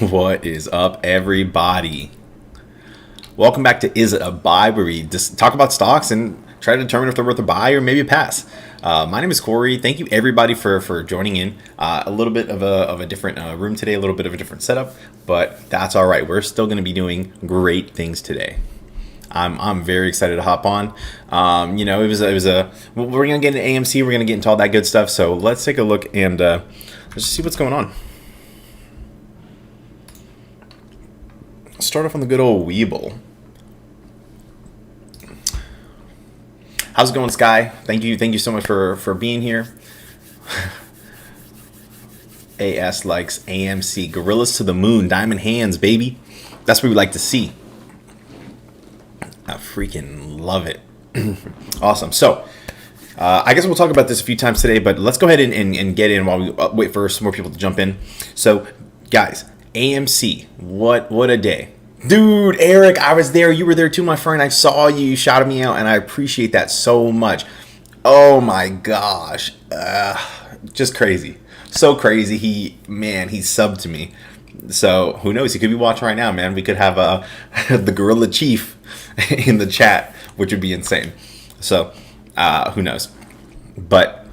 What is up, everybody? Welcome back to Is It a Buy, where we just talk about stocks and try to determine if they're worth a buy or maybe a pass. My name is Corey. Thank you, everybody, for joining in. A little bit of a different room today, a little bit of a different setup, but that's all right. We're still going to be doing great things today. I'm very excited to hop on. We're gonna get into AMC. We're gonna get into all that good stuff. So let's take a look and let's just see what's going on. Start off on the good old Webull. How's it going, Sky? Thank you so much for being here. AS likes AMC. Gorillas to the moon. Diamond hands, baby. That's what we like to see. I freaking love it. Awesome. So, I guess we'll talk about this a few times today, but let's go ahead and get in while we wait for some more people to jump in. So, guys, AMC, what a day. Dude, Eric, I was there. You were there too, my friend. I saw you. You shouted me out, and I appreciate that so much. Oh, my gosh. Just crazy. So crazy. He subbed to me. So, who knows? He could be watching right now, man. We could have the Gorilla Chief in the chat, which would be insane. So, who knows? But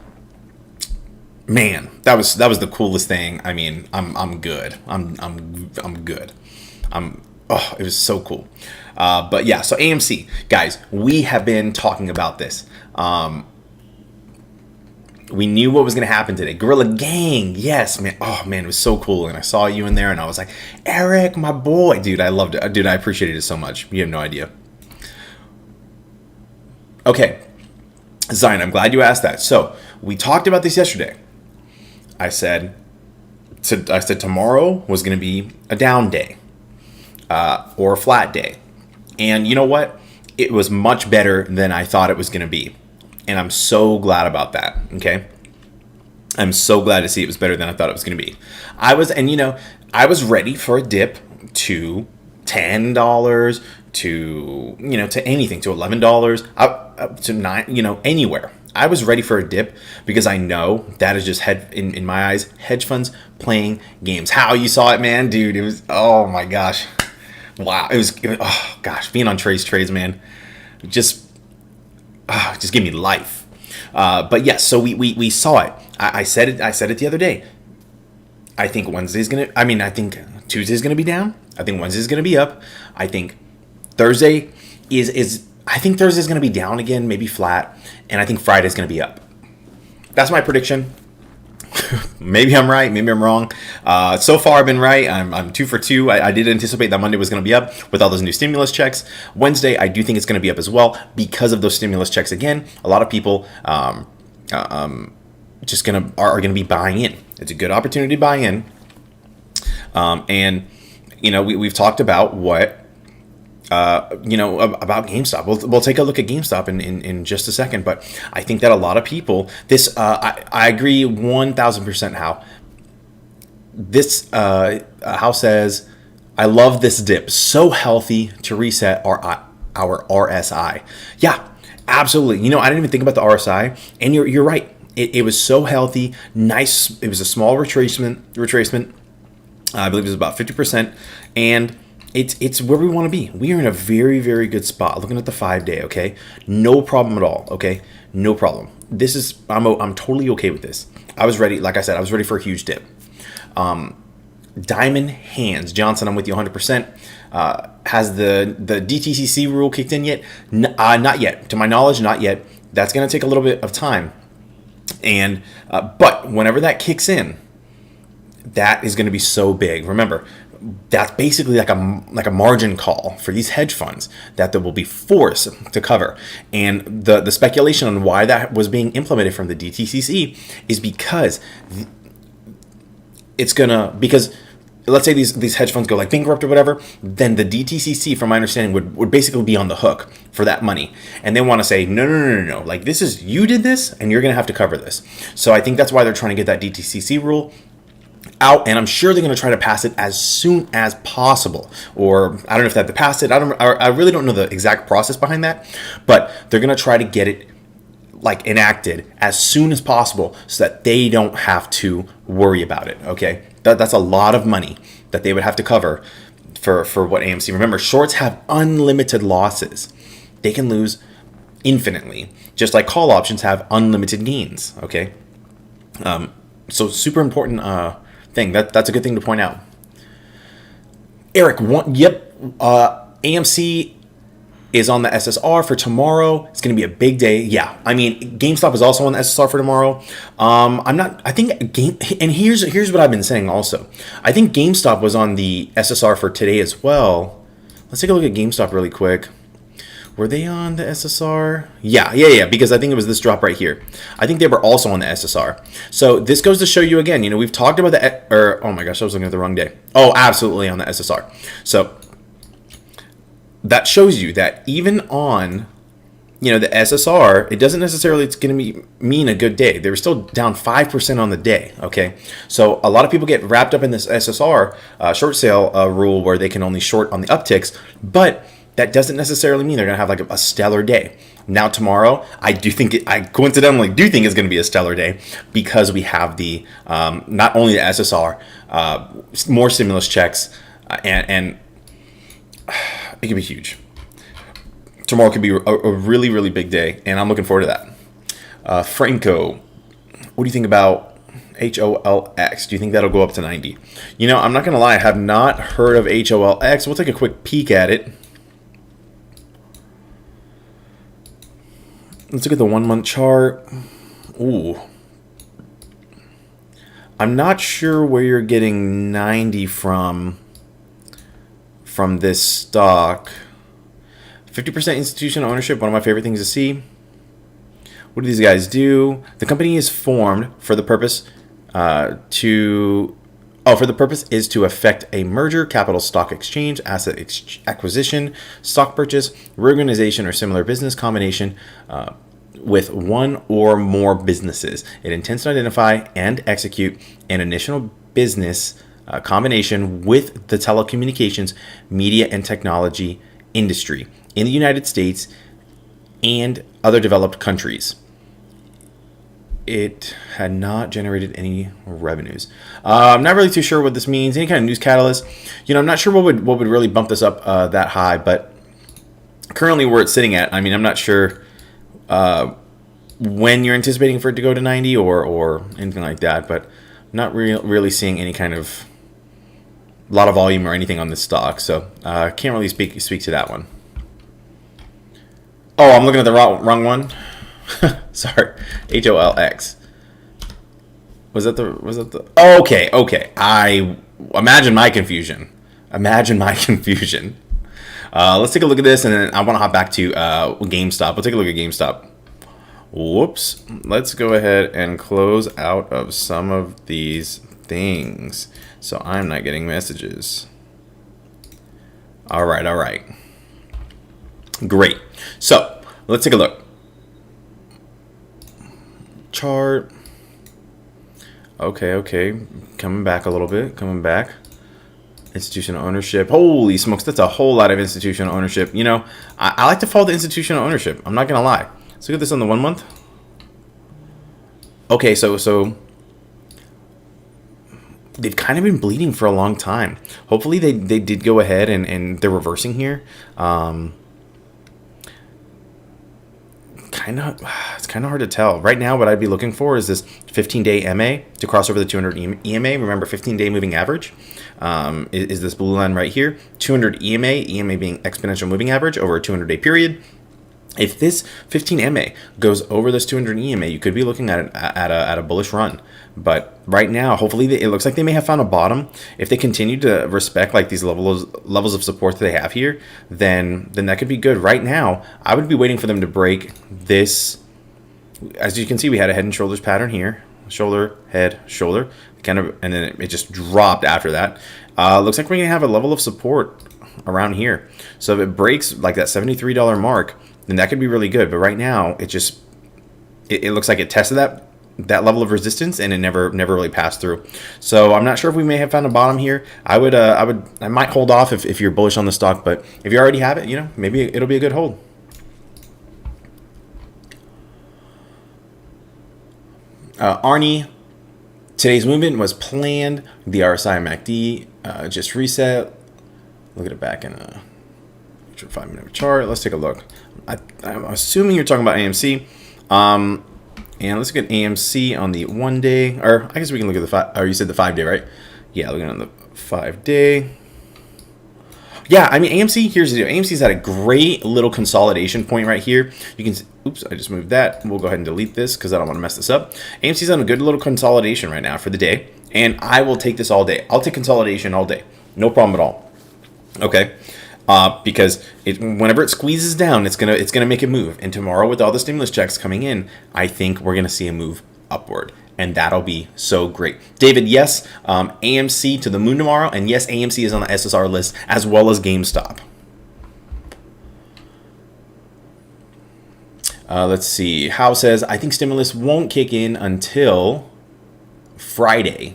man, that was the coolest thing. I mean, I'm good. I'm good. It was so cool. But yeah, so AMC, guys, we have been talking about this. We knew what was going to happen today. Gorilla Gang. Yes, man. Oh, man, it was so cool. And I saw you in there and I was like, Eric, my boy. Dude, I loved it. Dude, I appreciated it so much. You have no idea. Okay. Zion, I'm glad you asked that. So we talked about this yesterday. I said tomorrow was going to be a down day or a flat day. And you know what? It was much better than I thought it was going to be. And I'm so glad about that, okay? I'm so glad to see it was better than I thought it was going to be. I was ready for a dip to $10 to anything, to $11, up to $9, anywhere. I was ready for a dip because I know that is just in my eyes, hedge funds playing games. How you saw it, man, dude? It was, oh my gosh, wow. It was oh gosh, being on trades, man, just give me life. But yes, so we saw it. I said it the other day. I think Tuesday's gonna be down. I think Wednesday's gonna be up. I think Thursday Thursday's gonna be down again, maybe flat, and I think Friday's gonna be up. That's my prediction. Maybe I'm right, maybe I'm wrong. So far I've been right. I'm 2 for 2. I did anticipate that Monday was going to be up with all those new stimulus checks. Wednesday, I do think it's going to be up as well because of those stimulus checks. Again, a lot of people are going to be buying in. It's a good opportunity to buy in. We've talked about what about GameStop. We'll take a look at GameStop in just a second, but I think that a lot of people, I agree 1,000% how. This How says, I love this dip. So healthy to reset our RSI. Yeah, absolutely. I didn't even think about the RSI, and you're right. It was so healthy, nice. It was a small retracement. I believe it was about 50%, and it's where we want to be. We are in a very, very good spot. Looking at the 5-day, okay? No problem at all, okay? No problem. I'm totally okay with this. I was ready. Like I said, I was ready for a huge dip. Diamond hands. Johnson, I'm with you 100%. Has the DTCC rule kicked in yet? Not yet. To my knowledge, not yet. That's going to take a little bit of time. And but whenever that kicks in, that is going to be so big. Remember, that's basically like a margin call for these hedge funds that they will be forced to cover. And the speculation on why that was being implemented from the DTCC is because let's say these hedge funds go like bankrupt or whatever, then the DTCC, from my understanding, would basically be on the hook for that money. And they want to say, no. Like, you did this and you're going to have to cover this. So I think that's why they're trying to get that DTCC rule out, and I'm sure they're going to try to pass it as soon as possible. Or I don't know if they have to pass it. I really don't know the exact process behind that, but they're going to try to get it enacted as soon as possible so that they don't have to worry about it. Okay, That's a lot of money that they would have to cover for what AMC. Remember, shorts have unlimited losses. They can lose infinitely, just like call options have unlimited gains. Okay, so super important thing. That's a good thing to point out. Eric, AMC is on the SSR for tomorrow. It's going to be a big day. Yeah, I mean, GameStop is also on the SSR for tomorrow. I think and here's what I've been saying also. I think GameStop was on the SSR for today as well. Let's take a look at GameStop really quick. Were they on the SSR? Yeah, because I think it was this drop right here. I think they were also on the SSR. So this goes to show you again, we've talked about oh my gosh, I was looking at the wrong day. Oh, absolutely on the SSR. So that shows you that even on, the SSR, it doesn't necessarily it's going to mean a good day. They were still down 5% on the day. Okay, so a lot of people get wrapped up in this SSR short sale rule where they can only short on the upticks, but that doesn't necessarily mean they're going to have like a stellar day. Now tomorrow, I coincidentally do think it's going to be a stellar day because we have the not only the SSR, more stimulus checks, and it could be huge. Tomorrow could be a really, really big day, and I'm looking forward to that. Franco, what do you think about HOLX? Do you think that'll go up to 90? I'm not going to lie, I have not heard of HOLX. We'll take a quick peek at it. Let's look at the 1 month chart. Ooh. I'm not sure where you're getting 90 from this stock. 50% institutional ownership, one of my favorite things to see. What do these guys do? The company is formed for the purpose is to effect a merger, capital stock exchange, asset acquisition, stock purchase, reorganization, or similar business combination with one or more businesses. It intends to identify and execute an initial business combination with the telecommunications, media, and technology industry in the United States and other developed countries. It had not generated any revenues. I'm not really too sure what this means. Any kind of news catalyst. I'm not sure what would really bump this up that high, but currently where it's sitting at, I'm not sure when you're anticipating for it to go to 90 or anything like that, but not really seeing any kind of lot of volume or anything on this stock, so I can't really speak to that one. Oh, I'm looking at the wrong one. Sorry, HOLX. Was that the? Oh, okay. I imagine my confusion. Let's take a look at this, and then I want to hop back to GameStop. We'll take a look at GameStop. Whoops. Let's go ahead and close out of some of these things so I'm not getting messages. All right. Great. So let's take a look. Chart. Okay. Coming back a little bit. Institutional ownership. Holy smokes, that's a whole lot of institutional ownership. I like to follow the institutional ownership. I'm not going to lie. Let's look at this on the 1 month. Okay, so they've kind of been bleeding for a long time. Hopefully they did go ahead and they're reversing here. It's kind of hard to tell. Right now, what I'd be looking for is this 15-day MA to cross over the 200 EMA. Remember, 15-day moving average is this blue line right here. 200 EMA being exponential moving average over a 200-day period. If this 15 MA goes over this 200 EMA, you could be looking at a bullish run. But right now, hopefully, it looks like they may have found a bottom. If they continue to respect like these levels of support that they have here, then that could be good. Right now, I would be waiting for them to break this. As you can see, we had a head and shoulders pattern here. Shoulder, head, shoulder, and then it just dropped after that. Looks like we're gonna have a level of support around here. So if it breaks like that $73 mark, then that could be really good. But right now, it looks like it tested that level of resistance and it never really passed through. So I'm not sure if we may have found a bottom here. I might hold off if you're bullish on the stock, but if you already have it, maybe it'll be a good hold. Arnie Today's movement was planned. The RSI and MACD just reset. Look at it back in a 5-minute chart. Let's take a look. I'm assuming you're talking about AMC. And let's look at AMC on the 1 day, or I guess we can look at the or you said the 5 day, right? Yeah, looking on the 5 day. Yeah, I mean, AMC, here's the deal. AMC's had a great little consolidation point right here. You can, oops, I just moved that. We'll go ahead and delete this because I don't want to mess this up. AMC's on a good little consolidation right now for the day, and I will take this all day. I'll take consolidation all day. No problem at all. Okay. Because whenever it squeezes down, it's gonna make it move. And tomorrow, with all the stimulus checks coming in, I think we're gonna see a move upward, and that'll be so great. David, yes, AMC to the moon tomorrow, and yes, AMC is on the SSR list as well as GameStop. Let's see. Howe says, I think stimulus won't kick in until Friday.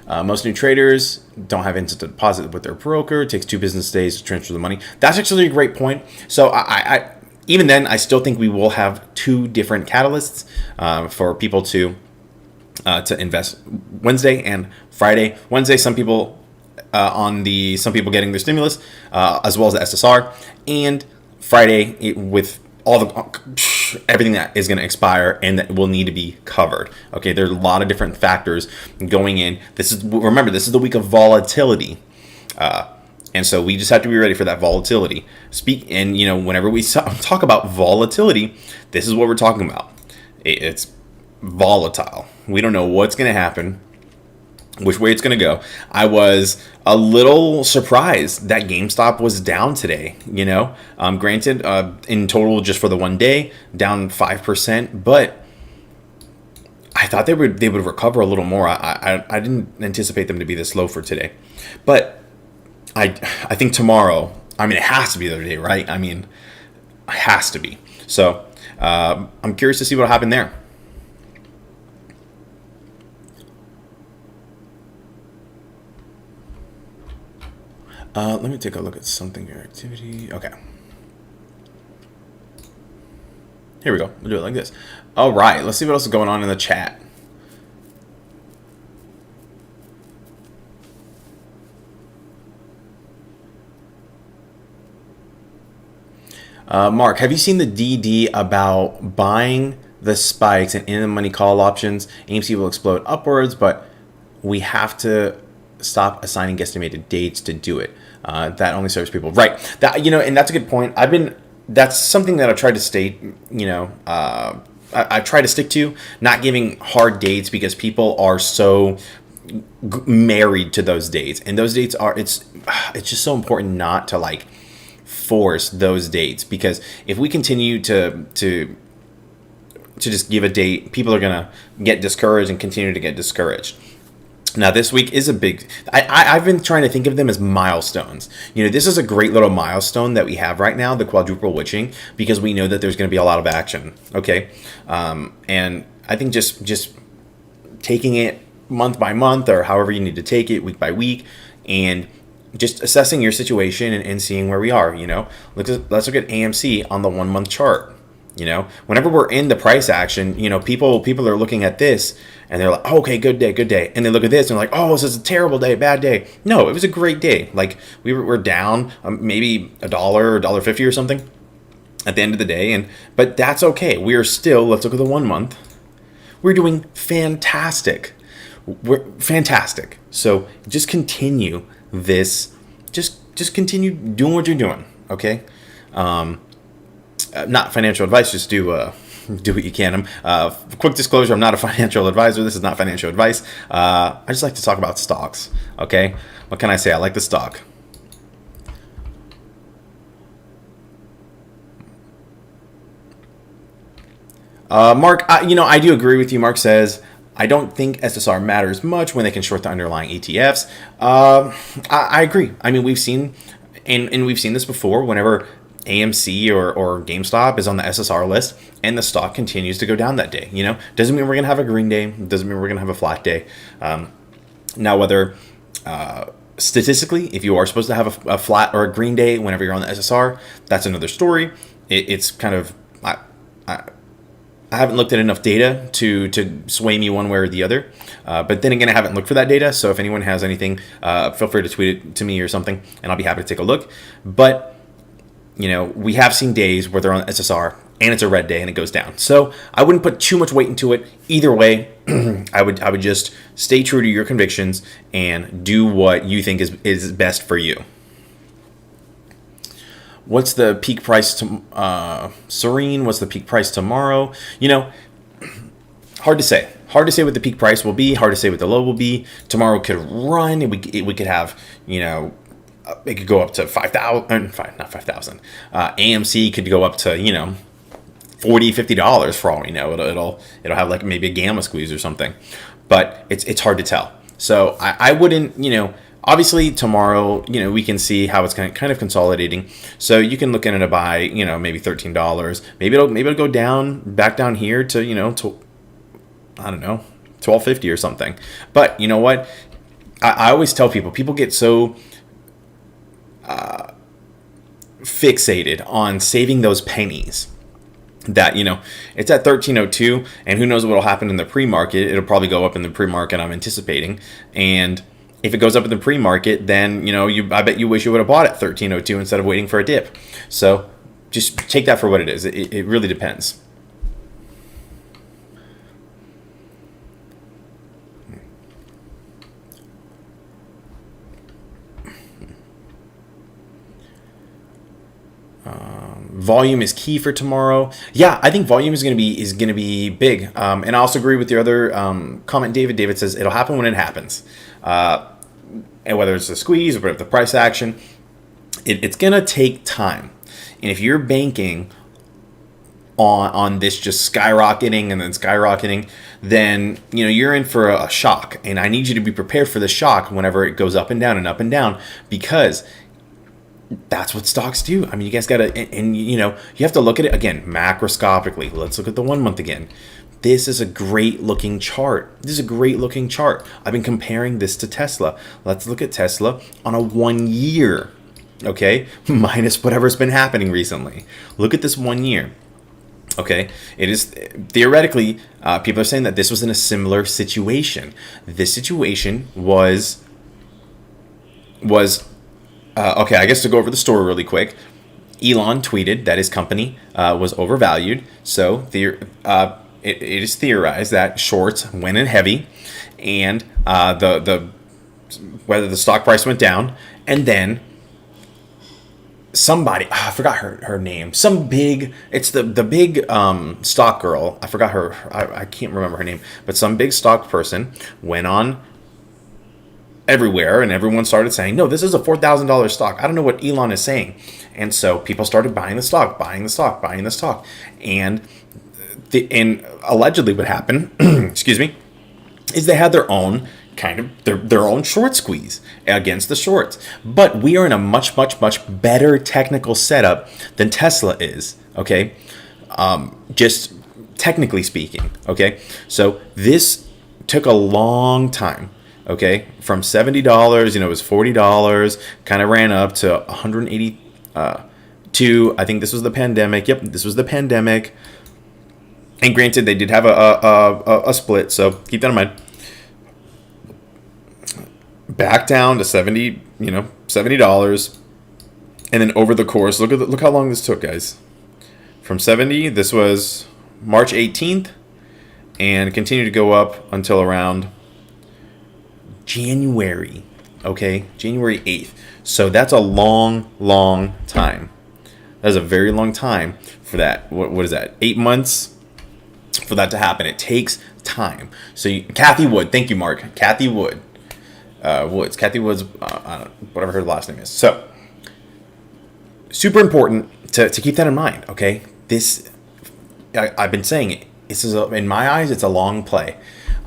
Most new traders don't have instant deposit with their broker. It takes 2 business days to transfer the money. That's actually a great point. So I even then, I still think we will have 2 different catalysts for people to invest Wednesday and Friday. Wednesday, some people getting their stimulus as well as the SSR, and Friday with all the everything that is going to expire and that will need to be covered. Okay, there's a lot of different factors going in. Remember, this is the week of volatility, and so we just have to be ready for that volatility. Whenever we talk about volatility, this is what we're talking about. It's volatile. We don't know what's going to happen, which way it's going to go. I was a little surprised that GameStop was down today. Granted, in total, just for the 1 day, down 5%, but I thought they would recover a little more. I didn't anticipate them to be this low for today, but I think tomorrow. I mean, it has to be the other day, right? I mean, it has to be. So I'm curious to see what happened there. Let me take a look at something here. Activity. Okay. Here we go. We'll do it like this. All right. Let's see what else is going on in the chat. Mark, have you seen the DD about buying the spikes and in the money call options? AMC will explode upwards, but we have to stop assigning guesstimated dates to do it. That only serves people, right? And that's a good point. That's something that I've tried to state. I try to stick to not giving hard dates because people are so married to those dates, and those dates are. It's just so important not to force those dates, because if we continue to just give a date, people are gonna get discouraged and continue to get discouraged. Now, this week is a big... I've been trying to think of them as milestones. This is a great little milestone that we have right now, the quadruple witching, because we know that there's going to be a lot of action, okay? And I think just taking it month by month, or however you need to take it, week by week, and just assessing your situation and seeing where we are, Let's look at AMC on the 1 month chart. Whenever we're in the price action, people are looking at this and they're like, oh, okay, good day. And they look at this and they're like, oh, this is a terrible day, bad day. No, it was a great day. We're down maybe $1 or $1.50 or something at the end of the day. But that's okay. We are still, let's look at the 1 month. We're doing fantastic. We're fantastic. So just continue this. Just continue doing what you're doing. Okay. Not financial advice. Just do what you can. Quick disclosure: I'm not a financial advisor. This is not financial advice. I just like to talk about stocks. Okay, what can I say? I like the stock. Mark, I do agree with you. Mark says, I don't think SSR matters much when they can short the underlying ETFs. I agree. I mean, we've seen this before. Whenever AMC or GameStop is on the SSR list and the stock continues to go down that day, doesn't mean we're gonna have a green day. Doesn't mean we're gonna have a flat day. Now, whether statistically, if you are supposed to have a flat or a green day whenever you're on the SSR, that's another story. It's kind of I haven't looked at enough data to sway me one way or the other. But then again, I haven't looked for that data. So if anyone has anything, feel free to tweet it to me or something, and I'll be happy to take a look. But we have seen days where they're on SSR and it's a red day and it goes down. So I wouldn't put too much weight into it. Either way, I would just stay true to your convictions and do what you think is best for you. What's the peak price to Serene? What's the peak price tomorrow? Hard to say. Hard to say what the peak price will be. Hard to say what the low will be. Tomorrow could run. We could have, it could go up to 5,000. Not 5,000. AMC could go up to $40, $50 for all we know. It'll have like maybe a gamma squeeze or something, but it's hard to tell. So I wouldn't, obviously tomorrow, we can see how it's kind of consolidating. So you can look in at a buy, maybe $13. Maybe it'll go back down here to, to, I don't know, $12.50 or something. But you know what? I always tell people get so fixated on saving those pennies that it's at 13.02, and who knows what will happen in the pre-market. It'll probably go up in the pre-market, I'm anticipating, and if it goes up in the pre-market, then I bet you wish you would have bought at 13.02 instead of waiting for a dip. So just take that for what it is. It really depends. Volume is key for tomorrow. Yeah, I think volume is going to be big. And I also agree with your other comment, David. David says it'll happen when it happens. And whether it's a squeeze or the price action, it's going to take time. And if you're banking on this just skyrocketing and then skyrocketing, then you're in for a shock. And I need you to be prepared for the shock whenever it goes up and down, because that's what stocks do. I mean, you guys got to, and you have to look at it again macroscopically. Let's look at the 1 month again. This is a great looking chart. I've been comparing this to Tesla. Let's look at Tesla on a 1 year, okay? Minus whatever's been happening recently. Look at this 1 year. Okay, it is theoretically, people are saying that this was in a similar situation. This situation was okay, I guess to go over the story really quick, Elon tweeted that his company was overvalued. So it is theorized that shorts went in heavy, and whether the stock price went down, and then somebody, I forgot her name, it's the big stock girl. I forgot her. I can't remember her name, but some big stock person went on everywhere, and everyone started saying, no, this is a $4,000 stock. I don't know what Elon is saying. And so people started buying the stock. And allegedly what happened, excuse me, is they had their own their own short squeeze against the shorts. But we are in a much, much, much better technical setup than Tesla is, okay? Just technically speaking, okay? So this took a long time. Okay, from $70, it was $40, kind of ran up to $182. I think this was the pandemic. Yep, this was the pandemic. And granted, they did have a split, so keep that in mind. Back down to $70, and then over the course, look how long this took, guys. From 70, this was March 18th, and continued to go up until around January 8th. So that's a long time. That's a very long time for that. What is that? 8 months for that to happen. It takes time. So Kathy Wood, thank you, Mark. Kathy Wood, Kathy Woods, whatever her last name is. So super important to keep that in mind. Okay, I've been saying it. This is in my eyes, it's a long play.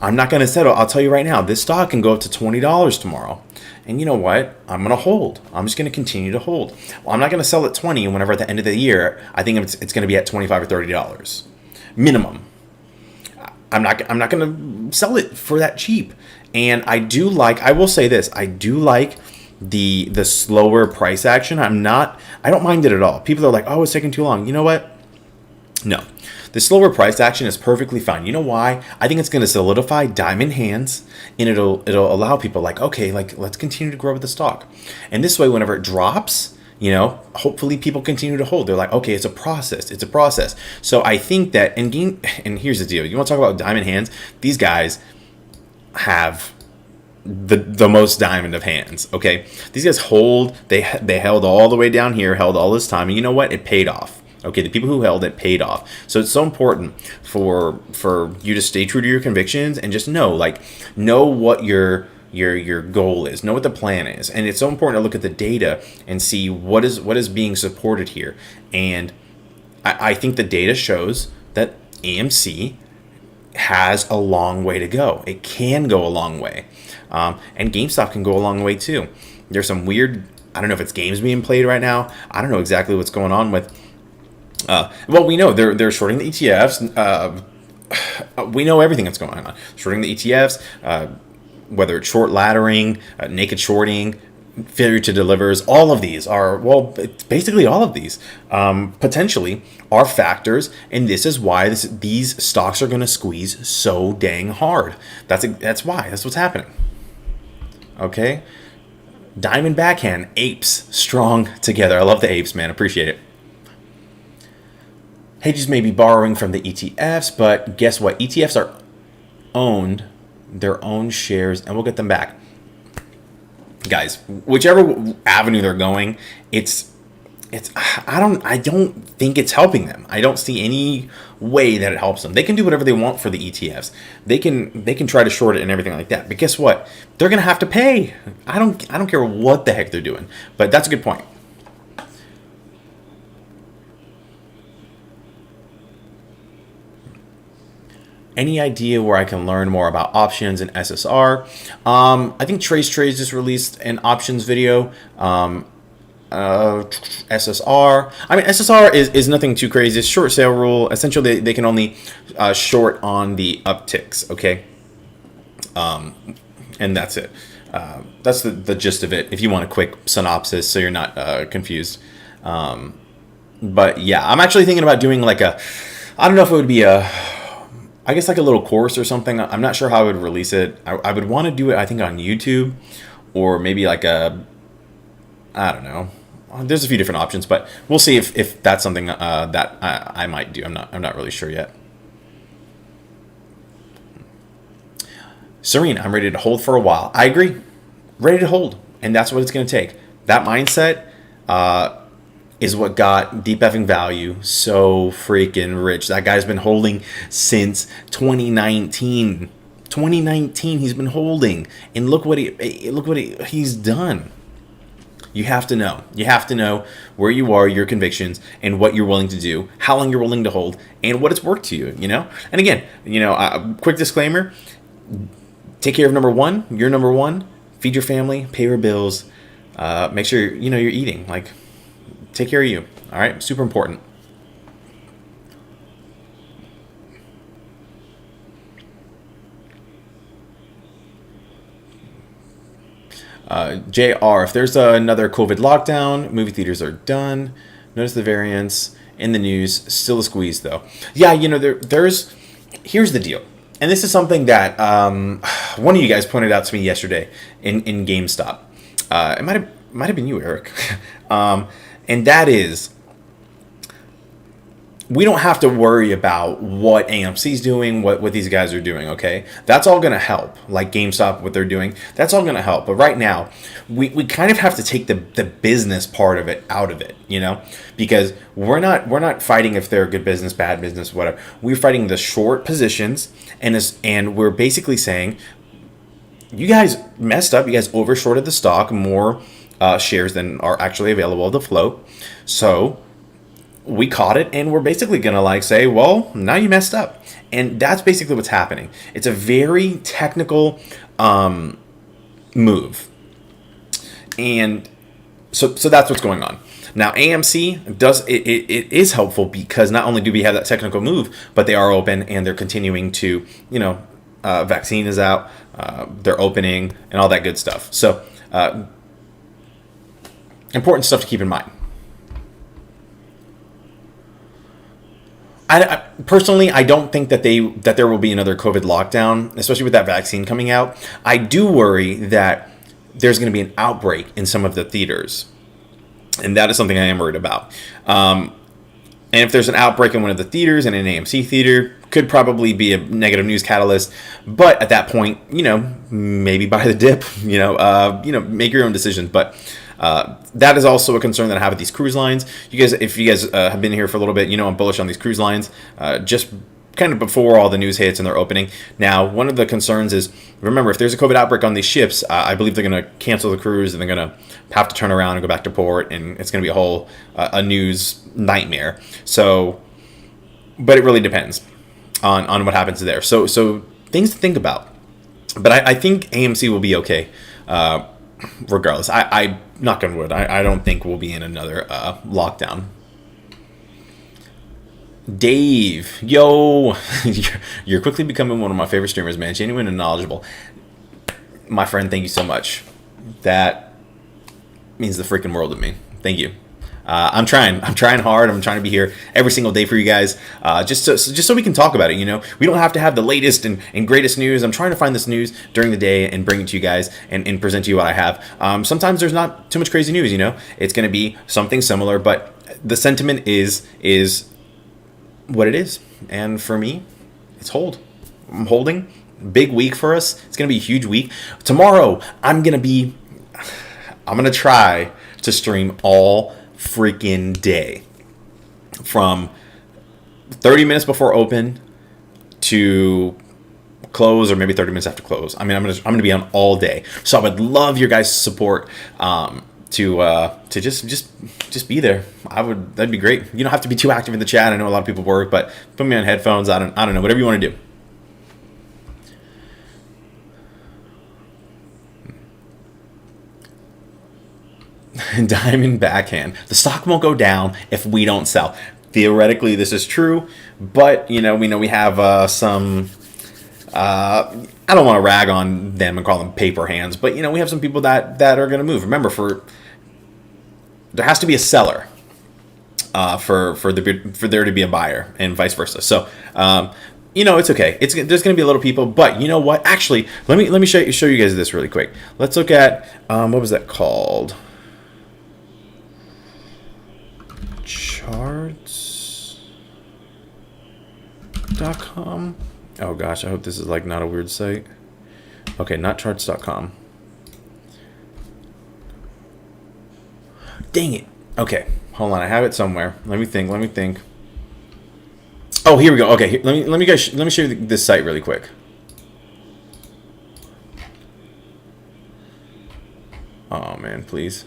I'm not going to settle. I'll tell you right now, this stock can go up to $20 tomorrow. And you know what? I'm going to hold. I'm just going to continue to hold. Well, I'm not going to sell at 20 whenever at the end of the year, I think it's going to be at $25 or $30 minimum. I'm not going to sell it for that cheap. And I will say this, I do like the slower price action. I don't mind it at all. People are like, oh, it's taking too long. You know what? No. The slower price action is perfectly fine. You know why? I think it's going to solidify diamond hands, and it'll allow people like, okay, like let's continue to grow with the stock. And this way, whenever it drops, hopefully people continue to hold. They're like, okay, it's a process. It's a process. So I think that and here's the deal. You want to talk about diamond hands? These guys have the most diamond of hands. Okay, these guys hold. They held all the way down here, held all this time, and you know what? It paid off. Okay, the people who held it paid off. So it's so important for you to stay true to your convictions and just know what your goal is, know what the plan is. And it's so important to look at the data and see what is being supported here. And I think the data shows that AMC has a long way to go. It can go a long way. And GameStop can go a long way too. There's some weird, I don't know if it's games being played right now. I don't know exactly what's going on with, well, we know they're shorting the ETFs. We know everything that's going on. Shorting the ETFs, whether it's short laddering, naked shorting, failure to delivers, all of these are, well, basically all of these potentially are factors, and this is why these stocks are going to squeeze so dang hard. That's why. That's what's happening. Okay? Diamond backhand, apes strong together. I love the apes, man. Appreciate it. Hedges may be borrowing from the ETFs, but guess what? ETFs are owned their own shares, and we'll get them back. Guys, whichever avenue they're going, I don't think it's helping them. I don't see any way that it helps them. They can do whatever they want for the ETFs. They can try to short it and everything like that. But guess what? They're gonna have to pay. I don't care what the heck they're doing. But that's a good point. Any idea where I can learn more about options and SSR? I think Trace Trades just released an options video. SSR. I mean, SSR is nothing too crazy. It's short sale rule. Essentially, they can only short on the upticks. Okay, and that's it. That's the gist of it. If you want a quick synopsis, so you're not confused. But yeah, I'm actually thinking about doing I don't know if it would be I guess like a little course or something. I'm not sure how I would release it. I would want to do it, I think, on YouTube, or maybe I don't know. There's a few different options, but we'll see if that's something that I might do. I'm not really sure yet. Serene, I'm ready to hold for a while. I agree. Ready to hold, and that's what it's going to take. That mindset is what got Deep Effing Value so freaking rich. That guy's been holding since 2019. 2019, he's been holding, and look what he's done. You have to know. You have to know where you are, your convictions, and what you're willing to do, how long you're willing to hold, and what it's worked to you. And again, quick disclaimer: take care of number one. You're number one. Feed your family, pay your bills, make sure you're eating. Take care of you. All right, super important. JR, if there's another COVID lockdown, movie theaters are done. Notice the variance in the news. Still a squeeze, though. Yeah, here's the deal. And this is something that one of you guys pointed out to me yesterday in GameStop. It might have been you, Eric. And that is, we don't have to worry about what AMC's doing, what these guys are doing, okay? That's all going to help. Like GameStop, what they're doing, that's all going to help. But right now, we kind of have to take the business part of it out of it, because we're not fighting if they're good business, bad business, whatever. We're fighting the short positions, and we're basically saying, you guys messed up. You guys overshorted the stock more shares than are actually available to float. So we caught it, and we're basically gonna say, well, now you messed up. And that's basically what's happening. It's a very technical move. And so that's what's going on. Now AMC it is helpful because not only do we have that technical move, but they are open and they're continuing to, vaccine is out, they're opening and all that good stuff. So important stuff to keep in mind. Personally, I don't think that there will be another COVID lockdown, especially with that vaccine coming out. I do worry that there's going to be an outbreak in some of the theaters, and that is something I am worried about. And if there's an outbreak in one of the theaters, in an AMC theater, could probably be a negative news catalyst. But at that point, maybe buy the dip. Make your own decisions. But that is also a concern that I have with these cruise lines. If you guys have been here for a little bit, I'm bullish on these cruise lines. Just kind of before all the news hits and they're opening. Now, one of the concerns is, remember, if there's a COVID outbreak on these ships, I believe they're going to cancel the cruise and they're going to have to turn around and go back to port, and it's going to be a whole a news nightmare. So, but it really depends on what happens there. So things to think about. But I think AMC will be okay, regardless. I knock on wood. I don't think we'll be in another lockdown. Dave, yo, you're quickly becoming one of my favorite streamers, man. Genuine and knowledgeable. My friend, thank you so much. That means the freaking world to me. Thank you. I'm trying hard. I'm trying to be here every single day for you guys, just so we can talk about it. We don't have to have the latest and greatest news. I'm trying to find this news during the day and bring it to you guys and present to you what I have. Sometimes there's not too much crazy news. It's going to be something similar, but the sentiment is what it is. And for me, it's hold. I'm holding. Big week for us. It's going to be a huge week. Tomorrow, I'm going to try to stream all freaking day from 30 minutes before open to close, or maybe 30 minutes after close. I'm going to be on all day. So I would love your guys' support to just be there. That'd be great. You don't have to be too active in the chat. I know a lot of people work, but put me on headphones. I don't know, whatever you want to do. Diamond backhand. The stock won't go down if we don't sell. Theoretically, this is true, but we know we have some. I don't want to rag on them and call them paper hands, but we have some people that are going to move. Remember, there has to be a seller for there to be a buyer, and vice versa. So it's okay. There's going to be a little people, but you know what? Actually, let me show you guys this really quick. Let's look at what was that called? Charts.com. Oh gosh, I hope this is not a weird site. Okay, not charts.com. Dang it. Okay, hold on. I have it somewhere. Let me think. Oh, here we go. Okay, let me show you this site really quick. Oh man, please.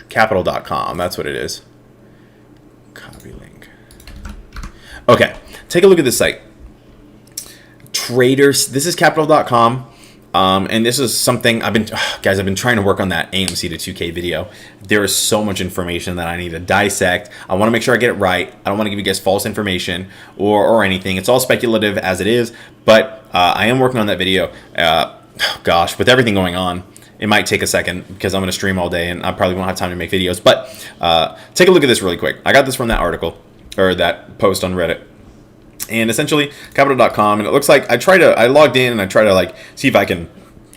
Capital.com. That's what it is. Copy link. Okay, take a look at this site. Traders. This is capital.com. And this is something I've been trying to work on that AMC to 2K video. There is so much information that I need to dissect. I want to make sure I get it right. I don't want to give you guys false information or anything. It's all speculative as it is, but I am working on that video. Gosh, with everything going on, it might take a second because I'm going to stream all day and I probably won't have time to make videos. But take a look at this really quick. I got this from that article or that post on Reddit. And essentially, capital.com, and it looks like I logged in and I try to see if I can,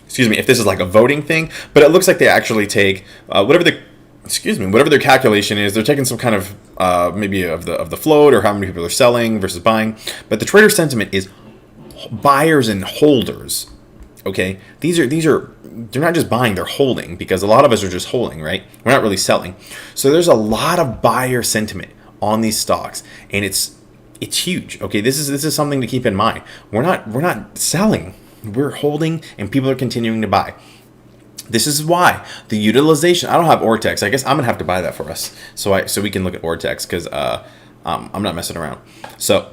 if this is a voting thing, but it looks like they actually take whatever their calculation is. They're taking some kind of maybe of the float or how many people are selling versus buying. But the trader sentiment is buyers and holders. Okay, they're not just buying, they're holding, because a lot of us are just holding, right? We're not really selling. So there's a lot of buyer sentiment on these stocks, and it's huge. Okay, this is something to keep in mind. We're not selling, we're holding, and people are continuing to buy. This is why the utilization. I don't have Ortex. I guess I'm gonna have to buy that for us, so we can look at Ortex, because I'm not messing around. So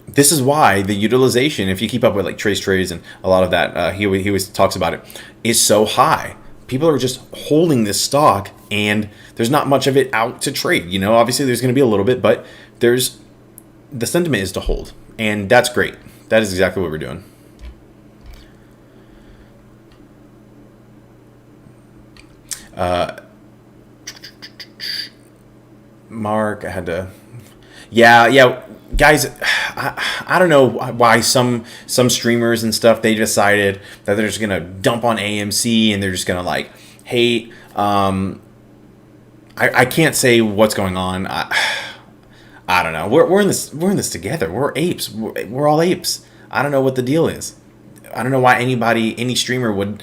this is why the utilization, if you keep up with Trace Trades and a lot of that, he always talks about it, is so high. People are just holding this stock, and there's not much of it out to trade. Obviously there's going to be a little bit, but the sentiment is to hold, and that's great. That is exactly what we're doing. Mark, I had to. Yeah, guys. I don't know why some streamers and stuff, they decided that they're just gonna dump on AMC and they're just gonna like hate. I can't say what's going on. I don't know. We're in this together. We're apes. We're all apes. I don't know what the deal is. I don't know why any streamer would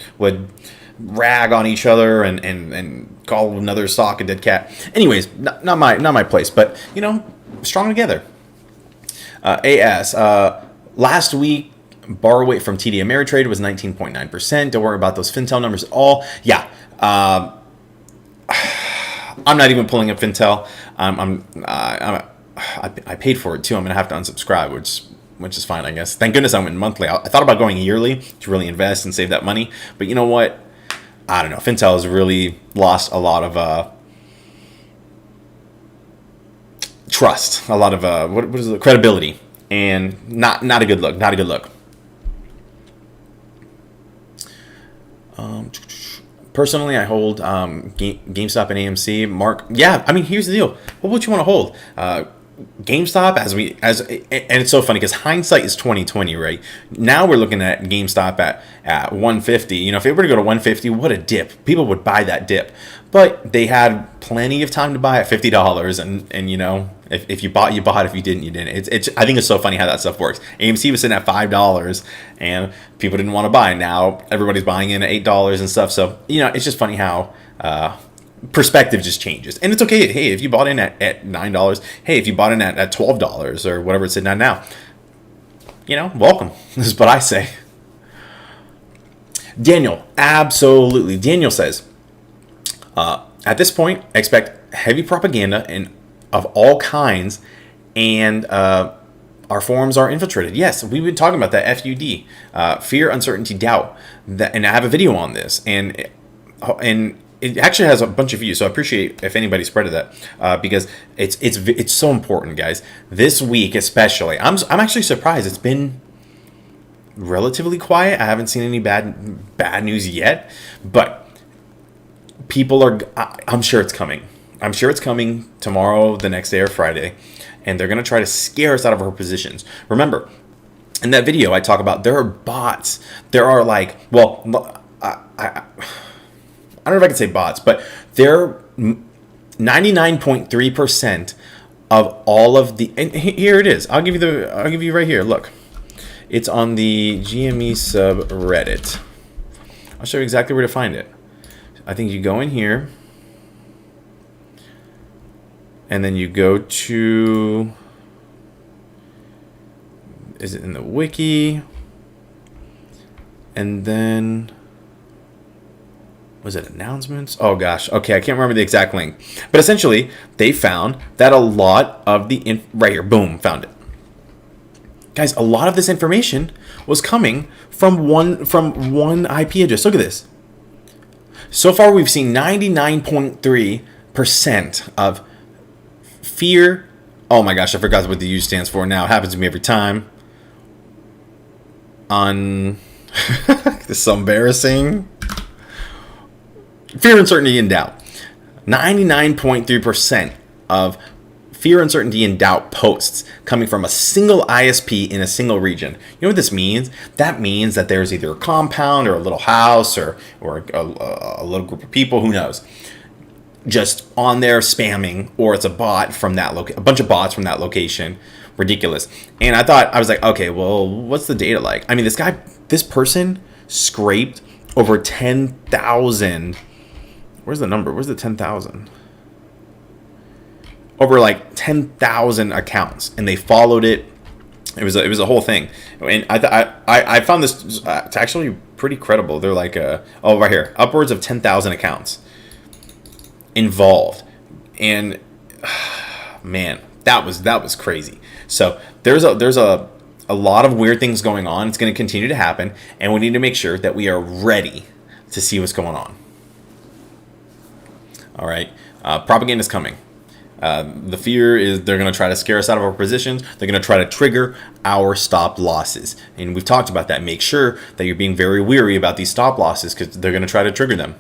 rag on each other and call another sock a dead cat. Anyways, not my place. But strong together. AS. Last week, borrow rate from TD Ameritrade was 19.9%. Don't worry about those Fintel numbers at all. Yeah. I'm not even pulling up Fintel. I paid for it too. I'm gonna have to unsubscribe, which is fine, I guess. Thank goodness I went monthly. I thought about going yearly to really invest and save that money, but you know what? I don't know. Fintel has really lost a lot of trust, a lot of what is it? Credibility, and not a good look. Not a good look. Personally, I hold GameStop and AMC. Mark, yeah, I mean, here's the deal. What would you want to hold? GameStop, and it's so funny because hindsight is 2020, right? Now we're looking at GameStop at 150. If it were to go to 150, what a dip! People would buy that dip, but they had plenty of time to buy at $50, and if you bought, you bought. If you didn't, you didn't. I think it's so funny how that stuff works. AMC was sitting at $5, and people didn't want to buy. Now everybody's buying in at $8 and stuff. So it's just funny how perspective just changes, and it's okay. Hey, if you bought in at $9, hey, if you bought in at $12 or whatever it's sitting at now, welcome. This is what I say. Daniel, absolutely. Daniel says, at this point, expect heavy propaganda and of all kinds, and our forums are infiltrated. Yes, we've been talking about that. FUD, fear, uncertainty, doubt. And I have a video on this, and it actually has a bunch of views. So I appreciate if anybody spreaded that because it's so important, guys. This week especially, I'm actually surprised. It's been relatively quiet. I haven't seen any bad news yet, but people are. I'm sure it's coming. I'm sure it's coming tomorrow, the next day, or Friday, and they're going to try to scare us out of our positions. Remember, in that video, I talk about there are bots. There are I don't know if I can say bots, but they're 99.3% of all of the. And here it is. I'll give you right here. Look, it's on the GME subreddit. I'll show you exactly where to find it. I think you go in here. And then you go to, is it in the wiki? And then, was it announcements? Oh gosh, okay, I can't remember the exact link. But essentially, they found that a lot of right here, boom, found it. Guys, a lot of this information was coming from one IP address. Look at this. So far, we've seen 99.3% of fear. Oh my gosh, I forgot what the U stands for now. It happens to me every time. This is so embarrassing. Fear, uncertainty, and doubt. 99.3% of fear, uncertainty, and doubt posts coming from a single ISP in a single region. You know what this means? That means that there's either a compound or a little house or a little group of people, who knows, just on there spamming, or it's a bot from a bunch of bots from that location. Ridiculous. And I was like, okay, well, what's the data like? I mean, this person scraped over 10,000. Where's the number? Where's the 10,000? Over 10,000 accounts, and they followed it. It was a whole thing. And I found this it's actually pretty credible. They're right here, upwards of 10,000 accounts involved, and man, that was crazy. So there's a lot of weird things going on. It's going to continue to happen, and we need to make sure that we are ready to see what's going on. All right, propaganda is coming. The fear is they're going to try to scare us out of our positions. They're going to try to trigger our stop losses, and we've talked about that. Make sure that you're being very wary about these stop losses because they're going to try to trigger them.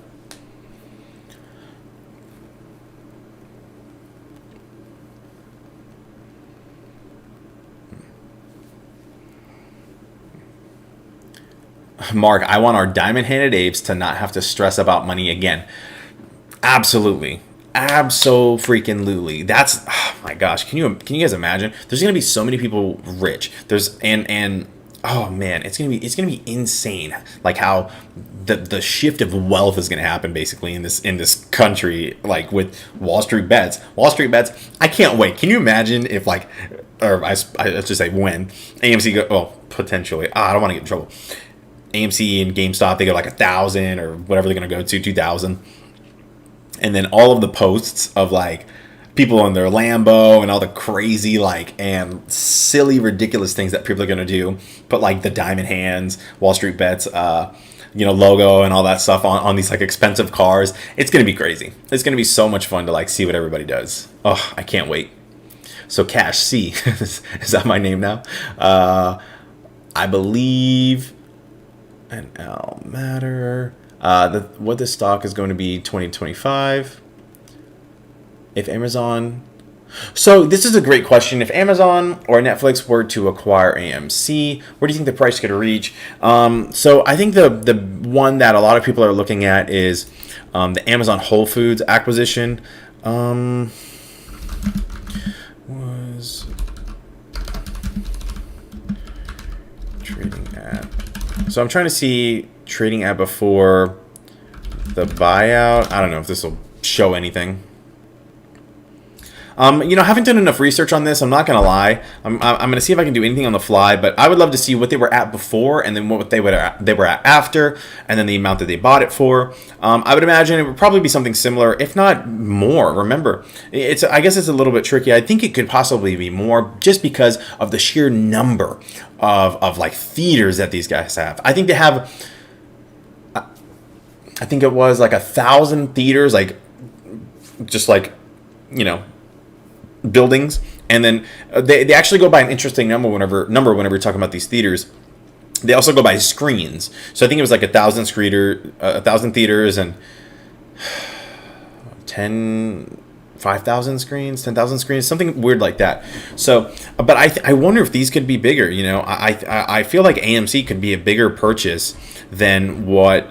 Mark, I want our diamond-handed apes to not have to stress about money again. Absolutely. Abso-freaking-lutely. That's, oh my gosh, can you guys imagine? There's going to be so many people rich. And oh man, it's going to be insane, like how the shift of wealth is going to happen basically in this country, like with Wall Street bets. I can't wait. Can you imagine if, like, or let's just say when AMC go, oh, potentially, I don't want to get in trouble. AMC and GameStop, they go like 1,000 or whatever they're going to go to 2,000. And then all of the posts of like people in their Lambo and all the crazy like and silly ridiculous things that people are going to do, put like the diamond hands, Wall Street bets, logo and all that stuff on these like expensive cars. It's going to be crazy. It's going to be so much fun to like see what everybody does. Oh, I can't wait. So Cash C, is that my name now? I believe an L matter. What the stock is going to be 2025. If Amazon... So this is a great question. If Amazon or Netflix were to acquire AMC, where do you think the price could reach? So I think the one that a lot of people are looking at is the Amazon Whole Foods acquisition. Was trading at... So I'm trying to see trading at before the buyout. I don't know if this will show anything. I haven't done enough research on this. I'm not going to lie. I'm going to see if I can do anything on the fly, but I would love to see what they were at before and then what they were at after, and then the amount that they bought it for. I would imagine it would probably be something similar, if not more. Remember, I guess it's a little bit tricky. I think it could possibly be more just because of the sheer number of like theaters that these guys have. I think they have, I think it was like 1,000 theaters, like just like, buildings, and then they actually go by an interesting number whenever you're talking about these theaters. They also go by screens. So I think it was like 1,000 theaters and 5,000 screens, 10,000 screens, something weird like that. So, but I wonder if these could be bigger. I feel like AMC could be a bigger purchase than what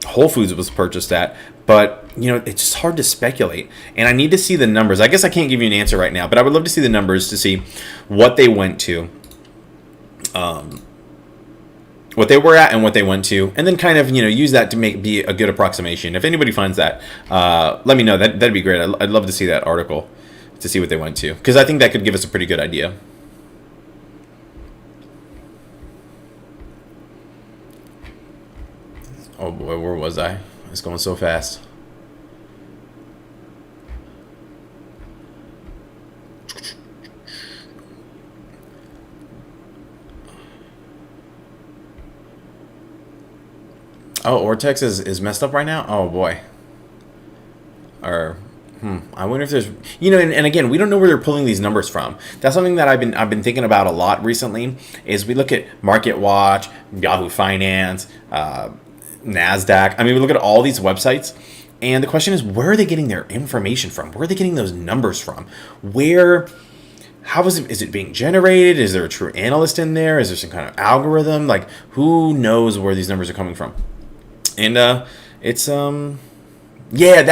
Whole Foods was purchased at. But, it's just hard to speculate. And I need to see the numbers. I guess I can't give you an answer right now, but I would love to see the numbers to see what they went to, what they were at and what they went to, and then kind of, use that to be a good approximation. If anybody finds that, let me know. That'd be great. I'd love to see that article to see what they went to, because I think that could give us a pretty good idea. Oh boy, where was I? It's going so fast. Oh, Ortex is messed up right now? Oh boy. I wonder if there's, and again, we don't know where they're pulling these numbers from. That's something that I've been thinking about a lot recently. Is we look at Market Watch, Yahoo Finance, NASDAQ. I mean, we look at all these websites, and the question is, where are they getting their information from? Where are they getting those numbers from? How is it being generated? Is there a true analyst in there? Is there some kind of algorithm? Like, who knows where these numbers are coming from? And it's that's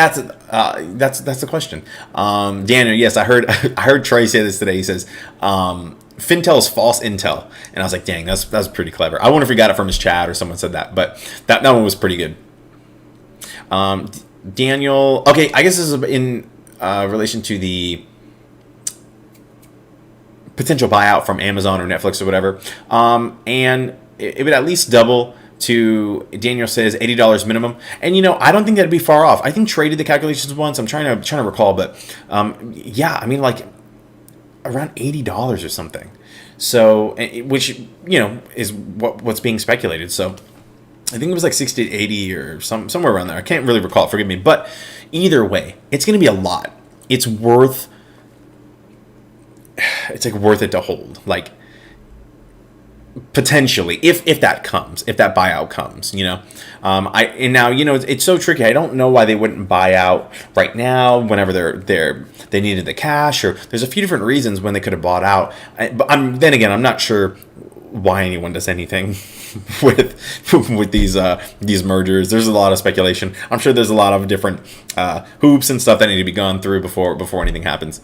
the question. Daniel, yes, I heard Trey say this today. He says Fintel's false intel, and I was like, dang, that's pretty clever. I wonder if he got it from his chat or someone said that, but that one was pretty good. Daniel, okay, I guess this is in relation to the potential buyout from Amazon or Netflix or whatever, and it would at least double to, Daniel says, $80 minimum. And, I don't think that'd be far off. I think Trey did the calculations once. I'm trying to recall, but yeah, I mean, like around $80 or something. So, which, is what's being speculated. So I think it was like 60 to 80 or somewhere around there. I can't really recall, forgive me. But either way, it's going to be a lot. It's worth it to hold. Like, potentially, if that buyout comes, it's so tricky. I don't know why they wouldn't buy out right now whenever they needed the cash, or there's a few different reasons when they could have bought out. But I'm not sure why anyone does anything with these mergers. There's a lot of speculation. I'm sure there's a lot of different hoops and stuff that need to be gone through before anything happens.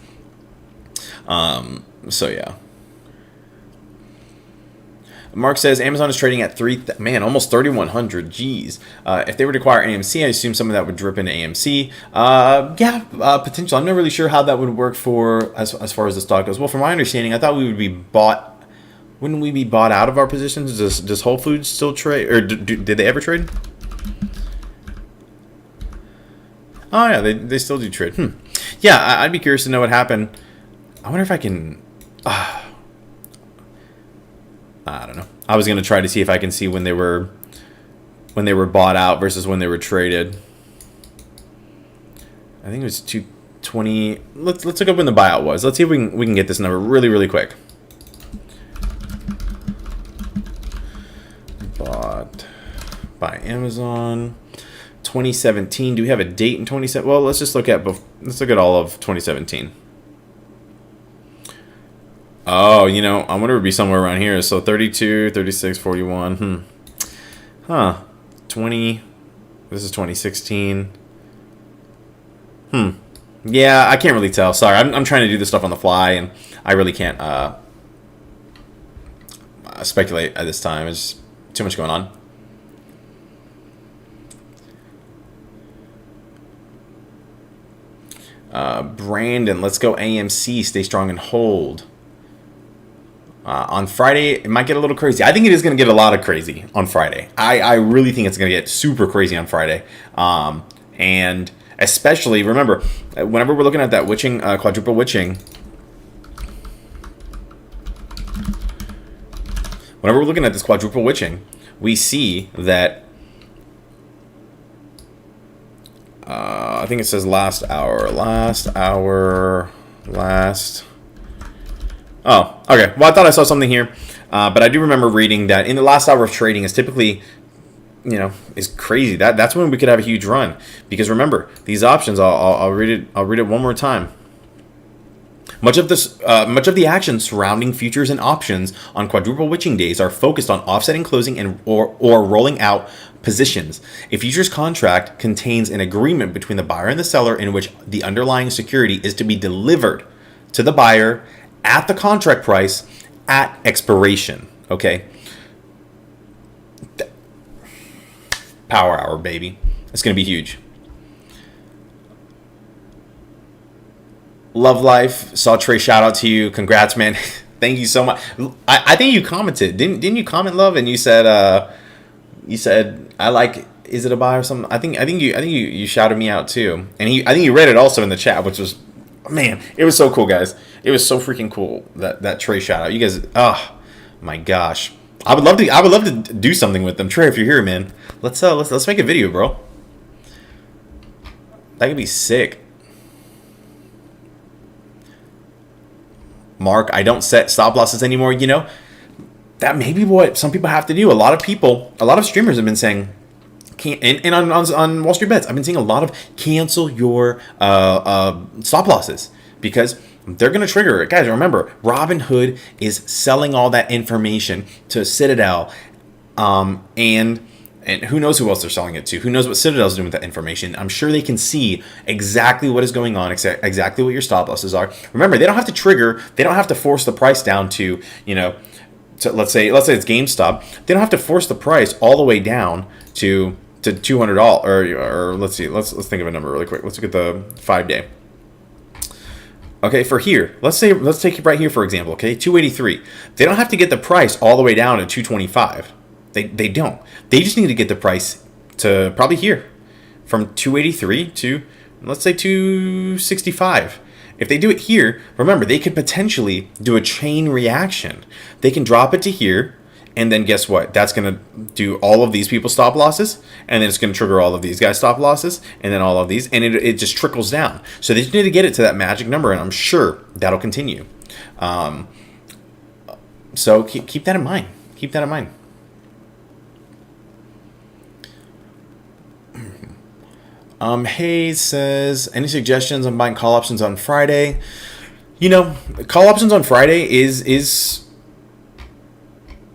So yeah. Mark says Amazon is trading at almost 3,100. Geez. If they were to acquire AMC, I assume some of that would drip into AMC. Potential. I'm not really sure how that would work for as far as the stock goes. Well, from my understanding, I thought we would be bought. Wouldn't we be bought out of our positions? Does Whole Foods still trade, or did they ever trade? Oh yeah, they still do trade. Yeah, I'd be curious to know what happened. I wonder if I can. I don't know. I was gonna try to see if I can see when they were bought out versus when they were traded. I think it was 220. Let's look up when the buyout was. Let's see if we can get this number really quick. Bought by Amazon 2017. Do we have a date in 2017? Well, let's look at all of 2017. Oh, I wonder it would be somewhere around here. So 32, 36, 41. 20. This is 2016. Yeah, I can't really tell. Sorry, I'm trying to do this stuff on the fly, and I really can't speculate at this time. It's too much going on. Brandon, let's go AMC. Stay strong and hold. On Friday, it might get a little crazy. I think it is going to get a lot of crazy on Friday. I really think it's going to get super crazy on Friday. And especially, remember, whenever we're looking at that witching, quadruple witching, whenever we're looking at this quadruple witching, we see that, I think it says last hour. Oh, okay. Well, I thought I saw something here, but I do remember reading that in the last hour of trading is typically, is crazy. That's when we could have a huge run, because remember these options. I'll read it. I'll read it one more time. Much of the action surrounding futures and options on quadruple witching days are focused on offsetting, closing, and or rolling out positions. A futures contract contains an agreement between the buyer and the seller in which the underlying security is to be delivered to the buyer at the contract price at expiration. Okay. Power hour, baby. It's going to be huge. Love life. Saw Trey, shout out to you. Congrats, man. Thank you so much. I think you commented. Didn't you comment, love? And you said I like, is it a buy or something? I think you shouted me out too. And I think you read it also in the chat, which was, man, it was so cool, guys. It was so freaking cool, that Trey shout out. You guys, oh my gosh. I would love to do something with them. Trey, if you're here, man, let's make a video, bro. That could be sick. Mark, I don't set stop losses anymore. That may be what some people have to do. A lot of streamers have been saying, and on Wall Street Bets, I've been seeing a lot of cancel your stop losses, because they're going to trigger it. Guys, remember, Robinhood is selling all that information to Citadel, and who knows who else they're selling it to. Who knows what Citadel's doing with that information. I'm sure they can see exactly what is going on, exactly what your stop losses are. Remember, they don't have to trigger, they don't have to force the price down to, let's say it's GameStop. They don't have to force the price all the way down to $200, or let's see, let's think of a number really quick. Let's look at the 5-day. Okay, for here, let's take it right here for example. Okay, 283. They don't have to get the price all the way down to 225. They don't. They just need to get the price to probably here, from 283 to, let's say, 265. If they do it here, remember, they could potentially do a chain reaction. They can drop it to here, and then guess what? That's going to do all of these people's stop losses, and then it's going to trigger all of these guys' stop losses, and then all of these, and it just trickles down. So they just need to get it to that magic number, and I'm sure that'll continue. So keep that in mind. Keep that in mind. Hayes says, any suggestions on buying call options on Friday? Call options on Friday is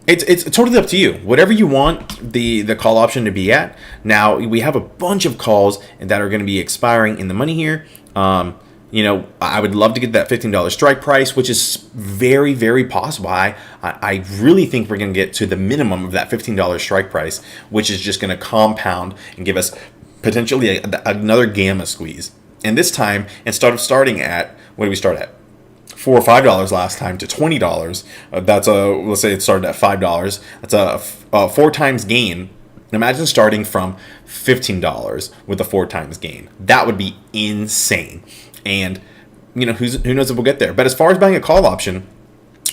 It's totally up to you. Whatever you want the call option to be at. Now we have a bunch of calls that are going to be expiring in the money here. I would love to get that $15 strike price, which is very, very possible. I really think we're going to get to the minimum of that $15 strike price, which is just going to compound and give us potentially another gamma squeeze. And this time, instead of starting at, what did we start at? $4 or $5 last time to $20. Let's say it started at $5. That's a 4 times gain. Imagine starting from $15 with a 4 times gain. That would be insane. And who knows if we'll get there. But as far as buying a call option,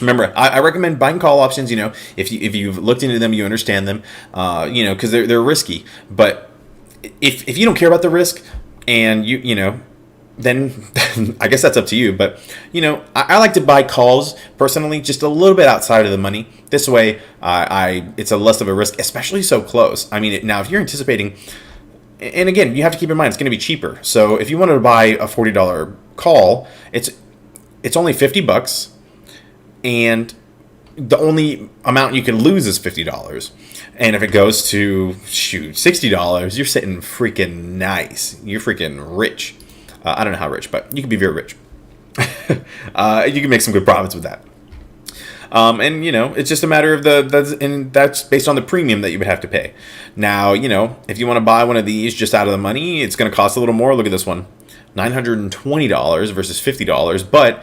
remember, I recommend buying call options. If you've looked into them, you understand them. Because they're risky. But if you don't care about the risk, and then I guess that's up to you. But I like to buy calls personally, just a little bit outside of the money. This way, it's a less of a risk, especially so close. I mean, now if you're anticipating, and again, you have to keep in mind it's going to be cheaper. So if you wanted to buy a $40 call, it's only $50, and the only amount you can lose is $50. And if it goes to $60, you're sitting freaking nice. You're freaking rich. I don't know how rich, but you can be very rich. You can make some good profits with that. It's just a matter of and that's based on the premium that you would have to pay. Now, if you want to buy one of these just out of the money, it's going to cost a little more. Look at this one, $920 versus $50. But,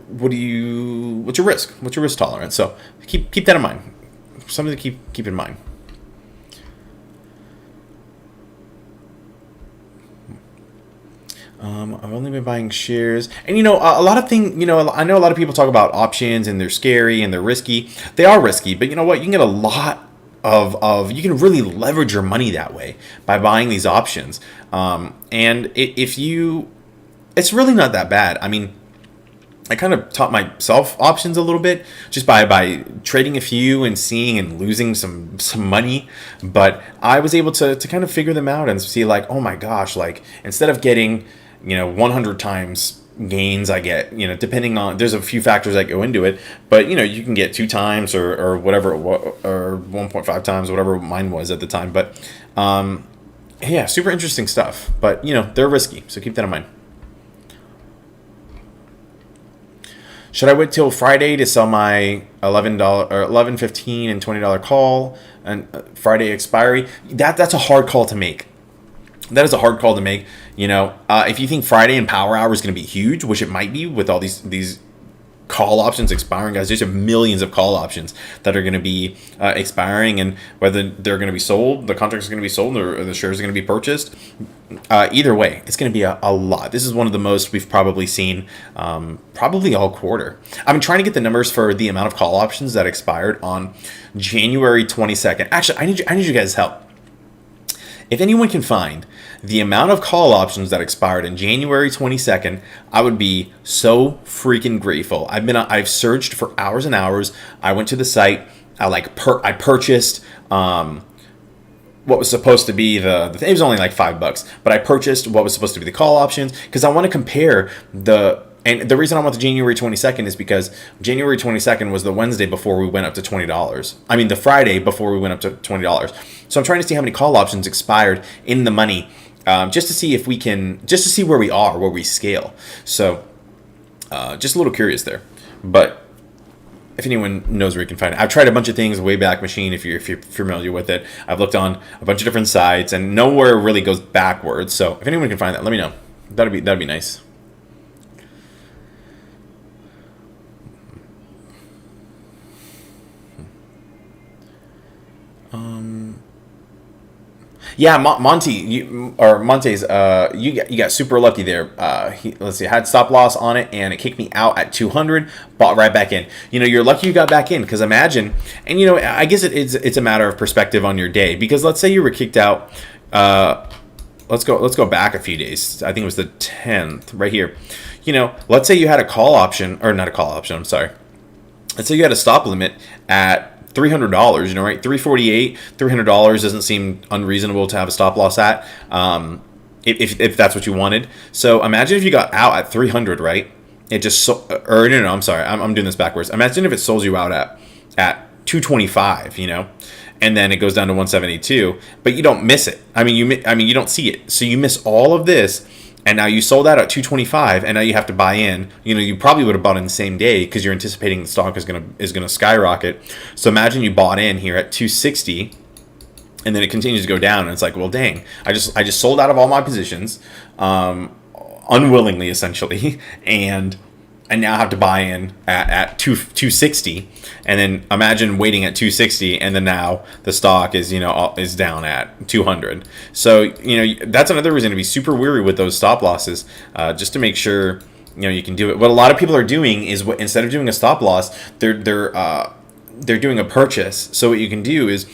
what's your risk? What's your risk tolerance? So keep that in mind. Something to keep in mind. I've only been buying shares, and a lot of things. I know a lot of people talk about options and they're scary and they're risky. They are risky, but you know what? You can get a lot you can really leverage your money that way by buying these options. It's really not that bad. I mean, I kind of taught myself options a little bit just by trading a few and seeing and losing some money. But I was able to kind of figure them out and see like, oh my gosh, like instead of getting, 100 times gains, I get, depending on, there's a few factors that go into it, but you can get 2 times or whatever, or 1.5 times, whatever mine was at the time. But yeah, super interesting stuff. But they're risky, so keep that in mind. Should I wait till Friday to sell my $11 or $11, $15, and $20 call and Friday expiry? That's a hard call to make. That is a hard call to make. If you think Friday and power hour is going to be huge, which it might be with all these call options expiring, guys. There's millions of call options that are going to be expiring, and whether they're going to be sold, the contracts are going to be sold, or the shares are going to be purchased. Either way, it's going to be a lot. This is one of the most we've probably seen, probably all quarter. I've been trying to get the numbers for the amount of call options that expired on January 22nd. Actually, I need you guys' help. If anyone can find the amount of call options that expired in January 22nd, I would be so freaking grateful. I've searched for hours and hours. I went to the site. I purchased what was supposed to be it was only like $5, but I purchased what was supposed to be the call options because I want to compare and the reason I want the January 22nd is because January 22nd was the Wednesday before we went up to $20. I mean, the Friday before we went up to $20. So I'm trying to see how many call options expired in the money, just to see if we can, just to see where we scale. So just a little curious there. But if anyone knows where you can find it, I've tried a bunch of things, Wayback Machine, if you're familiar with it. I've looked on a bunch of different sites, and nowhere really goes backwards. So if anyone can find that, let me know. That'd be nice. Yeah, Monte's. You got super lucky there. Let's see, I had stop loss on it, and it kicked me out at 200. Bought right back in. You're lucky you got back in, because imagine, and I guess it's a matter of perspective on your day, because let's say you were kicked out. Let's go back a few days. I think it was the 10th, right here. Let's say you had a call option, or not a call option. I'm sorry. Let's say you had a stop limit at $300, right? $348, $300 doesn't seem unreasonable to have a stop loss at, if that's what you wanted. So imagine if you got out at 300, right? It just I'm sorry, I'm doing this backwards. Imagine if it sold you out at at 225, and then it goes down to 172, but you don't miss it. You don't see it. So you miss all of this, and now you sold out at 225, and now you have to buy in. You probably would have bought in the same day because you're anticipating the stock is gonna skyrocket. So imagine you bought in here at 260, and then it continues to go down, and it's like, well, dang, I just sold out of all my positions, unwillingly, essentially, and I now have to buy in at 260, and then imagine waiting at 260, and then now the stock is is down at 200. So that's another reason to be super wary with those stop losses, just to make sure you can do it. What a lot of people are doing is, instead of doing a stop loss, they're doing a purchase. So what you can do is,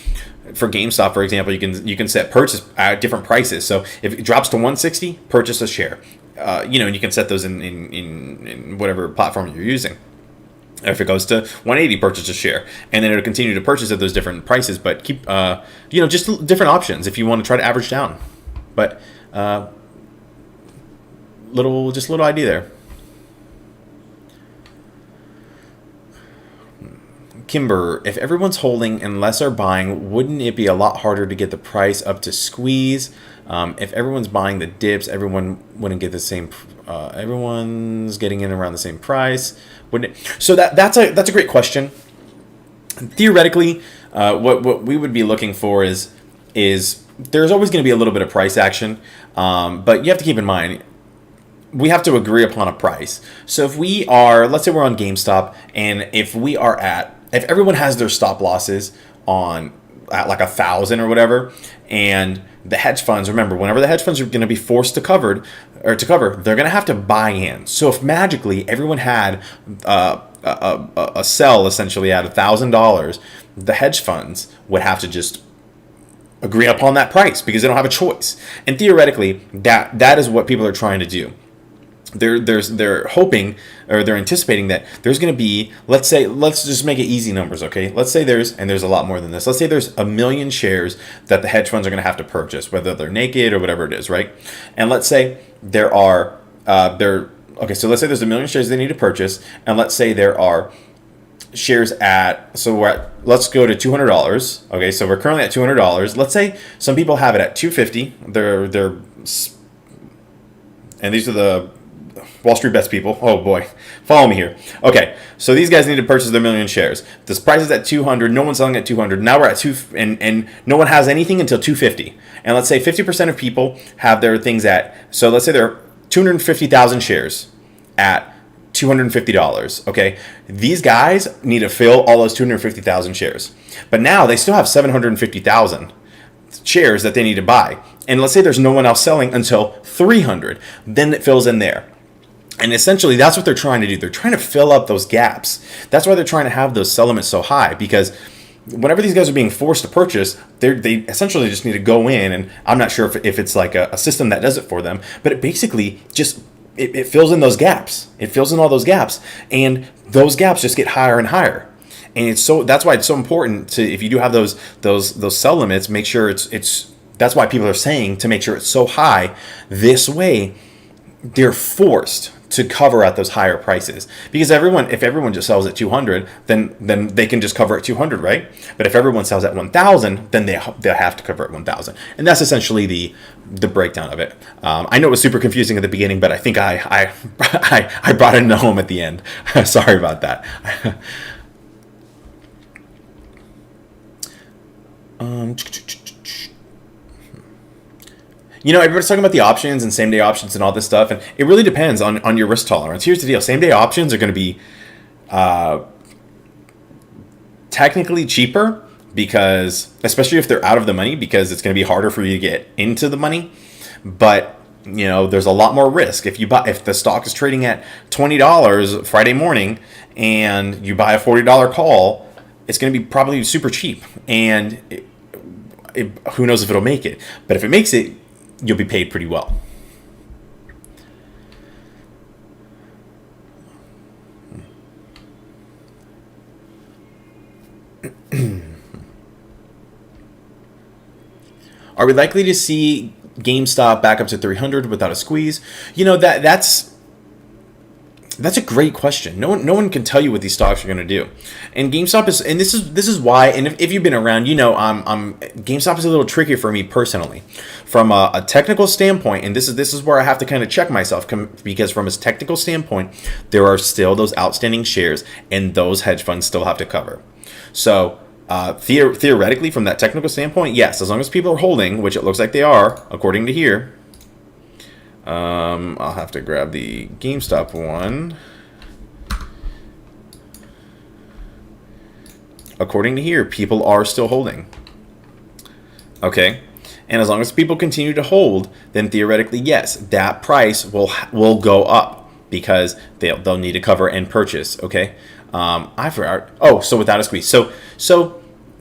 for GameStop, for example, you can set purchase at different prices. So if it drops to 160, purchase a share. And you can set those in whatever platform you're using. If it goes to 180, purchase a share, and then it'll continue to purchase at those different prices. But keep, just different options if you want to try to average down. But little idea there. Kimber, if everyone's holding and less are buying, wouldn't it be a lot harder to get the price up to squeeze? If everyone's buying the dips, everyone wouldn't get the same. Everyone's getting in around the same price, wouldn't it? So that's a great question. Theoretically, what we would be looking for is there's always going to be a little bit of price action, but you have to keep in mind, we have to agree upon a price. So if let's say we're on GameStop, and if everyone has their stop losses at like 1,000 or whatever, and the hedge funds, remember, whenever the hedge funds are going to be forced to cover, they're going to have to buy in. So if magically everyone had a sell essentially at $1,000, the hedge funds would have to just agree upon that price because they don't have a choice. And theoretically, that is what people are trying to do. They're hoping, or they're anticipating that there's going to be, let's just make it easy numbers, okay? Let's say there's a lot more than this. Let's say there's 1 million shares that the hedge funds are going to have to purchase, whether they're naked or whatever it is, right? And let's say so let's say there's 1 million shares they need to purchase, and let's say there are shares let's go to $200. Okay, so we're currently at $200. Let's say some people have it at $250. And these are the Wall Street Bets people. Oh boy, follow me here. Okay, so these guys need to purchase their 1 million shares. This price is at 200. No one's selling at 200. Now we're at and no one has anything until 250. And let's say 50% of people have their things so let's say there are 250,000 shares at $250. Okay, these guys need to fill all those 250,000 shares. But now they still have 750,000 shares that they need to buy. And let's say there's no one else selling until 300. Then it fills in there. And essentially, that's what they're trying to do. They're trying to fill up those gaps. That's why they're trying to have those sell limits so high, because whenever these guys are being forced to purchase, they essentially just need to go in, and I'm not sure if it's like a system that does it for them, but it basically just it fills in those gaps. It fills in all those gaps, and those gaps just get higher and higher. And that's why it's so important to, if you do have those sell limits, make sure it's that's why people are saying to make sure it's so high. This way, they're forced to cover at those higher prices, because if everyone just sells at 200, then they can just cover at 200, right? But if everyone sells at 1,000, then they'll have to cover at 1,000, and that's essentially the breakdown of it. I know it was super confusing at the beginning, but I think I brought it home at the end. Sorry about that. Everybody's talking about the options and same-day options and all this stuff, and it really depends on your risk tolerance. Here's the deal. Same-day options are going to be technically cheaper, because, especially if they're out of the money, because it's going to be harder for you to get into the money. But, there's a lot more risk. If the stock is trading at $20 Friday morning and you buy a $40 call, it's going to be probably super cheap. And who knows if it'll make it. But if it makes it, you'll be paid pretty well. Are we likely to see GameStop back up to 300 without a squeeze? That's That's a great question. No one can tell you what these stocks are going to do, and GameStop is, and this is why. And if you've been around, you know, GameStop is a little tricky for me personally, from a technical standpoint. And this is where I have to kind of check myself, because from a technical standpoint, there are still those outstanding shares, and those hedge funds still have to cover. So theoretically, from that technical standpoint, yes, as long as people are holding, which it looks like they are, according to here. I'll have to grab the GameStop one. According to here, people are still holding. Okay, and as long as people continue to hold, then theoretically, yes, that price will go up, because they'll need to cover and purchase. Okay, I forgot. Oh, so without a squeeze. So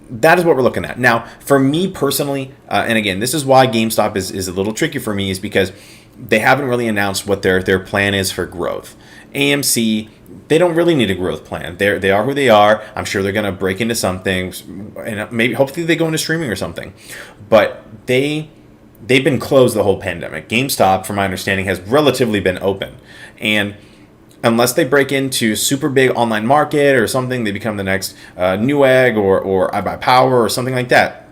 that is what we're looking at now. For me personally, and again, this is why GameStop is a little tricky for me, is because they haven't really announced what their plan is for growth. AMC, they don't really need a growth plan. They are who they are. I'm sure they're going to break into something, and maybe hopefully they go into streaming or something. But they've been closed the whole pandemic. GameStop, from my understanding, has relatively been open, and unless they break into super big online market or something, they become the next Newegg or iBuyPower or something like that,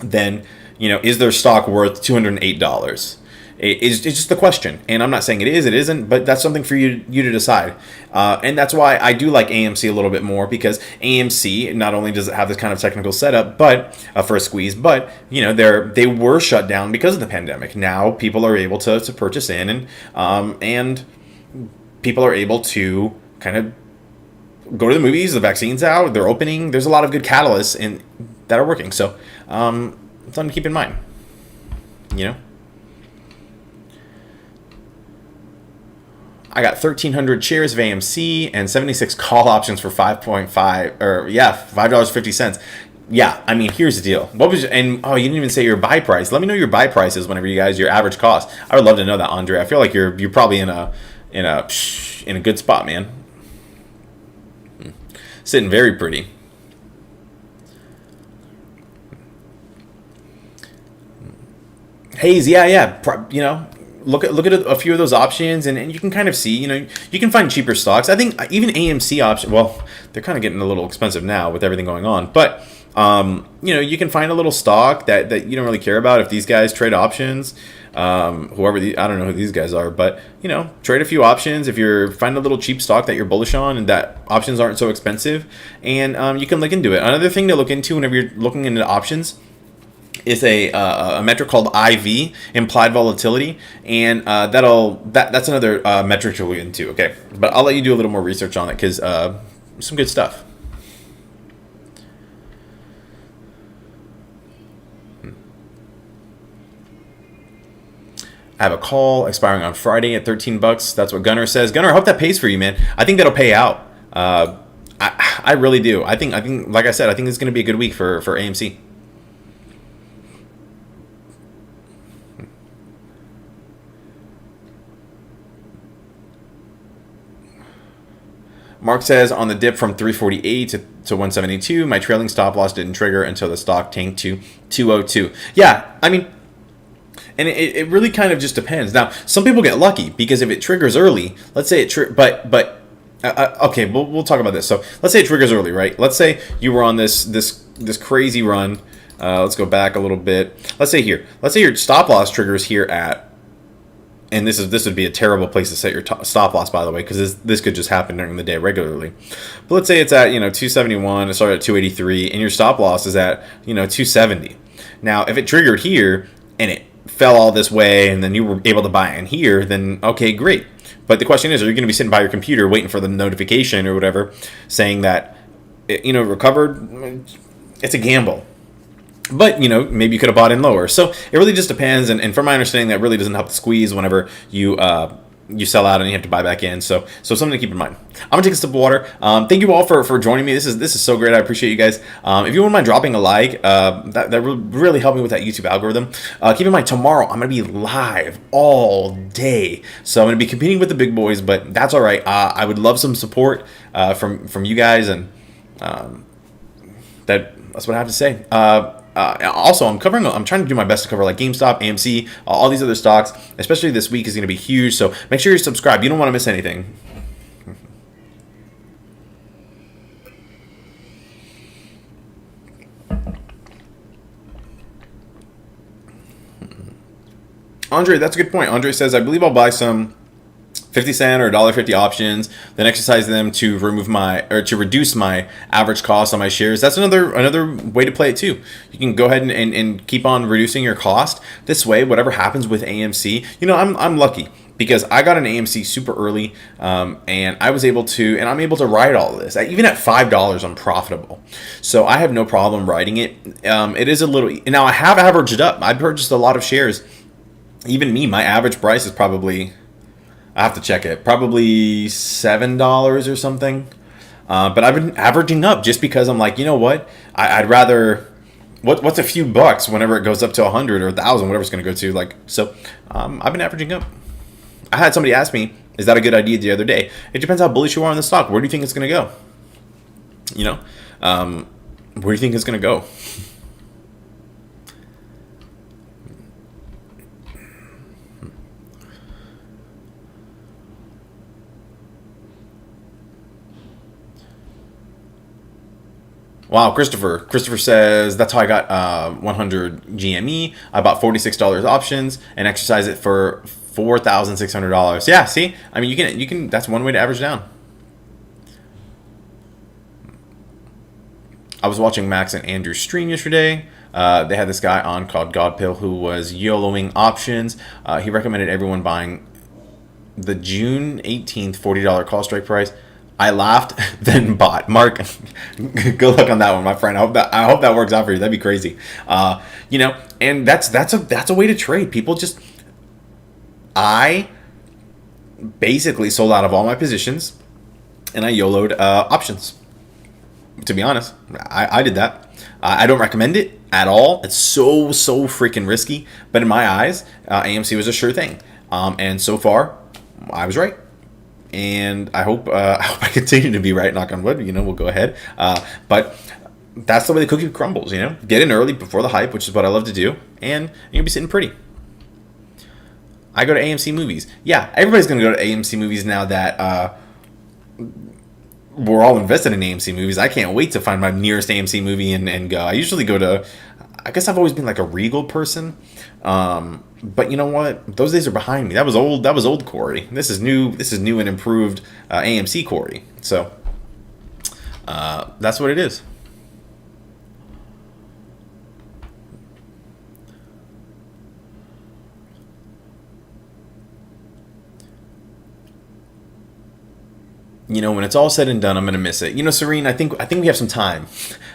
then, you know, is their stock worth $208? It's just the question, and I'm not saying it is, it isn't, but that's something for you to decide. And that's why I do like AMC a little bit more, because AMC, not only does it have this kind of technical setup, but for a squeeze, but you know, they were shut down because of the pandemic. Now people are able to purchase in, and people are able to kind of go to the movies. The vaccine's out, they're opening. There's a lot of good catalysts that are working. So something to keep in mind, you know. I got 1,300 shares of AMC and 76 call options for $5.50. Yeah, I mean, here's the deal. What was, and you didn't even say your buy price. Let me know your buy price is whenever you guys, your average cost. I would love to know that, Andre. I feel like you're probably in a good spot, man. Sitting very pretty. Hayes, yeah. You know, look at a few of those options, and you can kind of see, you know, you can find cheaper stocks. I think even AMC option, well, they're kind of getting a little expensive now with everything going on, but you know, you can find a little stock that you don't really care about if these guys trade options. I don't know who these guys are, but you know, trade a few options if you're finding a little cheap stock that you're bullish on and that options aren't so expensive, and you can look into it. Another thing to look into whenever you're looking into options is a metric called IV, implied volatility, and that's another metric to look into. Okay, but I'll let you do a little more research on it, because some good stuff. I have a call expiring on Friday at $13. That's what Gunnar says. Gunnar, I hope that pays for you, man. I think that'll pay out. I really do. I think like I said, I think it's going to be a good week for AMC. Mark says, on the dip from 348 to 172, my trailing stop loss didn't trigger until the stock tanked to 202. Yeah, I mean, and it really kind of just depends. Now, some people get lucky, because if it triggers early, let's say it okay, we'll talk about this. So let's say it triggers early, right? Let's say you were on this crazy run. Let's go back a little bit. Let's say your stop loss triggers here at, and this would be a terrible place to set your stop loss, by the way, because this could just happen during the day regularly. But let's say it's at 271, it started at 283, and your stop loss is at 270. Now, if it triggered here and it fell all this way, and then you were able to buy in here, then okay, great. But the question is, are you going to be sitting by your computer waiting for the notification or whatever saying that it recovered? It's a gamble. But, maybe you could have bought in lower. So it really just depends. And from my understanding, that really doesn't help the squeeze whenever you sell out and you have to buy back in. So something to keep in mind. I'm going to take a sip of water. Thank you all for joining me. This is so great. I appreciate you guys. If you wouldn't mind dropping a like, that would really help me with that YouTube algorithm. Keep in mind, tomorrow I'm going to be live all day. So I'm going to be competing with the big boys, but that's all right. I would love some support from you guys. And that's what I have to say. Also, I'm trying to do my best to cover like GameStop, AMC, all these other stocks, especially this week is going to be huge. So make sure you're subscribed. You don't want to miss anything. Andre, that's a good point. Andre says, I believe I'll buy some 50 cent or $1.50 options, then exercise them to reduce my average cost on my shares. That's another way to play it too. You can go ahead and keep on reducing your cost. This way, whatever happens with AMC, I'm lucky because I got an AMC super early, and I'm able to ride all of this. Even at $5, I'm profitable, so I have no problem riding it. It is a little now. I have averaged it up. I purchased a lot of shares. Even me, my average price is probably, I have to check it, probably $7 or something. But I've been averaging up just because I'm like, you know what? I'd rather, what's a few bucks whenever it goes up to 100 or 1,000, whatever it's going to go to. I've been averaging up. I had somebody ask me, is that a good idea the other day? It depends how bullish you are on the stock. Where do you think it's going to go? Where do you think it's going to go? Wow, Christopher. Christopher says, that's how I got 100 GME. I bought $46 options and exercised it for $4,600. Yeah, see? I mean, you can. That's one way to average down. I was watching Max and Andrew's stream yesterday. They had this guy on called Godpill who was YOLOing options. He recommended everyone buying the June 18th $40 call strike price. I laughed, then bought. Mark, good luck on that one, my friend. I hope that works out for you. That'd be crazy. And that's a way to trade. I basically sold out of all my positions, and I YOLO'd options. To be honest, I did that. I don't recommend it at all. It's so freaking risky. But in my eyes, AMC was a sure thing. And so far, I was right. And I hope I continue to be right, knock on wood. We'll go ahead. But that's the way the cookie crumbles, Get in early before the hype, which is what I love to do. And you'll be sitting pretty. I go to AMC movies. Yeah, everybody's going to go to AMC movies now that we're all invested in AMC movies. I can't wait to find my nearest AMC movie and go. I usually go to, I guess I've always been like a Regal person. But you know what? Those days are behind me. That was old Corey. This is new and improved AMC Corey. So that's what it is. When it's all said and done, I'm gonna miss it. Serene, I think we have some time.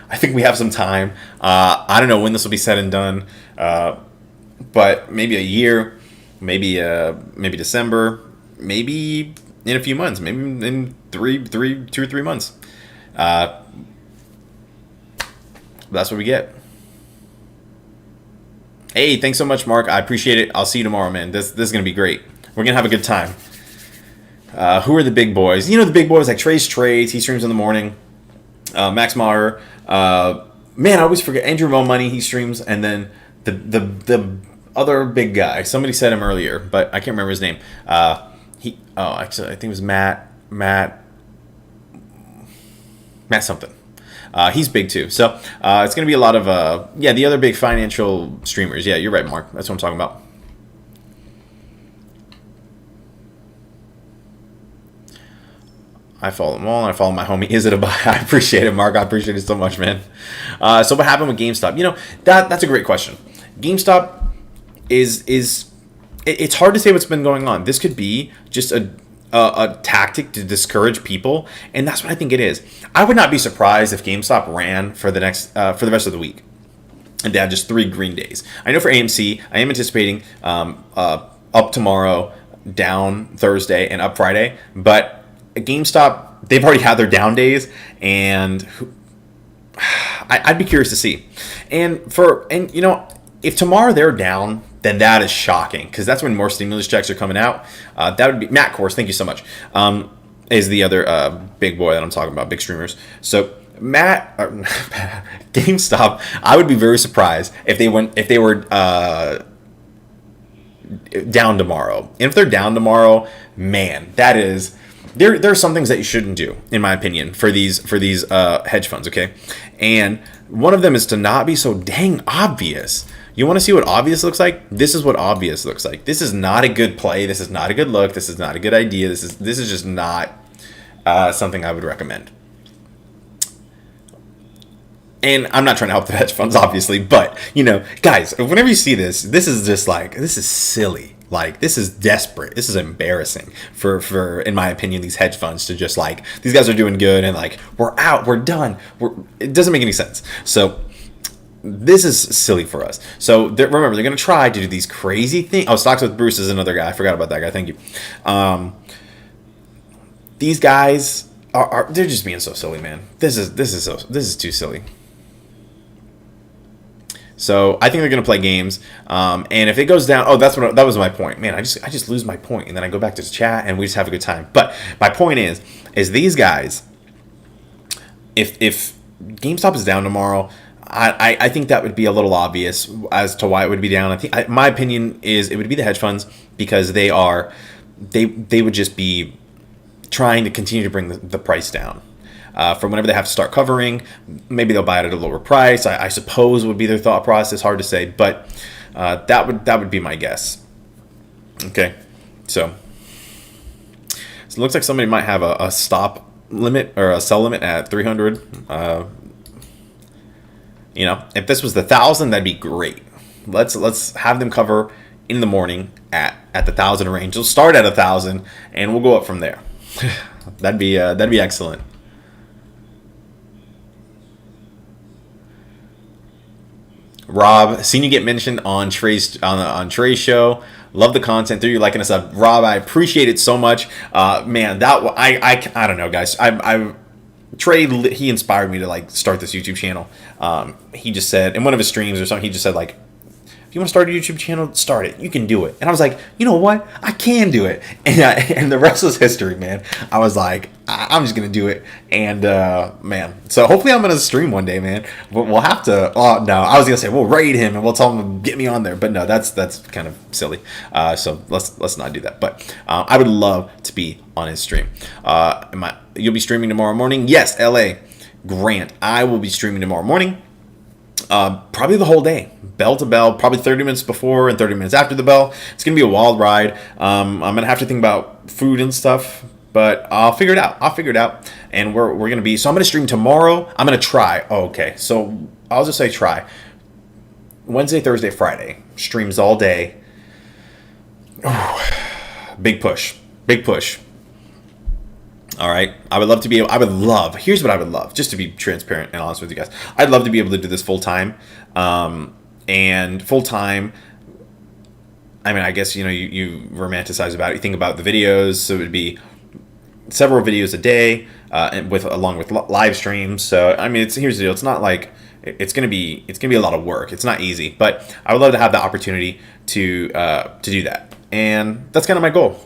I think we have some time. I don't know when this will be said and done. But maybe a year, maybe December, maybe in a few months, maybe in 2 or 3 months. That's what we get. Hey, thanks so much, Mark. I appreciate it. I'll see you tomorrow, man. This is gonna be great. We're gonna have a good time. Who are the big boys? The big boys like Trace Trades. He streams in the morning. Max Maher. Man, I always forget. Andrew Mo Money. He streams, and then the other big guy. Somebody said him earlier, but I can't remember his name. Actually, I think it was Matt something. He's big too. So it's going to be a lot of the other big financial streamers. Yeah, you're right, Mark. That's what I'm talking about. I follow them all. I follow my homie. Is it a buy? I appreciate it, Mark. I appreciate it so much, man. So what happened with GameStop? That's a great question. GameStop is it's hard to say what's been going on. This could be just a tactic to discourage people, and that's what I think it is. I would not be surprised if GameStop ran for the rest of the week, and they had just 3 green days. I know for AMC, I am anticipating up tomorrow, down Thursday, and up Friday, but GameStop, they've already had their down days, and I'd be curious to see. And if tomorrow they're down, then that is shocking, because that's when more stimulus checks are coming out. That would be Matt Kors. Thank you so much. Is the other big boy that I'm talking about, big streamers. So GameStop, I would be very surprised if they were down tomorrow. And if they're down tomorrow, man, that is. There are some things that you shouldn't do, in my opinion, for these hedge funds, okay? And one of them is to not be so dang obvious. You want to see what obvious looks like? This is what obvious looks like. This is not a good play. This is not a good look. This is not a good idea. This is just not something I would recommend. And I'm not trying to help the hedge funds, obviously, but, guys, whenever you see this, this is just like, this is silly. Like, this is desperate. This is embarrassing for, in my opinion, these hedge funds to just like, these guys are doing good and like, we're out, we're done. It doesn't make any sense. So this is silly for us. So remember, they're going to try to do these crazy things. Oh, Stocks with Bruce is another guy. I forgot about that guy. Thank you. These guys they're just being so silly, man. This is too silly. So I think they're going to play games, and if it goes down, that was my point, man. I just lose my point, and then I go back to the chat, and we just have a good time. But my point is these guys, if GameStop is down tomorrow, I think that would be a little obvious as to why it would be down. My opinion is it would be the hedge funds because they would just be trying to continue to bring the price down. From whenever they have to start covering, maybe they'll buy it at a lower price. I suppose would be their thought process. Hard to say, but that would be my guess. Okay, so it looks like somebody might have a stop limit or a sell limit at 300. If this was the 1,000, that'd be great. Let's have them cover in the morning at the 1,000 range. We'll start at 1,000 and we'll go up from there. that'd be excellent. Rob, seen you get mentioned on Trey's show. Love the content. Through you liking us up, Rob. I appreciate it so much. Man, I don't know, guys. Trey, he inspired me to like start this YouTube channel. He just said in one of his streams or something, he just said like, if you want to start a YouTube channel, start it. You can do it. And I was like, you know what? I can do it. And the rest was history, man. I was like, I'm just going to do it. And, man. So hopefully I'm going to stream one day, man. We'll have to. Oh, no. I was going to say, we'll raid him and we'll tell him to get me on there. But no, that's kind of silly. So let's not do that. But I would love to be on his stream. You'll be streaming tomorrow morning? Yes, LA. Grant, I will be streaming tomorrow morning. Probably the whole day, bell to bell, probably 30 minutes before and 30 minutes after the bell. It's going to be a wild ride. I'm going to have to think about food and stuff, but I'll figure it out. And we're going to be, so I'm going to stream tomorrow. I'm going to try. Oh, okay. So I'll just say try. Wednesday, Thursday, Friday, streams all day. Big push. All right. Here's what I would love, just to be transparent and honest with you guys. I'd love to be able to do this full time. And full time, I mean, I guess, you romanticize about it. You think about the videos. So it would be several videos a day, along with live streams. So, I mean, here's the deal. It's not like it's going to be a lot of work. It's not easy, but I would love to have the opportunity to do that. And that's kind of my goal,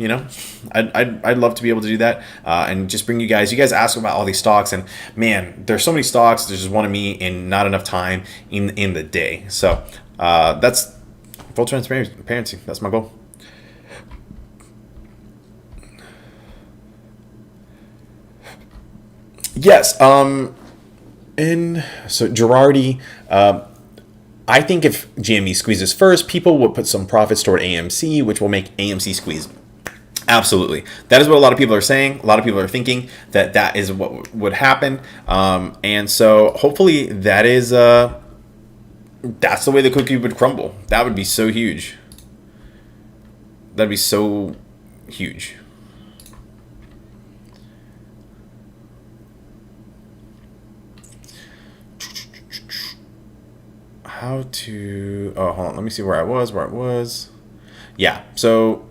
I'd love to be able to do that, and just bring you guys ask about all these stocks, and man, there's so many stocks, there's just one of me and not enough time in the day. So that's full transparency. That's my goal. Yes. And so Girardi, I think if GME squeezes first, people will put some profits toward AMC, which will make AMC squeeze. Absolutely. That is what a lot of people are saying. A lot of people are thinking that is what would happen. And so hopefully that's the way the cookie would crumble. That would be so huge. That'd be so huge. Hold on, let me see where I was. Yeah, so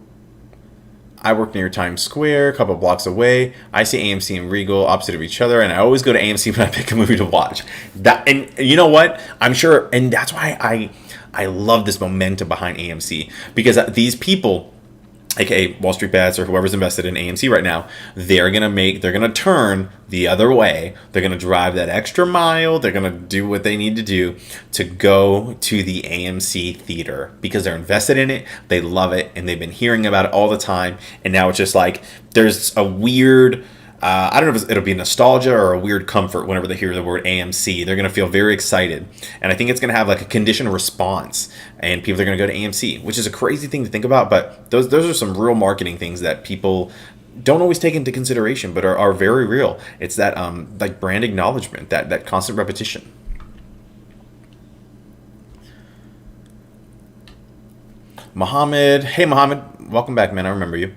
I work near Times Square, a couple blocks away. I see AMC and Regal opposite of each other, and I always go to AMC when I pick a movie to watch. And you know what? I'm sure, and that's why I love this momentum behind AMC, because these people, aka Wall Street Bets or whoever's invested in AMC right now, they're gonna turn the other way. They're gonna drive that extra mile. They're gonna do what they need to do to go to the AMC theater because they're invested in it. They love it, and they've been hearing about it all the time. And now it's just like there's a weird I don't know if it'll be nostalgia or a weird comfort whenever they hear the word AMC. They're going to feel very excited. And I think it's going to have like a conditioned response. And people are going to go to AMC, which is a crazy thing to think about. But those are some real marketing things that people don't always take into consideration, but are very real. It's that like brand acknowledgement, that constant repetition. Mohammed, hey Mohammed, welcome back, man. I remember you.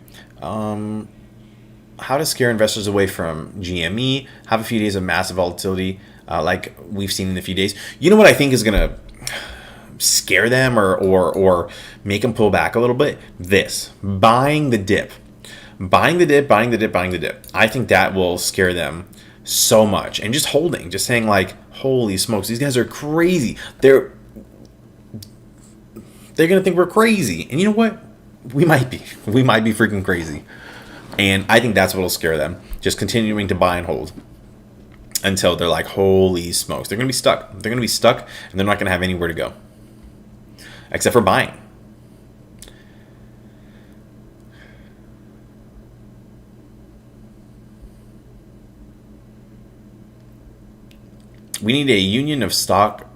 How to scare investors away from GME? Have a few days of massive volatility, like we've seen in a few days. You know what I think is gonna scare them or make them pull back a little bit? This buying the dip. Buying the dip. I think that will scare them so much. And just saying like, holy smokes, these guys are crazy. They're gonna think we're crazy. And you know what? We might be freaking crazy. And I think that's what'll scare them. Just continuing to buy and hold until they're like, holy smokes. They're gonna be stuck. And they're not gonna have anywhere to go. Except for buying. We need a union of stock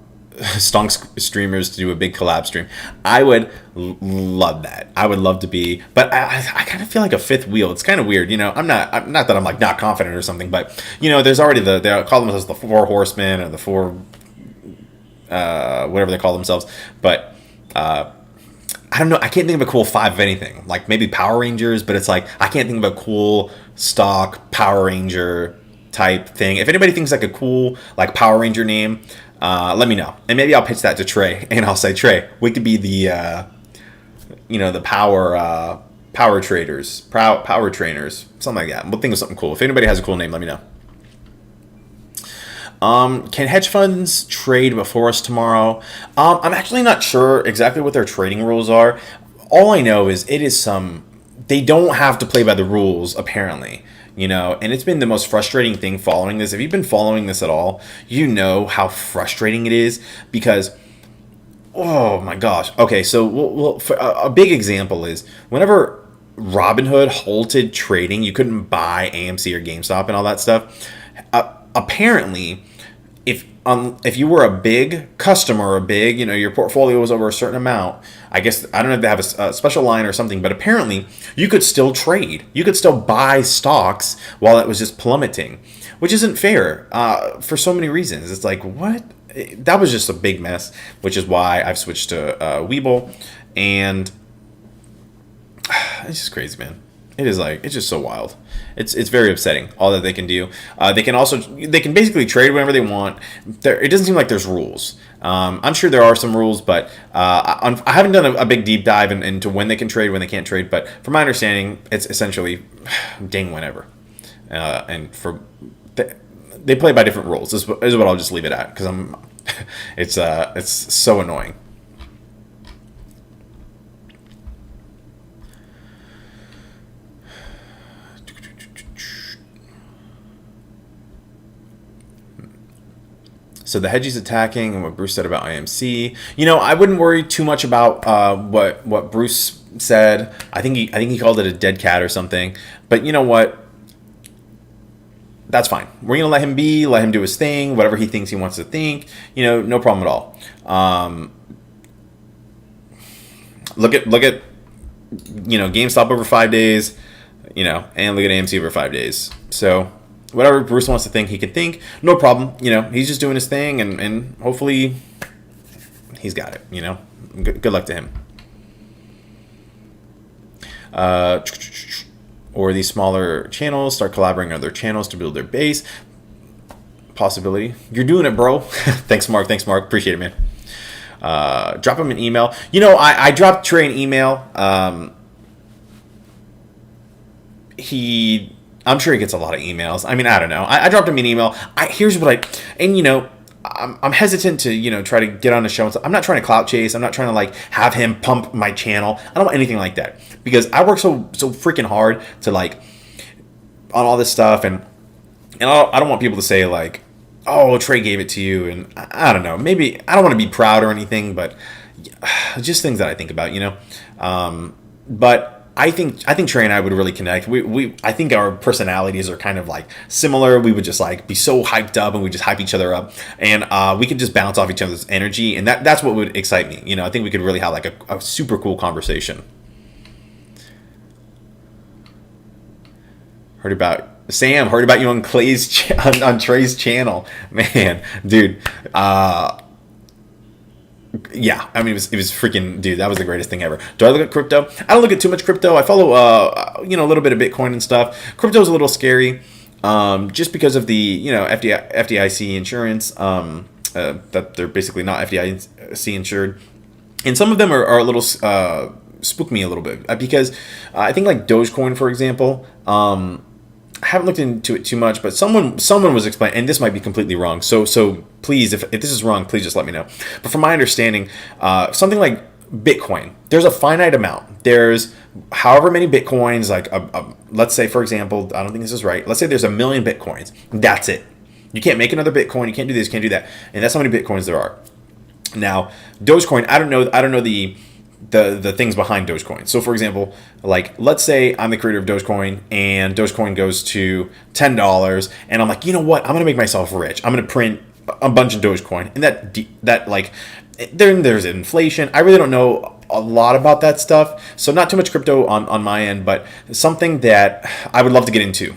streamers to do a big collab stream. I would love that. I would love to be, but I kind of feel like a fifth wheel. It's kind of weird, you know. I'm not that I'm like not confident or something, but you know, there's already they call themselves the four horsemen or the four whatever they call themselves, but I don't know. I can't think of a cool five of anything. Like maybe Power Rangers, but it's like I can't think of a cool stock Power Ranger type thing. If anybody thinks like a cool like Power Ranger name, let me know, and maybe I'll pitch that to Trey, and I'll say, Trey, we could be the the power traders, power trainers, something like that. We'll think of something cool. If anybody has a cool name, let me know. Can hedge funds trade before us tomorrow? I'm actually not sure exactly what their trading rules are. All I know is they don't have to play by the rules, apparently. You know, and it's been the most frustrating thing following this. If you've been following this at all, you know how frustrating it is because, oh my gosh. Okay, so a big example is whenever Robinhood halted trading, you couldn't buy AMC or GameStop and all that stuff. Apparently, if you were a big customer, your portfolio was over a certain amount, I guess, I don't know if they have a special line or something, but apparently you could still trade. You could still buy stocks while it was just plummeting, which isn't fair for so many reasons. It's like, what? That was just a big mess, which is why I've switched to Webull, and it's just crazy, man. It's just so wild. It's very upsetting, all that they can do. They can basically trade whenever they want. It doesn't seem like there's rules. I'm sure there are some rules, but I haven't done a big deep dive into when they can trade, when they can't trade. But from my understanding, it's essentially dang whenever. They play by different rules. Is what I'll just leave it at, because it's so annoying. So the hedgies attacking and what Bruce said about IMC. You know, I wouldn't worry too much about what Bruce said. I think he called it a dead cat or something. But you know what? That's fine. We're gonna let him let him do his thing, whatever he thinks he wants to think. You know, no problem at all. Look at GameStop over 5 days. And look at AMC over 5 days. So whatever Bruce wants to think, he can think. No problem. He's just doing his thing, and hopefully he's got it. Good luck to him. Or these smaller channels start collaborating on other channels to build their base. Possibility. You're doing it, bro. Thanks, Mark. Appreciate it, man. Drop him an email. I dropped Trey an email. I'm sure he gets a lot of emails. I mean, I don't know. I dropped him an email. I'm hesitant to, try to get on the show. I'm not trying to clout chase. I'm not trying to have him pump my channel. I don't want anything like that, because I work so freaking hard to on all this stuff. And I don't want people to say oh, Trey gave it to you. And I don't know, maybe I don't want to be proud or anything, but just things that I think about, but I think Trey and I would really connect. I think our personalities are kind of like similar. We would just like be so hyped up, and we just hype each other up, and we could just bounce off each other's energy, and that's what would excite me. I think we could really have like a super cool conversation. Heard about you on on Trey's channel, man, dude. Yeah, I mean, it was freaking, dude, that was the greatest thing ever. Do I look at crypto? I don't look at too much crypto. I follow, a little bit of Bitcoin and stuff. Crypto's a little scary, just because of the, FDIC insurance, that they're basically not FDIC insured. And some of them are a little, spook me a little bit, because I think like Dogecoin, for example, I haven't looked into it too much, but someone was explaining, and this might be completely wrong. So please, if this is wrong, please just let me know. But from my understanding, something like Bitcoin, there's a finite amount. There's however many Bitcoins, like let's say, for example, I don't think this is right. Let's say there's 1 million Bitcoins. That's it. You can't make another Bitcoin. You can't do this. Can't do that. And that's how many Bitcoins there are. Now, Dogecoin, I don't know the things behind Dogecoin. So for example, like let's say I'm the creator of Dogecoin and Dogecoin goes to $10 and I'm like, you know what? I'm going to make myself rich. I'm going to print a bunch of Dogecoin, and that like there's inflation. I really don't know a lot about that stuff. So not too much crypto on my end, but something that I would love to get into.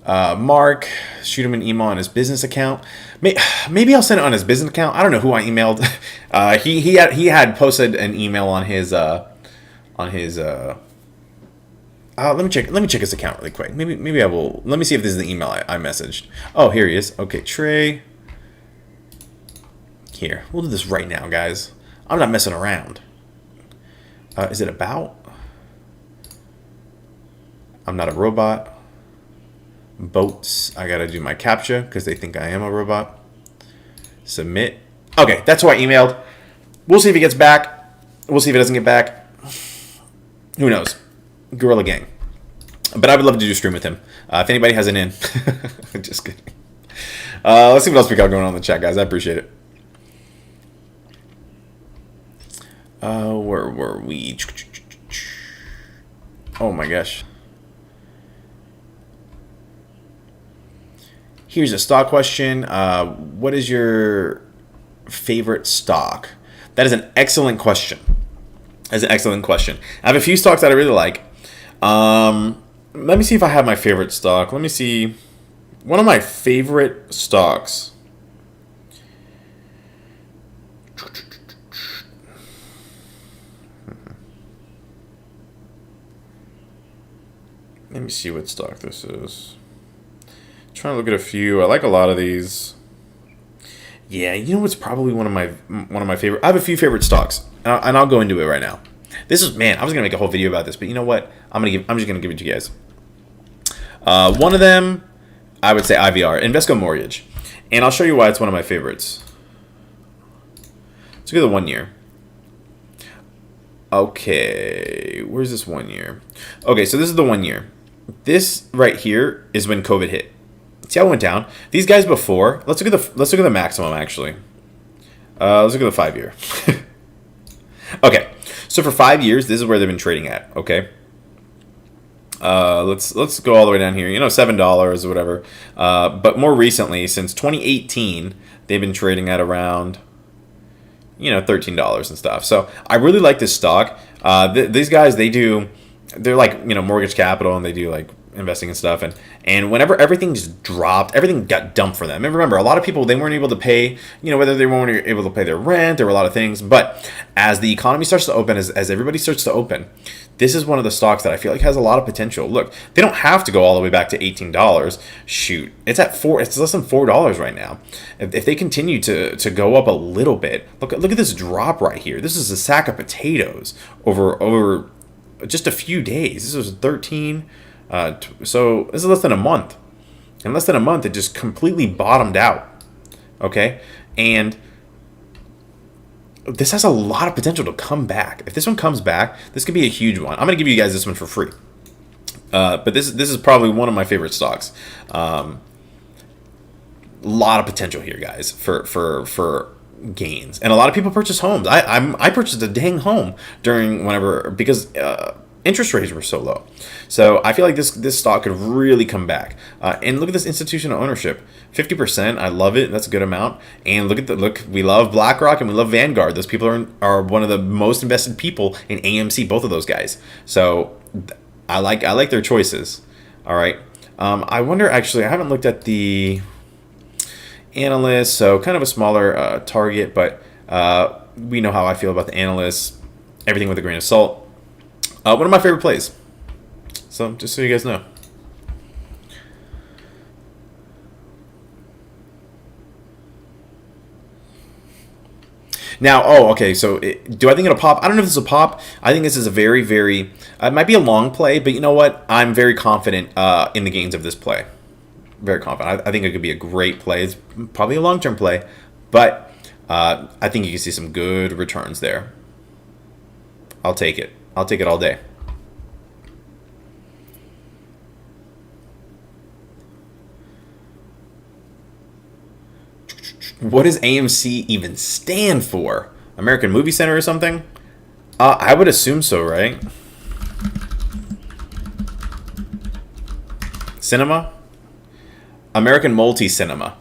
Mark, shoot him an email on his business account. Maybe I'll send it on his business account. I don't know who I emailed. He had posted an email on his let me check his account really quick. Maybe I will. Let me see if this is the email I messaged. Oh, here he is. Okay, Trey. Here, we'll do this right now, guys. I'm not messing around. Is it about? I'm not a robot. Boats. I gotta do my captcha because they think I am a robot. Submit. Okay, that's who I emailed. We'll see if he gets back. We'll see if he doesn't get back. Who knows? Gorilla Gang. But I would love to do a stream with him. If anybody has an in. Just kidding. Let's see what else we got going on in the chat, guys. I appreciate it. Where were we? Oh my gosh. Here's a stock question. What is your favorite stock? That is an excellent question. I have a few stocks that I really like. Let me see if I have my favorite stock. Let me see. One of my favorite stocks. Let me see what stock this is. Trying to look at a few. I like a lot of these. Yeah, you know what's probably one of my favorite. I have a few favorite stocks, and I'll go into it right now. This is, man, I was gonna make a whole video about this, but you know what? I'm just gonna give it to you guys. One of them, I would say IVR, Invesco Mortgage, and I'll show you why it's one of my favorites. Let's look at the 1 year. Okay, where's this 1 year? Okay, so this is the 1 year. This right here is when COVID hit. See how it went down? These guys before, let's look at the maximum actually. Let's look at the 5 year. Okay, so for 5 years, this is where they've been trading at. Okay, let's go all the way down here. $7 or whatever. But more recently, since 2018, they've been trading at around $13 and stuff. So I really like this stock. These guys, they're like mortgage capital, and they do like investing and stuff, and whenever everything just dropped, everything got dumped for them. And remember, a lot of people, they weren't able to pay, whether they weren't able to pay their rent, there were a lot of things. But as the economy starts to open, as everybody starts to open, this is one of the stocks that I feel like has a lot of potential. Look, they don't have to go all the way back to $18. Shoot, it's less than $4 right now. If they continue to go up a little bit, look at this drop right here. This is a sack of potatoes over just a few days. This was 13. So this is less than a month. In less than a month, it just completely bottomed out. Okay? And this has a lot of potential to come back. If this one comes back, this could be a huge one. I'm going to give you guys this one for free. But this is probably one of my favorite stocks. Lot of potential here, guys, for gains, and a lot of people purchase homes. I purchased a dang home during whenever because interest rates were so low. So I feel like this stock could really come back. And look at this institutional ownership, 50%. I love it. That's a good amount. And look. We love BlackRock and we love Vanguard. Those people are one of the most invested people in AMC. Both of those guys. So I like their choices. All right. I wonder. Actually, I haven't looked at the analysts. So kind of a smaller target, but we know how I feel about the analysts. Everything with a grain of salt. One of my favorite plays. So, just so you guys know. Now, okay, so do I think it'll pop? I don't know if this will pop. I think this is a very, very, it might be a long play, but you know what? I'm very confident in the gains of this play. Very confident. I think it could be a great play. It's probably a long-term play, but I think you can see some good returns there. I'll take it. I'll take it all day. What does AMC even stand for? American Movie Center or something? I would assume so, right? Cinema? American Multi-Cinema.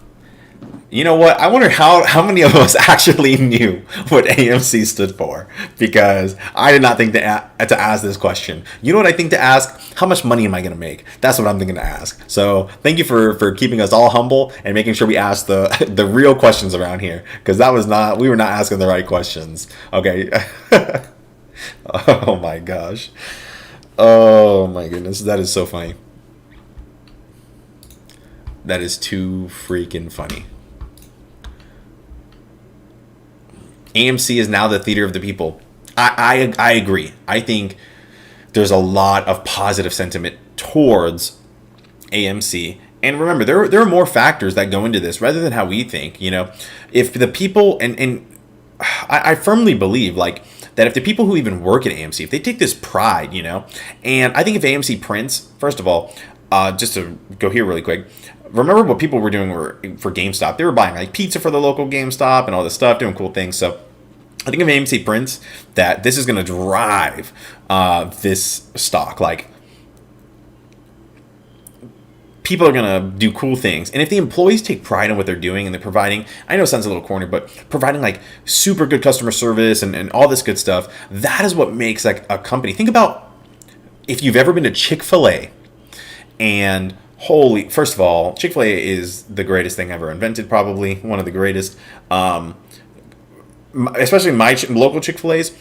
You know what? I wonder how many of us actually knew what AMC stood for, because I did not think to ask this question. You know what I think to ask? How much money am I going to make? That's what I'm thinking to ask. So thank you for keeping us all humble and making sure we ask the real questions around here, because we were not asking the right questions. Okay. Oh my gosh. Oh my goodness. That is so funny. That is too freaking funny. AMC is now the theater of the people. I agree. I think there's a lot of positive sentiment towards AMC. And remember, there are more factors that go into this rather than how we think. You know, if the people and I firmly believe like that if the people who even work at AMC, if they take this pride, you know, and I think if AMC prints, first of all, just to go here really quick. Remember what people were doing for GameStop? They were buying like pizza for the local GameStop and all this stuff, doing cool things. So I think if AMC prints, that this is going to drive this stock. Like people are going to do cool things. And if the employees take pride in what they're doing and they're providing, I know it sounds a little corny, but providing like super good customer service and all this good stuff, that is what makes like a company. Think about if you've ever been to Chick-fil-A and first of all, Chick-fil-A is the greatest thing ever invented, probably one of the greatest. Especially my local Chick-fil-A's,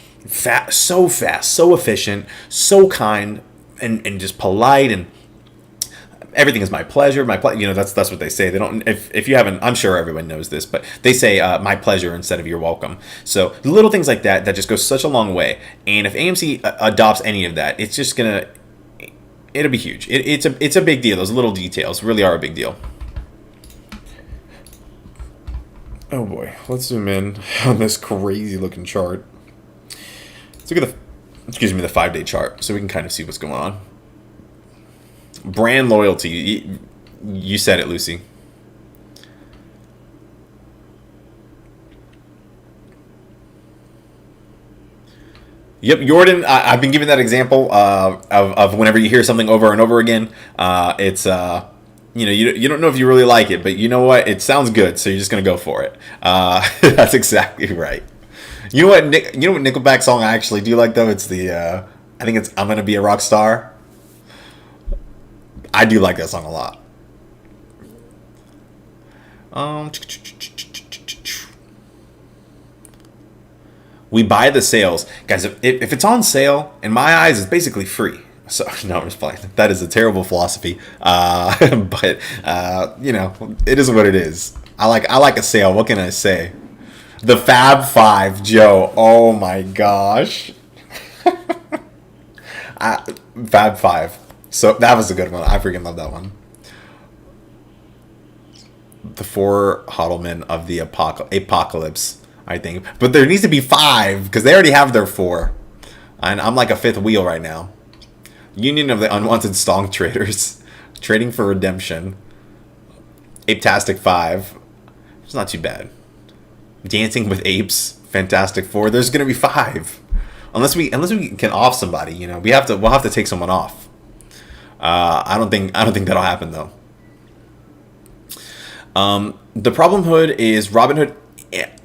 so fast, so efficient, so kind, and just polite, and everything is my pleasure. You know, that's what they say. They don't. If you haven't, I'm sure everyone knows this, but they say my pleasure instead of you're welcome. So little things like that just go such a long way. And if AMC adopts any of that, it's just gonna. It'll be huge. It's a big deal. Those little details really are a big deal. Oh boy, let's zoom in on this crazy looking chart. Let's look at the 5-day chart so we can kind of see what's going on. Brand loyalty. You said it, Lucy. Yep, Jordan. I've been giving that example of whenever you hear something over and over again, it's you know you don't know if you really like it, but you know what? It sounds good, so you're just gonna go for it. That's exactly right. You know what? You know what Nickelback song I actually do like though? It's the I think it's "I'm Gonna Be a Rock Star." I do like that song a lot. We buy the sales. Guys, if it's on sale, in my eyes, it's basically free. So, no, I'm just playing. That is a terrible philosophy. But, you know, it is what it is. I like a sale. What can I say? The Fab Five, Joe. Oh, my gosh. Fab Five. So, that was a good one. I freaking love that one. The 4 Hodlman of the Apocalypse. I think. But there needs to be 5 because they already have their 4. And I'm like a 5th wheel right now. Union of the Unwanted Stonk Traders. Trading for Redemption. Aptastic 5. It's not too bad. Dancing with Apes, Fantastic Four. There's gonna be 5, unless we can off somebody. You know, we'll have to take someone off. I don't think that'll happen though. The problem hood is Robinhood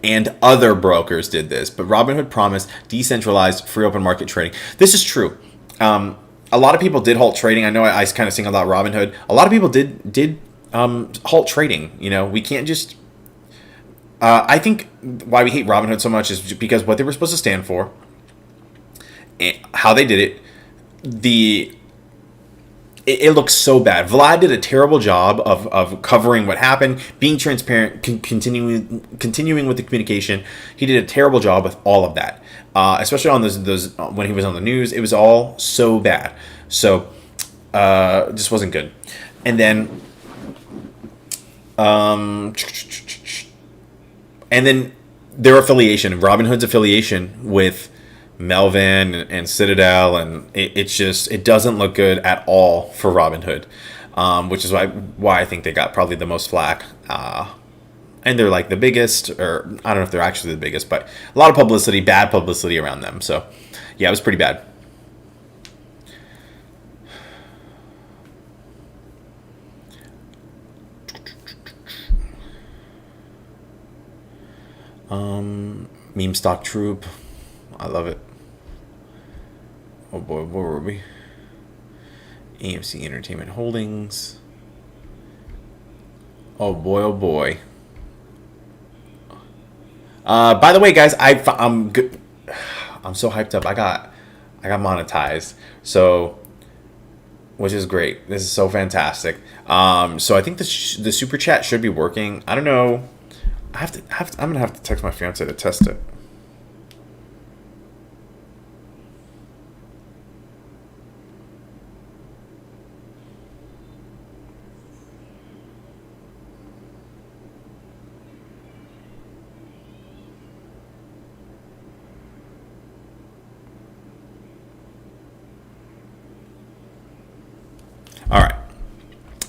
and other brokers did this, but Robinhood promised decentralized free open market trading. This is true. A lot of people did halt trading. I know I kind of singled out Robinhood. A lot of people did halt trading. You know, we can't just. I think why we hate Robinhood so much is because what they were supposed to stand for, how they did it, it looks so bad. Vlad did a terrible job of covering what happened, being transparent, continuing with the communication. He did a terrible job with all of that, especially on those when he was on the news. It was all so bad. So it just wasn't good. And then their affiliation, Robinhood's affiliation with Melvin and Citadel, and it doesn't look good at all for Robinhood, which is why I think they got probably the most flack, and they're like the biggest, or I don't know if they're actually the biggest, but a lot of publicity, bad publicity around them. So yeah, it was pretty bad. Meme stock troop, I love it. Oh boy, where were we? AMC Entertainment Holdings. Oh boy, oh boy. By the way, guys, I'm good. I'm so hyped up. I got monetized, so which is great. This is so fantastic. So I think the super chat should be working. I don't know. I'm gonna have to text my fiance to test it. All right.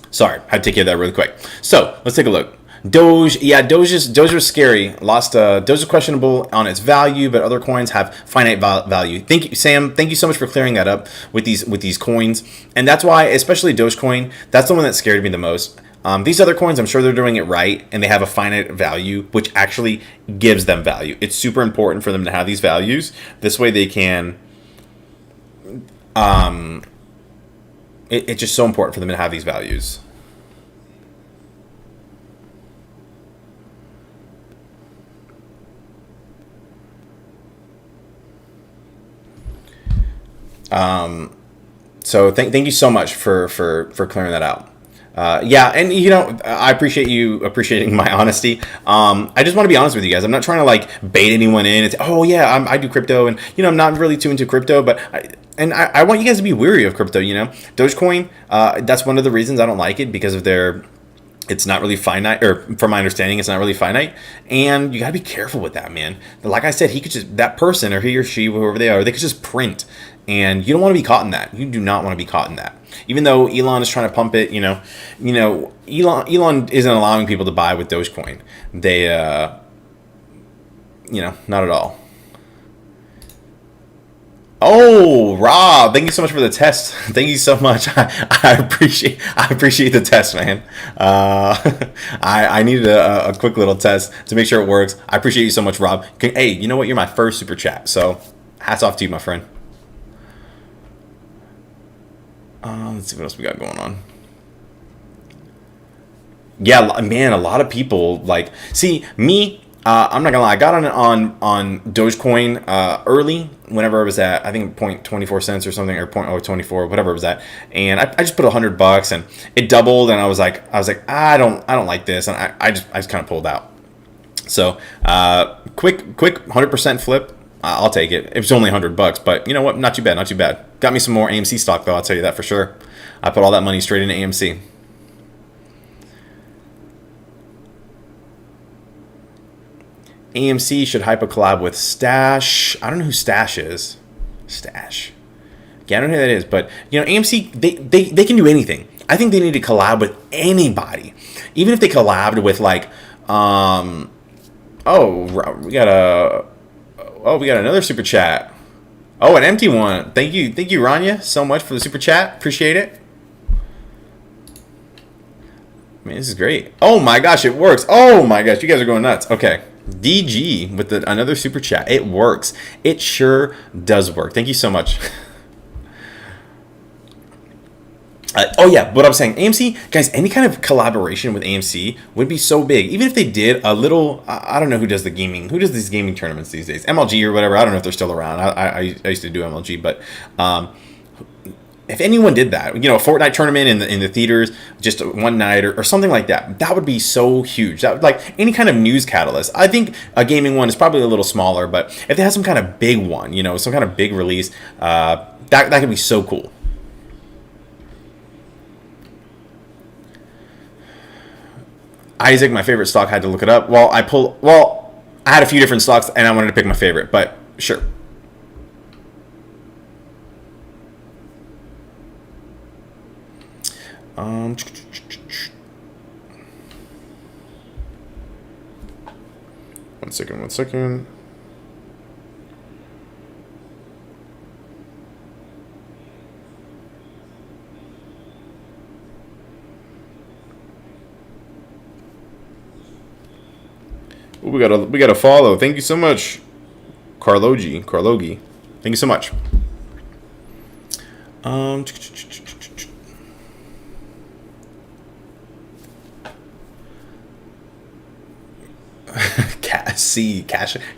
Sorry, I had to take care of that really quick. So let's take a look. Doge, yeah, Doge was scary. Doge is questionable on its value, but other coins have finite value. Thank you, Sam. Thank you so much for clearing that up with these coins. And that's why, especially Dogecoin, that's the one that scared me the most. These other coins, I'm sure they're doing it right, and they have a finite value, which actually gives them value. It's super important for them to have these values. This way, they can. It's just so important for them to have these values. So thank you so much for clearing that out. Yeah, and you know, I appreciate you appreciating my honesty. I just want to be honest with you guys. I'm not trying to like bait anyone in and say, oh yeah, I do crypto, and you know, I'm not really too into crypto, but I want you guys to be wary of crypto. You know, Dogecoin. That's one of the reasons I don't like it, because of it's not really finite, or from my understanding, it's not really finite, and you gotta be careful with that, man. Like I said, that person, or he or she, whoever they are, they could just print, and you don't want to be caught in that. You do not want to be caught in that. Even though Elon is trying to pump it, Elon isn't allowing people to buy with Dogecoin. They, not at all. Oh, Rob, thank you so much for the test. Thank you so much. I appreciate the test, man. I needed a quick little test to make sure it works. I appreciate you so much, Rob. Hey, you know what? You're my first super chat, so hats off to you, my friend. Let's see what else we got going on. Yeah, man, a lot of people see me. I'm not gonna lie, I got on Dogecoin early, whenever it was at, I think 0.24 cents or something, or 0.24, whatever it was at, and I just put $100 and it doubled, and I was like I don't like this, and I just kind of pulled out. So quick 100% flip. I'll take it. It was only $100, but you know what? Not too bad. Got me some more AMC stock though. I'll tell you that for sure. I put all that money straight into AMC. AMC should hype a collab with Stash. I don't know who Stash is. Stash. Yeah, I don't know who that is, but you know, AMC, they can do anything. I think they need to collab with anybody. Even if they collabed with Oh, we got another super chat. Oh, an empty one. Thank you, Rania, so much for the super chat. Appreciate it. Man, this is great. Oh my gosh, it works. Oh my gosh, you guys are going nuts. Okay. DG with another super chat. It works. It sure does work. Thank you so much. Oh yeah, what I'm saying, AMC, guys, any kind of collaboration with AMC would be so big. Even if they did a little, I don't know who does these gaming tournaments these days, MLG or whatever. I don't know if they're still around. I used to do MLG, but if anyone did that, a Fortnite tournament in the theaters, just one night or something like that, that would be so huge. That would, like any kind of news catalyst. I think a gaming one is probably a little smaller, but if they had some kind of big one, some kind of big release, that could be so cool. Isaac, my favorite stock, had to look it up. I had a few different stocks and I wanted to pick my favorite, but sure. One second. Ooh, we got a follow. Thank you so much, Carlogi. Thank you so much.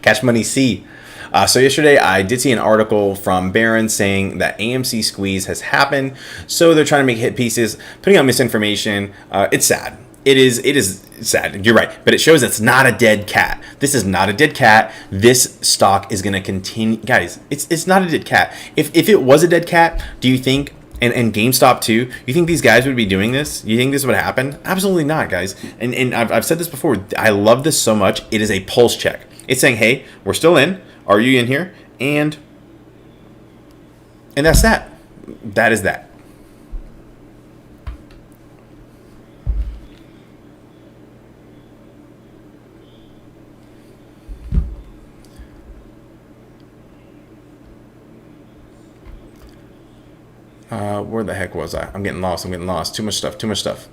Cash money C. So yesterday I did see an article from Barron saying that AMC squeeze has happened. So they're trying to make hit pieces, putting out misinformation. It's sad. It is sad. You're right. But it shows it's not a dead cat. This is not a dead cat. This stock is going to continue. Guys, it's not a dead cat. If it was a dead cat, do you think, and GameStop too, you think these guys would be doing this? You think this would happen? Absolutely not, guys. And I've said this before. I love this so much. It is a pulse check. It's saying, hey, we're still in. Are you in here? And that's that. That is that. Where the heck was I? I'm getting lost. Too much stuff.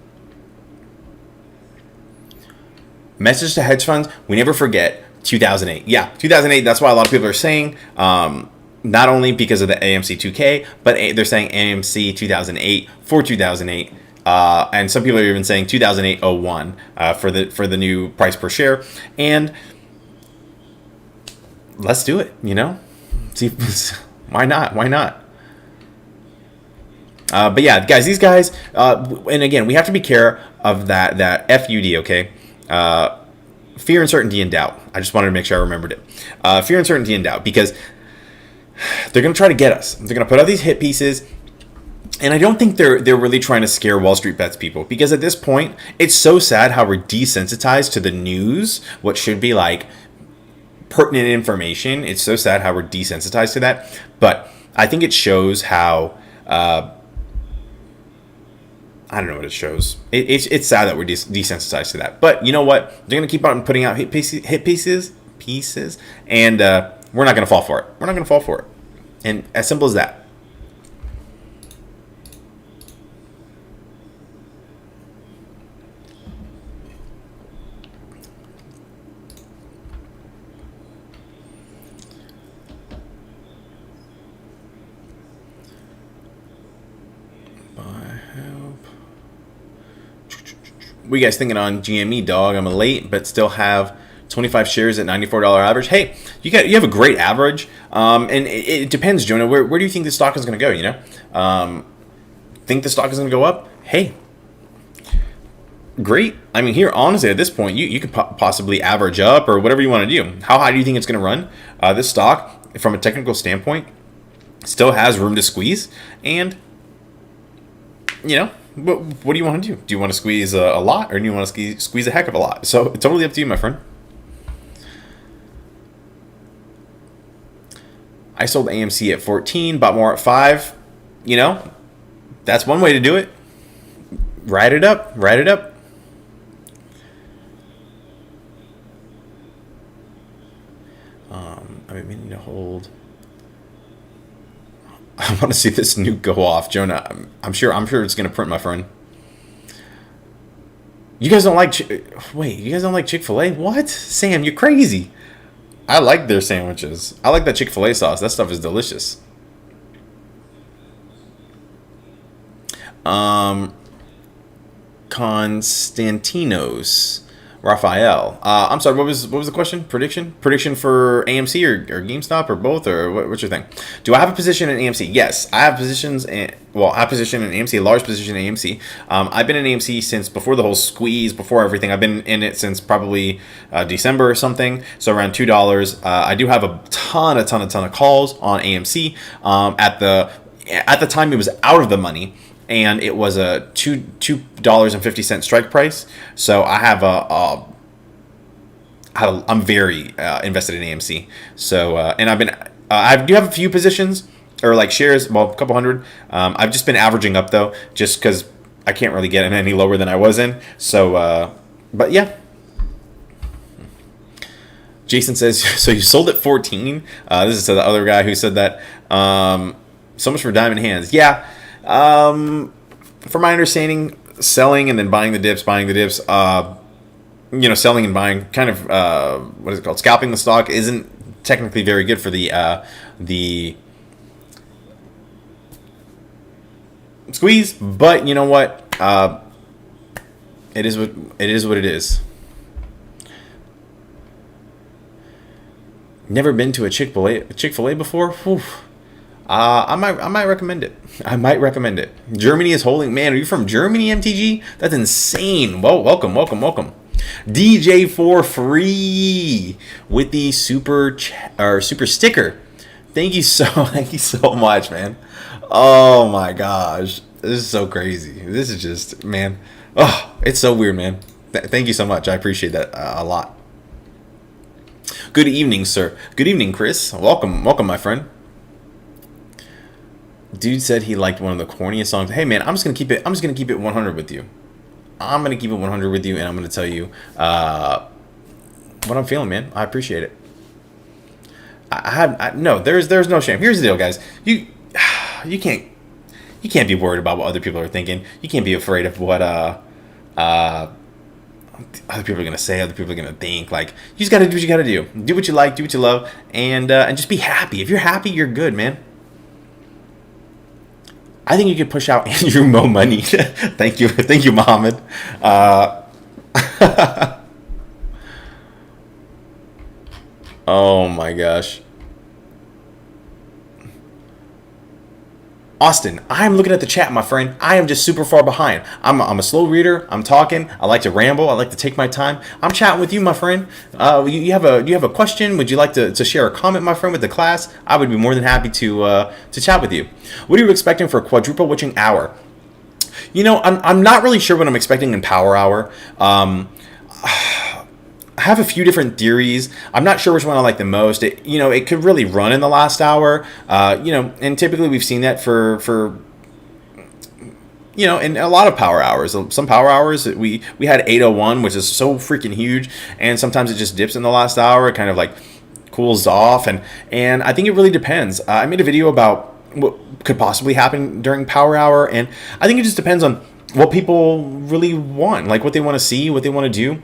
Message to hedge funds. We never forget 2008. Yeah, 2008. That's why a lot of people are saying, not only because of the AMC 2K, but they're saying AMC 2008 for 2008. And some people are even saying 2008-01 for the new price per share. And let's do it. See, why not? But yeah, guys, these guys, and again, we have to be care of that FUD, okay? Fear, uncertainty, and doubt. I just wanted to make sure I remembered it. Fear, uncertainty, and doubt, because they're going to try to get us. They're going to put out these hit pieces, and I don't think they're really trying to scare Wall Street Bets people, because at this point, it's so sad how we're desensitized to the news, what should be like pertinent information. It's so sad how we're desensitized to that, but I think it shows how... I don't know what it shows. It's sad that we're desensitized to that. But you know what? They're going to keep on putting out hit pieces, and we're not going to fall for it. And as simple as that. What are you guys thinking on GME, dog? I'm late, but still have 25 shares at $94 average. Hey, you have a great average, and it depends, Jonah. Where do you think the stock is going to go? Think the stock is going to go up? Hey, great. I mean, here, honestly, at this point, you could possibly average up or whatever you want to do. How high do you think it's going to run? This stock, from a technical standpoint, still has room to squeeze, and what do you want to do? Do you want to squeeze a lot, or do you want to squeeze a heck of a lot? So it's totally up to you, my friend. I sold AMC at 14, bought more at 5. That's one way to do it. Ride it up. I mean, we need to hold. I want to see this nuke go off, Jonah. I'm sure it's gonna print, my friend. You guys don't like wait, you guys don't like Chick-fil-A? What? Sam, you're crazy. I like their sandwiches. I like that Chick-fil-A sauce. That stuff is delicious. Constantinos. Raphael. I'm sorry, what was the question? Prediction for AMC or GameStop or both, or what's your thing? Do I have a position in AMC? Yes, I have positions I have a position in AMC, a large position in AMC. I've been in AMC since before the whole squeeze, before everything. I've been in it since probably December or something, so around $2. I do have a ton of calls on AMC. At the time, it was out of the money. And it was a $2.50 strike price. So I have I'm very invested in AMC. So and I do have a few positions or like shares, well, a couple hundred. I've just been averaging up though, just because I can't really get in any lower than I was in. So, but yeah. Jason says, so you sold at 14. This is to the other guy who said that. So much for diamond hands. Yeah. From my understanding, selling and then buying the dips, selling and buying, kind of, what is it called? Scalping the stock isn't technically very good for the squeeze, but you know what? It is what it is. Never been to a Chick-fil-A before? Whew. I might recommend it. Germany is holding. Man, are you from Germany, MTG? That's insane. Well, welcome. DJ for free with the super sticker. Thank you so much, man. Oh my gosh, this is so crazy. This is just, man. Oh, it's so weird, man. Thank you so much. I appreciate that a lot. Good evening, sir. Good evening, Chris. Welcome, my friend. Dude said he liked one of the corniest songs. Hey man, I'm just gonna keep it 100 with you. I'm gonna keep it 100 with you, and I'm gonna tell you what I'm feeling, man. I appreciate it. No, there's no shame. Here's the deal, guys. You can't be worried about what other people are thinking. You can't be afraid of what other people are gonna say, other people are gonna think. Like, you just gotta do what you gotta do. Do what you like, do what you love, and just be happy. If you're happy, you're good, man. I think you could push out Andrew Mo money. Thank you, Mohammed. Oh my gosh. Austin, I'm looking at the chat, my friend. I am just super far behind. I'm a slow reader. I'm talking. I like to ramble. I like to take my time. I'm chatting with you, my friend. You have a question? Would you like to share a comment, my friend, with the class? I would be more than happy to chat with you. What are you expecting for a quadruple witching hour? I'm not really sure what I'm expecting in Power Hour. I have a few different theories. I'm not sure which one I like the most. It could really run in the last hour. And typically we've seen that for in a lot of power hours. Some power hours we had 801, which is so freaking huge, and sometimes it just dips in the last hour. It kind of like cools off, and I think it really depends. I made a video about what could possibly happen during power hour, and I think it just depends on what people really want, like what they want to see, what they want to do.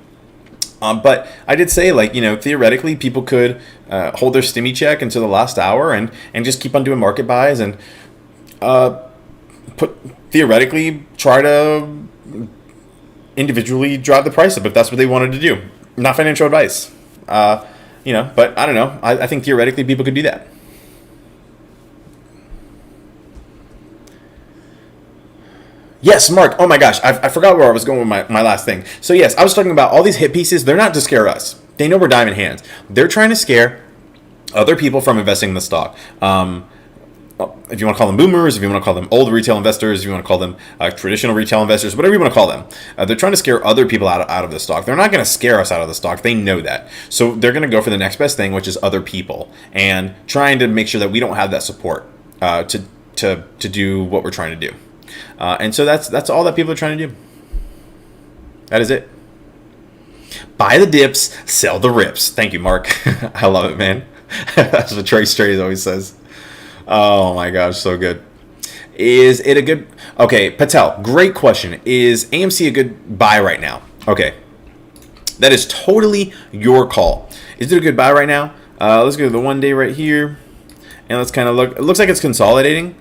But I did say, theoretically, people could hold their stimmy check until the last hour and just keep on doing market buys and theoretically try to individually drive the price up if that's what they wanted to do. Not financial advice, but I don't know. I think theoretically people could do that. Yes, Mark. Oh my gosh, I forgot where I was going with my last thing. So yes, I was talking about all these hit pieces. They're not to scare us. They know we're diamond hands. They're trying to scare other people from investing in the stock. If you want to call them boomers, if you want to call them old retail investors, if you want to call them traditional retail investors, whatever you want to call them, they're trying to scare other people out of the stock. They're not going to scare us out of the stock. They know that. So they're going to go for the next best thing, which is other people, and trying to make sure that we don't have that support to do what we're trying to do. And so that's all that people are trying to do. That is it. Buy the dips, sell the rips. Thank you, Mark. I love it, man. That's what Trey Strays always says. Oh my gosh, so good. Is it a good... Okay, Patel, great question. Is AMC a good buy right now? Okay, that is totally your call. Is it a good buy right now? Let's go to the 1 day right here. And let's kind of look. It looks like it's consolidating.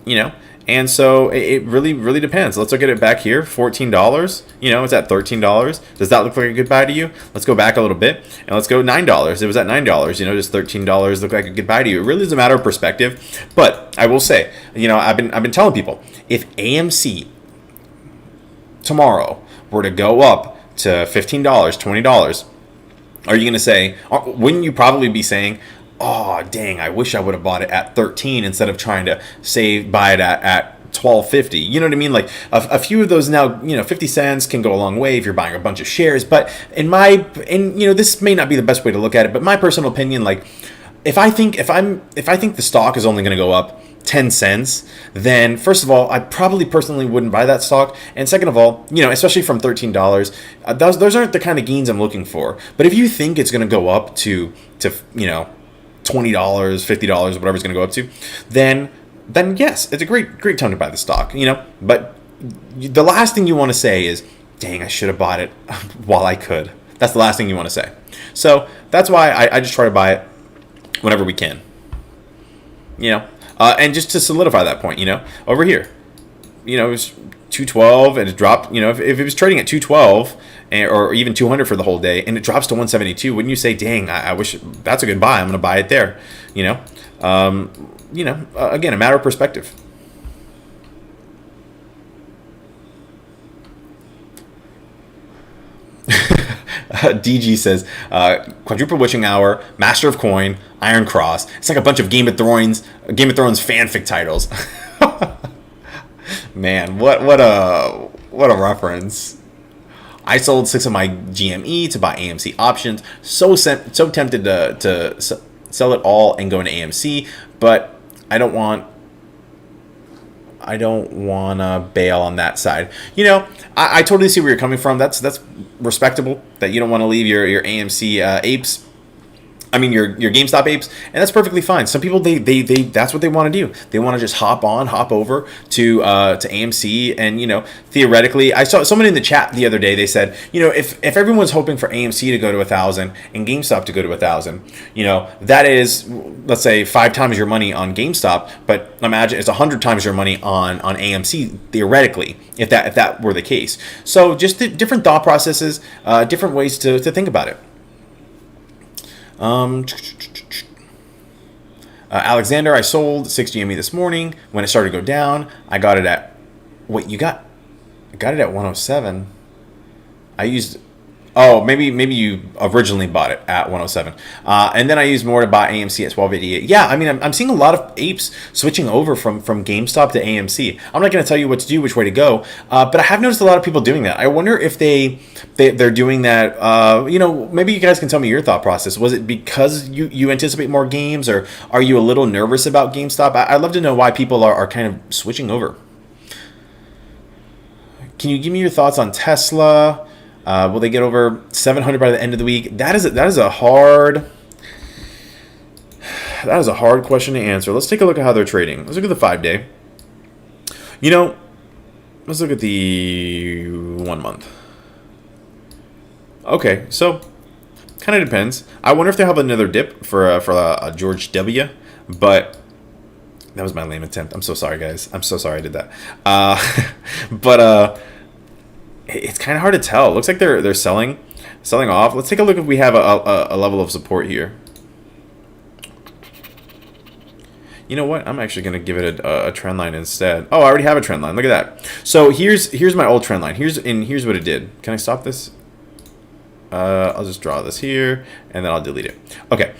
You know, and so it really depends. Let's look at it back here, $14. You know, it's at $13. Does that look like a good buy to you? Let's go back a little bit and let's go $9. It was at $9. You know, just $13 look like a good buy to you. It really is a matter of perspective. But I will say, you know, I've been telling people, if AMC tomorrow were to go up to $15, $20, are you going to say? Wouldn't you probably be saying, oh dang, I wish I would have bought it at 13 instead of trying to buy it at 12.50. You know what I mean? Like a few of those now, you know, 50 cents can go a long way if you're buying a bunch of shares. But you know, this may not be the best way to look at it, but my personal opinion, like if I think the stock is only going to go up 10 cents, then first of all, I probably personally wouldn't buy that stock. And second of all, you know, especially from $13, those aren't the kind of gains I'm looking for. But if you think it's going to go up to you know, $20, $50, whatever it's going to go up to, then yes, it's a great time to buy the stock, you know. But the last thing you want to say is, dang, I should have bought it while I could. That's the last thing you want to say. So that's why I just try to buy it whenever we can, you know. And just to solidify that point, you know, over here, you know, it was 212 and it dropped. You know, if it was trading at 212 or even 200 for the whole day and it drops to 172, wouldn't you say, dang, I wish that's a good buy. I'm going to buy it there. You know, again, a matter of perspective. DG says, quadruple witching hour, master of coin, iron cross. It's like a bunch of Game of Thrones fanfic titles. Man, what a reference. I sold 6 of my GME to buy AMC options. So tempted to sell it all and go into AMC, but I don't want to bail on that side. You know, I totally see where you're coming from. That's respectable that you don't want to leave your AMC apes. I mean, your GameStop apes, and that's perfectly fine. Some people they that's what they want to do. They want to just hop over to AMC, and you know, theoretically, I saw someone in the chat the other day. They said, you know, if everyone's hoping for AMC to go to 1,000 and GameStop to go to 1,000, you know, that is, let's say, 5 times your money on GameStop, but imagine it's 100 times your money on AMC theoretically, if that were the case. So just different thought processes, different ways to think about it. Alexander, I sold 6 GME this morning. When it started to go down, I got it at... Wait, I got it at 107. I used... Oh, maybe you originally bought it at 107. And then I used more to buy AMC at 1288. Yeah, I mean, I'm seeing a lot of apes switching over from GameStop to AMC. I'm not going to tell you what to do, which way to go, but I have noticed a lot of people doing that. I wonder if they're doing that. You know, maybe you guys can tell me your thought process. Was it because you anticipate more games, or are you a little nervous about GameStop? I'd love to know why people are kind of switching over. Can you give me your thoughts on Tesla? Will they get over 700 by the end of the week? That is a hard question to answer. Let's take a look at how they're trading. Let's look at the 5-day. You know, let's look at the 1 month. Okay, so kind of depends. I wonder if they have another dip for a George W. But that was my lame attempt. I'm so sorry, guys. I'm so sorry I did that. But it's kind of hard to tell. It looks like they're selling off. Let's take a look if we have a level of support here. You know what? I'm actually going to give it a trend line instead. Oh, I already have a trend line. Look at that. So here's my old trend line. Here's what it did. Can I stop this? I'll just draw this here, and then I'll delete it. Okay,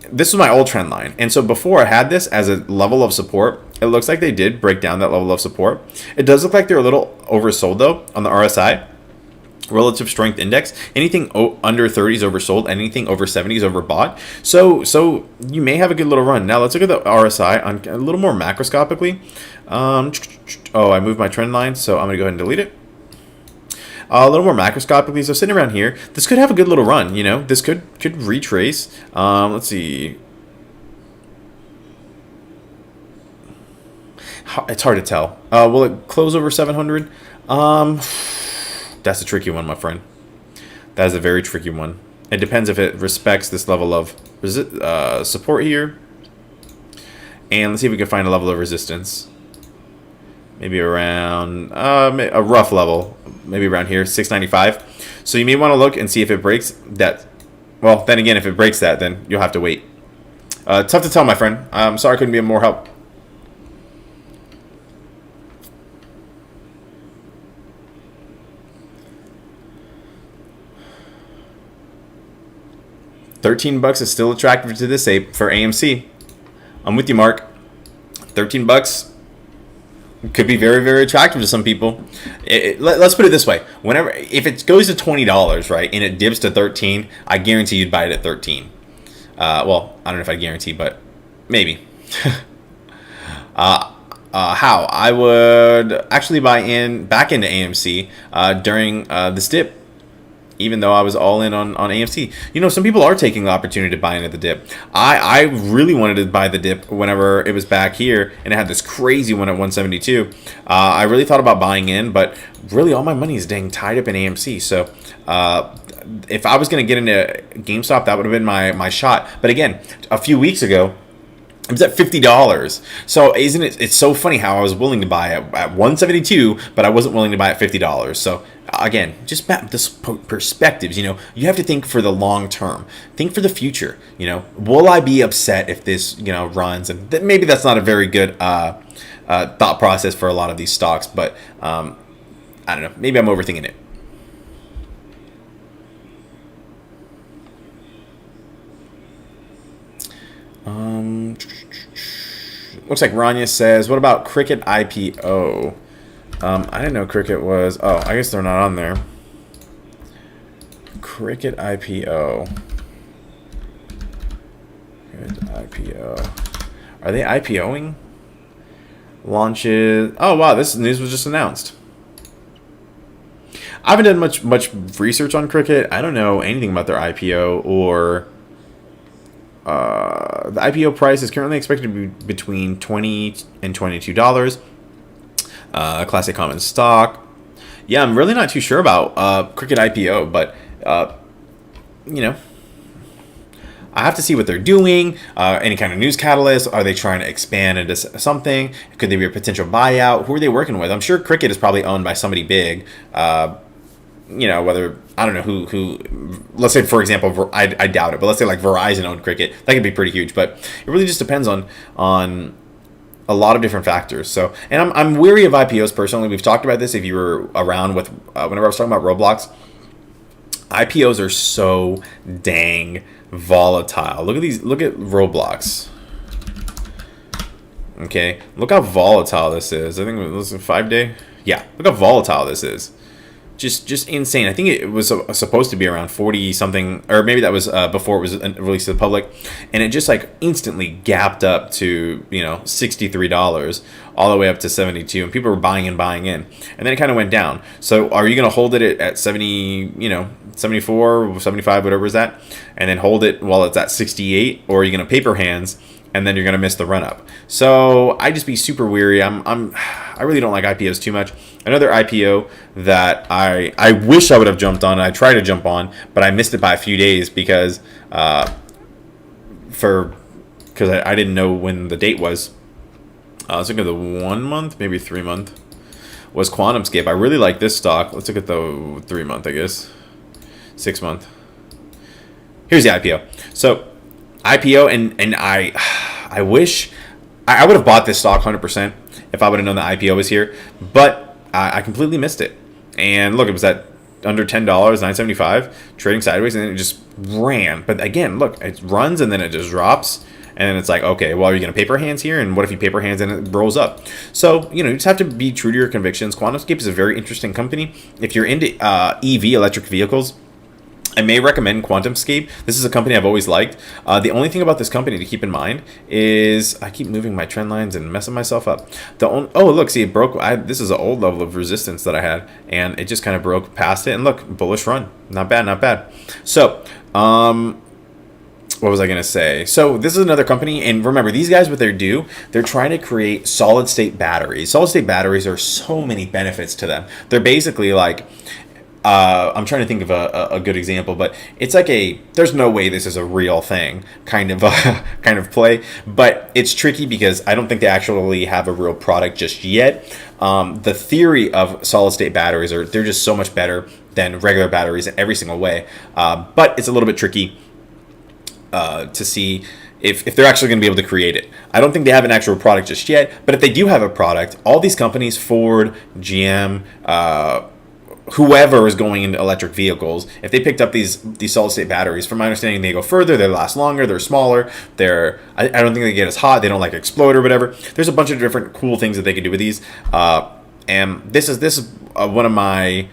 this is my old trend line. And so before I had this as a level of support, it looks like they did break down that level of support. It does look like they're a little oversold, though, on the RSI, Relative Strength Index. Anything under 30 is oversold. Anything over 70 is overbought. So you may have a good little run. Now let's look at the RSI on a little more macroscopically. Oh, I moved my trend line, so I'm going to go ahead and delete it. A little more macroscopically, so sitting around here, this could have a good little run. You know, this could retrace. Let's see. It's hard to tell. Will it close over 700? That's a tricky one, my friend. That is a very tricky one. It depends if it respects this level of support here. And let's see if we can find a level of resistance. Maybe around a rough level. Maybe around here, 695. So you may want to look and see if it breaks that. Well, then again, if it breaks that, then you'll have to wait. Tough to tell, my friend. I'm sorry I couldn't be of more help. $13 is still attractive to this ape for AMC. I'm with you, Mark. $13 could be very, very attractive to some people. Let's put it this way: if it goes to $20, right, and it dips to 13, I guarantee you'd buy it at 13. Well, I don't know if I guarantee, but maybe. How I would actually buy back into AMC during this dip. Even though I was all in on AMC. You know, some people are taking the opportunity to buy in at the dip. I really wanted to buy the dip whenever it was back here, and it had this crazy one at 172. I really thought about buying in, but really all my money is dang tied up in AMC. So if I was going to get into GameStop, that would have been my shot. But again, a few weeks ago, it was at $50. So isn't it? It's so funny how I was willing to buy at 172, but I wasn't willing to buy at $50. So again, just this perspectives. You know, you have to think for the long term. Think for the future. You know, will I be upset if this runs? And maybe that's not a very good thought process for a lot of these stocks. But I don't know. Maybe I'm overthinking it. Looks like Rania says, what about Cricket IPO? I didn't know Cricket was... Oh, I guess they're not on there. Cricket IPO. Cricket IPO. Are they IPOing? Launches... Oh, wow, this news was just announced. I haven't done much research on Cricket. I don't know anything about their IPO or... the IPO price is currently expected to be between $20 and $22. Classic common stock. Yeah, I'm really not too sure about Cricket IPO, but I have to see what they're doing. Any kind of news catalyst? Are they trying to expand into something? Could they be a potential buyout? Who are they working with? I'm sure Cricket is probably owned by somebody big. Whether I don't know who. Let's say, for example, I doubt it, but let's say like Verizon owned Cricket. That could be pretty huge, but it really just depends on a lot of different factors. So, and I'm weary of IPOs personally. We've talked about this if you were around with whenever I was talking about Roblox. IPOs are so dang volatile. Look at these. Look at Roblox. Okay, look how volatile this is. I think it was a 5-day. Yeah, look how volatile this is. Just insane. I think it was supposed to be around 40 something, or maybe that was before it was released to the public, and it just like instantly gapped up to $63 all the way up to 72, and people were buying in, and then it kind of went down. So are you going to hold it at 70, 74, 75, whatever is that, and then hold it while it's at 68, or are you going to paper hands? And then you're gonna miss the run up. So I just be super weary. I really don't like IPOs too much. Another IPO that I wish I would have jumped on. I tried to jump on, but I missed it by a few days because I didn't know when the date was. Let's look at the 1 month, maybe 3 month. Was Quantum Skip. I really like this stock. Let's look at the 3 month, I guess. 6 month. Here's the IPO. So IPO, and I wish I would have bought this stock 100% if I would have known the IPO was here, but I completely missed it. And look, it was at under $10, $9.75, trading sideways, and then it just ran. But again, look, it runs and then it just drops, and then it's like, okay, well, are you going to paper hands here? And what if you paper hands and it rolls up? So, you just have to be true to your convictions. QuantumScape is a very interesting company. If you're into EV, electric vehicles, I may recommend QuantumScape. This is a company I've always liked. The only thing about this company to keep in mind is I keep moving my trend lines and messing myself up. Oh, look, see, it broke. This is an old level of resistance that I had, and it just kind of broke past it. And look, bullish run. Not bad, not bad. So, what was I going to say? So this is another company, and remember, these guys, what they're trying to create solid state batteries. Solid state batteries are so many benefits to them. They're basically like, I'm trying to think of a good example, but it's like there's no way this is a real thing kind of play, but it's tricky because I don't think they actually have a real product just yet. The theory of solid state batteries they're just so much better than regular batteries in every single way, but it's a little bit tricky to see if they're actually going to be able to create it. I don't think they have an actual product just yet, but if they do have a product, all these companies, Ford, GM, whoever is going into electric vehicles, if they picked up these solid state batteries, from my understanding, they go further, they last longer, they're smaller, I don't think they get as hot, they don't like explode or whatever. There's a bunch of different cool things that they can do with these, and this is one of my,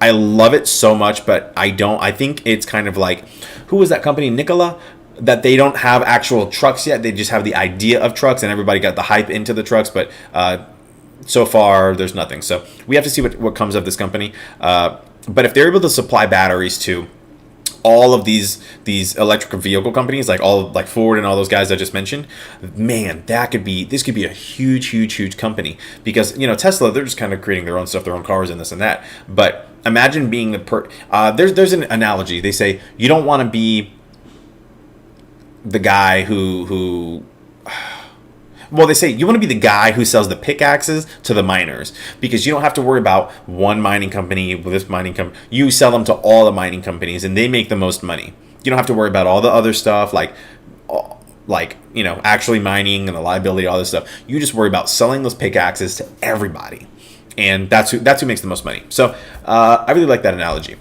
I love it so much, but I think it's kind of like, who was that company, Nikola, that they don't have actual trucks yet, they just have the idea of trucks, and everybody got the hype into the trucks, but so far there's nothing. So we have to see what comes of this company, but if they're able to supply batteries to all of these electric vehicle companies, like Ford and all those guys I just mentioned, man, this could be a huge company, because Tesla, they're just kind of creating their own stuff, their own cars and this and that. But imagine being there's an analogy. They say you don't want to be the guy who well, they say you want to be the guy who sells the pickaxes to the miners, because you don't have to worry about one mining company with this mining company. You sell them to all the mining companies, and they make the most money. You don't have to worry about all the other stuff like actually mining and the liability, all this stuff. You just worry about selling those pickaxes to everybody, and that's who makes the most money. So I really like that analogy.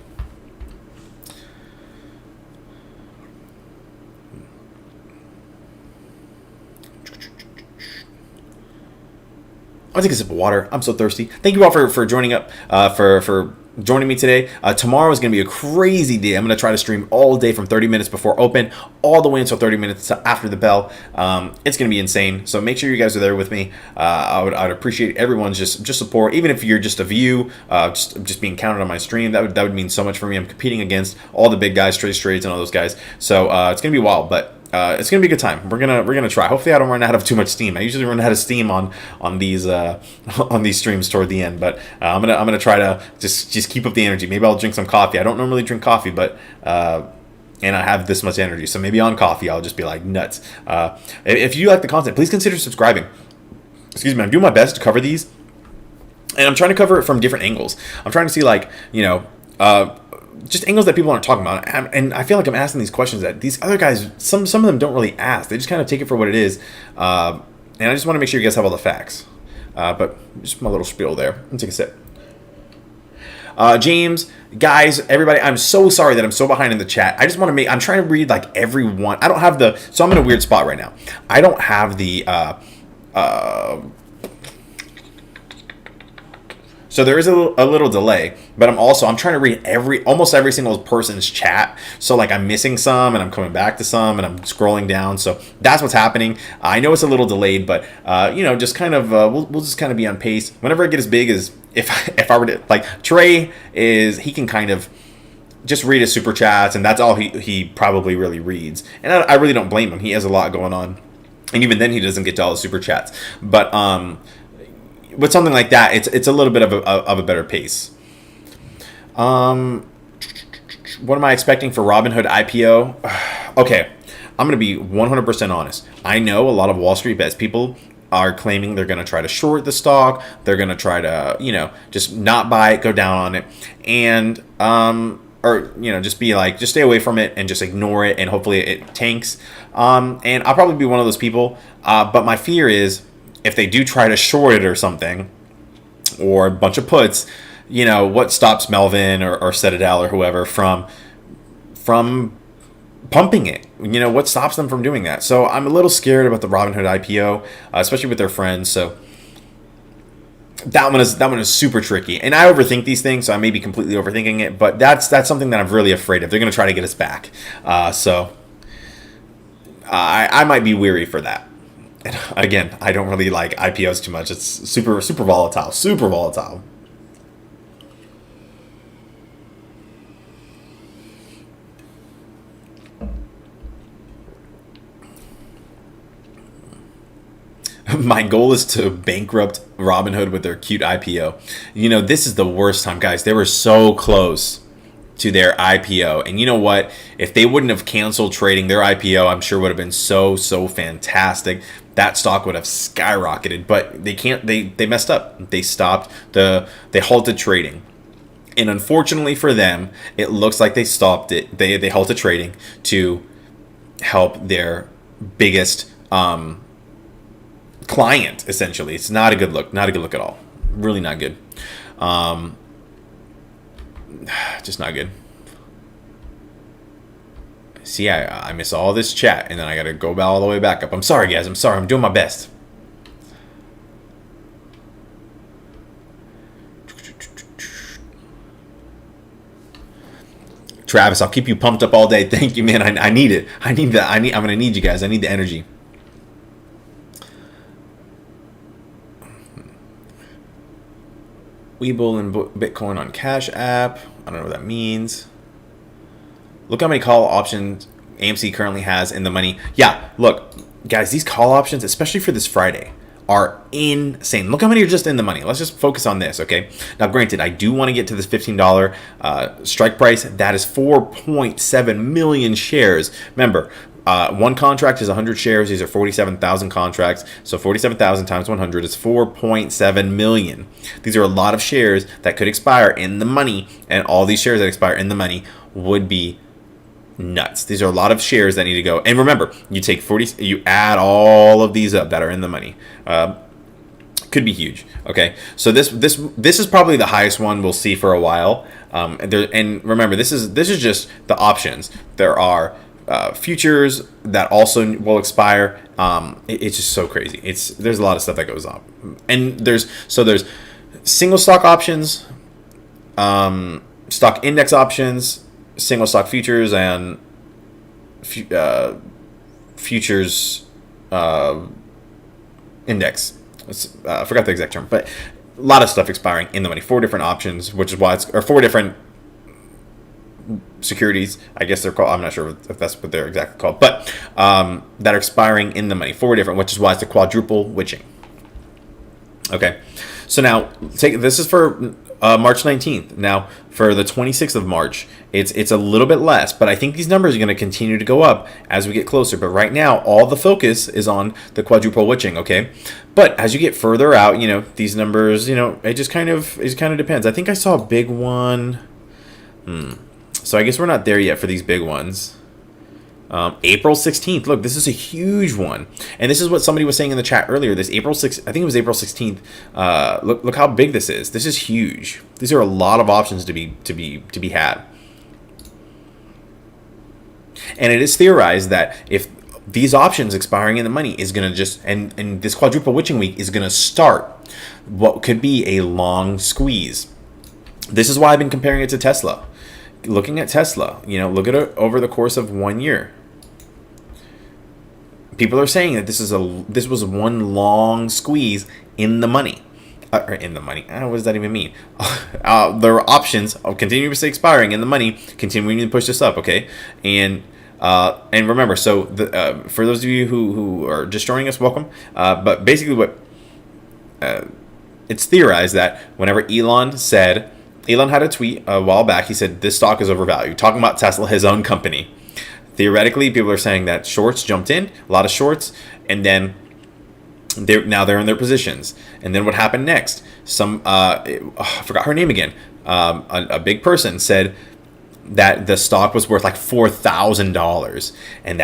I'll take a sip of water. I'm so thirsty. Thank you all for joining up, for joining me today. Tomorrow is going to be a crazy day. I'm going to try to stream all day from 30 minutes before open, all the way until 30 minutes after the bell. It's going to be insane. So make sure you guys are there with me. I would appreciate everyone's just support, even if you're just a view, just being counted on my stream. That would mean so much for me. I'm competing against all the big guys, Trades, and all those guys. So it's going to be wild, but it's gonna be a good time. We're gonna try. Hopefully, I don't run out of too much steam. I usually run out of steam on these streams toward the end, but I'm gonna try to just keep up the energy. Maybe I'll drink some coffee. I don't normally drink coffee, but and I have this much energy, so maybe on coffee I'll just be like nuts. If you like the content, please consider subscribing. Excuse me. I'm doing my best to cover these, and I'm trying to cover it from different angles. I'm trying to see just angles that people aren't talking about, and I feel like I'm asking these questions that these other guys, some of them don't really ask. They just kind of take it for what it is, and I just want to make sure you guys have all the facts. But just my little spiel there. Let me take a sip. James, guys, everybody, I'm so sorry that I'm so behind in the chat. I just want to I'm trying to read like everyone. I don't have so I'm in a weird spot right now. I don't have the so there is a little delay, but I'm trying to read almost every single person's chat. So like I'm missing some, and I'm coming back to some, and I'm scrolling down. So that's what's happening. I know it's a little delayed, but just kind of we'll just kind of be on pace. Whenever I get as big as if I were to, like, Trey he can kind of just read his super chats, and that's all he probably really reads. And I really don't blame him. He has a lot going on, and even then he doesn't get to all the super chats. But with something like that, it's a little bit of a better pace. What am I expecting for Robinhood IPO? Okay, I'm going to be 100% honest. I know a lot of Wall Street bets people are claiming they're going to try to short the stock. They're going to try to, just not buy it, go down on it, and just be like, just stay away from it and just ignore it, and hopefully it tanks. And I'll probably be one of those people. But my fear is, if they do try to short it or something, or a bunch of puts, what stops Melvin or Citadel or whoever from pumping it? What stops them from doing that? So I'm a little scared about the Robinhood IPO, especially with their friends. So that one is super tricky, and I overthink these things, so I may be completely overthinking it. But that's something that I'm really afraid of. They're going to try to get us back, so I might be weary for that. And again, I don't really like IPOs too much. It's super volatile, super volatile. My goal is to bankrupt Robinhood with their cute IPO. This is the worst time, guys. They were so close to their IPO. And you know what? If they wouldn't have canceled trading, their IPO, I'm sure would have been so fantastic. That stock would have skyrocketed, but they messed up. They stopped they halted trading. And unfortunately for them, it looks like they stopped it. They halted trading to help their biggest client, essentially. It's not a good look. Not a good look at all. Really not good. Just not good. See, I miss all this chat, and then I gotta go all the way back up. I'm sorry, guys. I'm sorry. I'm doing my best. Travis, I'll keep you pumped up all day. Thank you, man. I need it. I need that. I'm gonna need you guys. I need the energy. Webull and Bitcoin on Cash App. I don't know what that means. Look how many call options AMC currently has in the money. Yeah, look, guys, these call options, especially for this Friday, are insane. Look how many are just in the money. Let's just focus on this, okay? Now, granted, I do want to get to this $15 strike price. That is 4.7 million shares. Remember, one contract is 100 shares. These are 47,000 contracts. So 47,000 times 100 is 4.7 million. These are a lot of shares that could expire in the money, and all these shares that expire in the money would be nuts. These are a lot of shares that need to go. And remember, you add all of these up that are in the money. Could be huge. Okay, so this is probably the highest one we'll see for a while. And remember, this is just the options. There are futures that also will expire. It's just so crazy. There's a lot of stuff that goes on, and there's single stock options, stock index options, single stock futures, and futures index. I forgot the exact term, but a lot of stuff expiring in the money. 4 different options, which is why or 4 different securities, I guess they're called. I'm not sure if that's what they're exactly called, but that are expiring in the money. 4 different, which is why it's the quadruple witching. Okay, so now this is for March 19th. Now for the 26th of March, it's a little bit less, but I think these numbers are going to continue to go up as we get closer. But right now, all the focus is on the quadruple witching. Okay, but as you get further out, these numbers, it kind of depends. I think I saw a big one. So I guess we're not there yet for these big ones. April 16th. Look, this is a huge one. And this is what somebody was saying in the chat earlier. This April 6th, I think it was April 16th. Look how big this is. This is huge. These are a lot of options to be had. And it is theorized that if these options expiring in the money is going to just, and this quadruple witching week is going to start what could be a long squeeze. This is why I've been comparing it to Tesla. Looking at Tesla, look at it over the course of 1 year. People are saying that this was one long squeeze in the money. Or in the money. What does that even mean? There are options of continuously expiring in the money, continuing to push this up. Okay, and remember, so for those of you who are just joining us, welcome. But basically, what it's theorized that whenever Elon had a tweet a while back. He said this stock is overvalued, talking about Tesla, his own company. Theoretically, people are saying that shorts jumped in, a lot of shorts, and then they're in their positions. And then what happened next? I forgot her name again. A big person said that the stock was worth like $4,000, and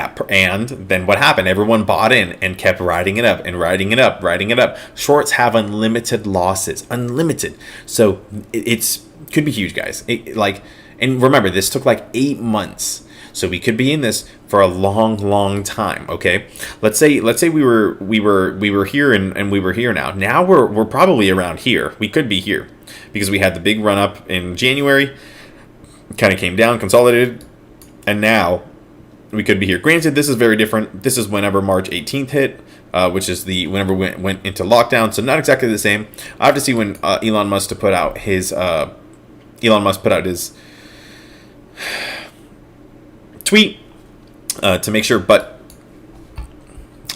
then what happened? Everyone bought in and kept riding it up and riding it up. Shorts have unlimited losses, unlimited. So it's could be huge, guys. And remember, this took like 8 months. So we could be in this for a long, long time. Okay, let's say we were here and we were here now. Now we're probably around here. We could be here because we had the big run up in January, kind of came down, consolidated, and now we could be here. Granted, this is very different. This is whenever March 18th hit, which is the whenever we went into lockdown. So not exactly the same. I have to see when Elon Musk put out his tweet to make sure. But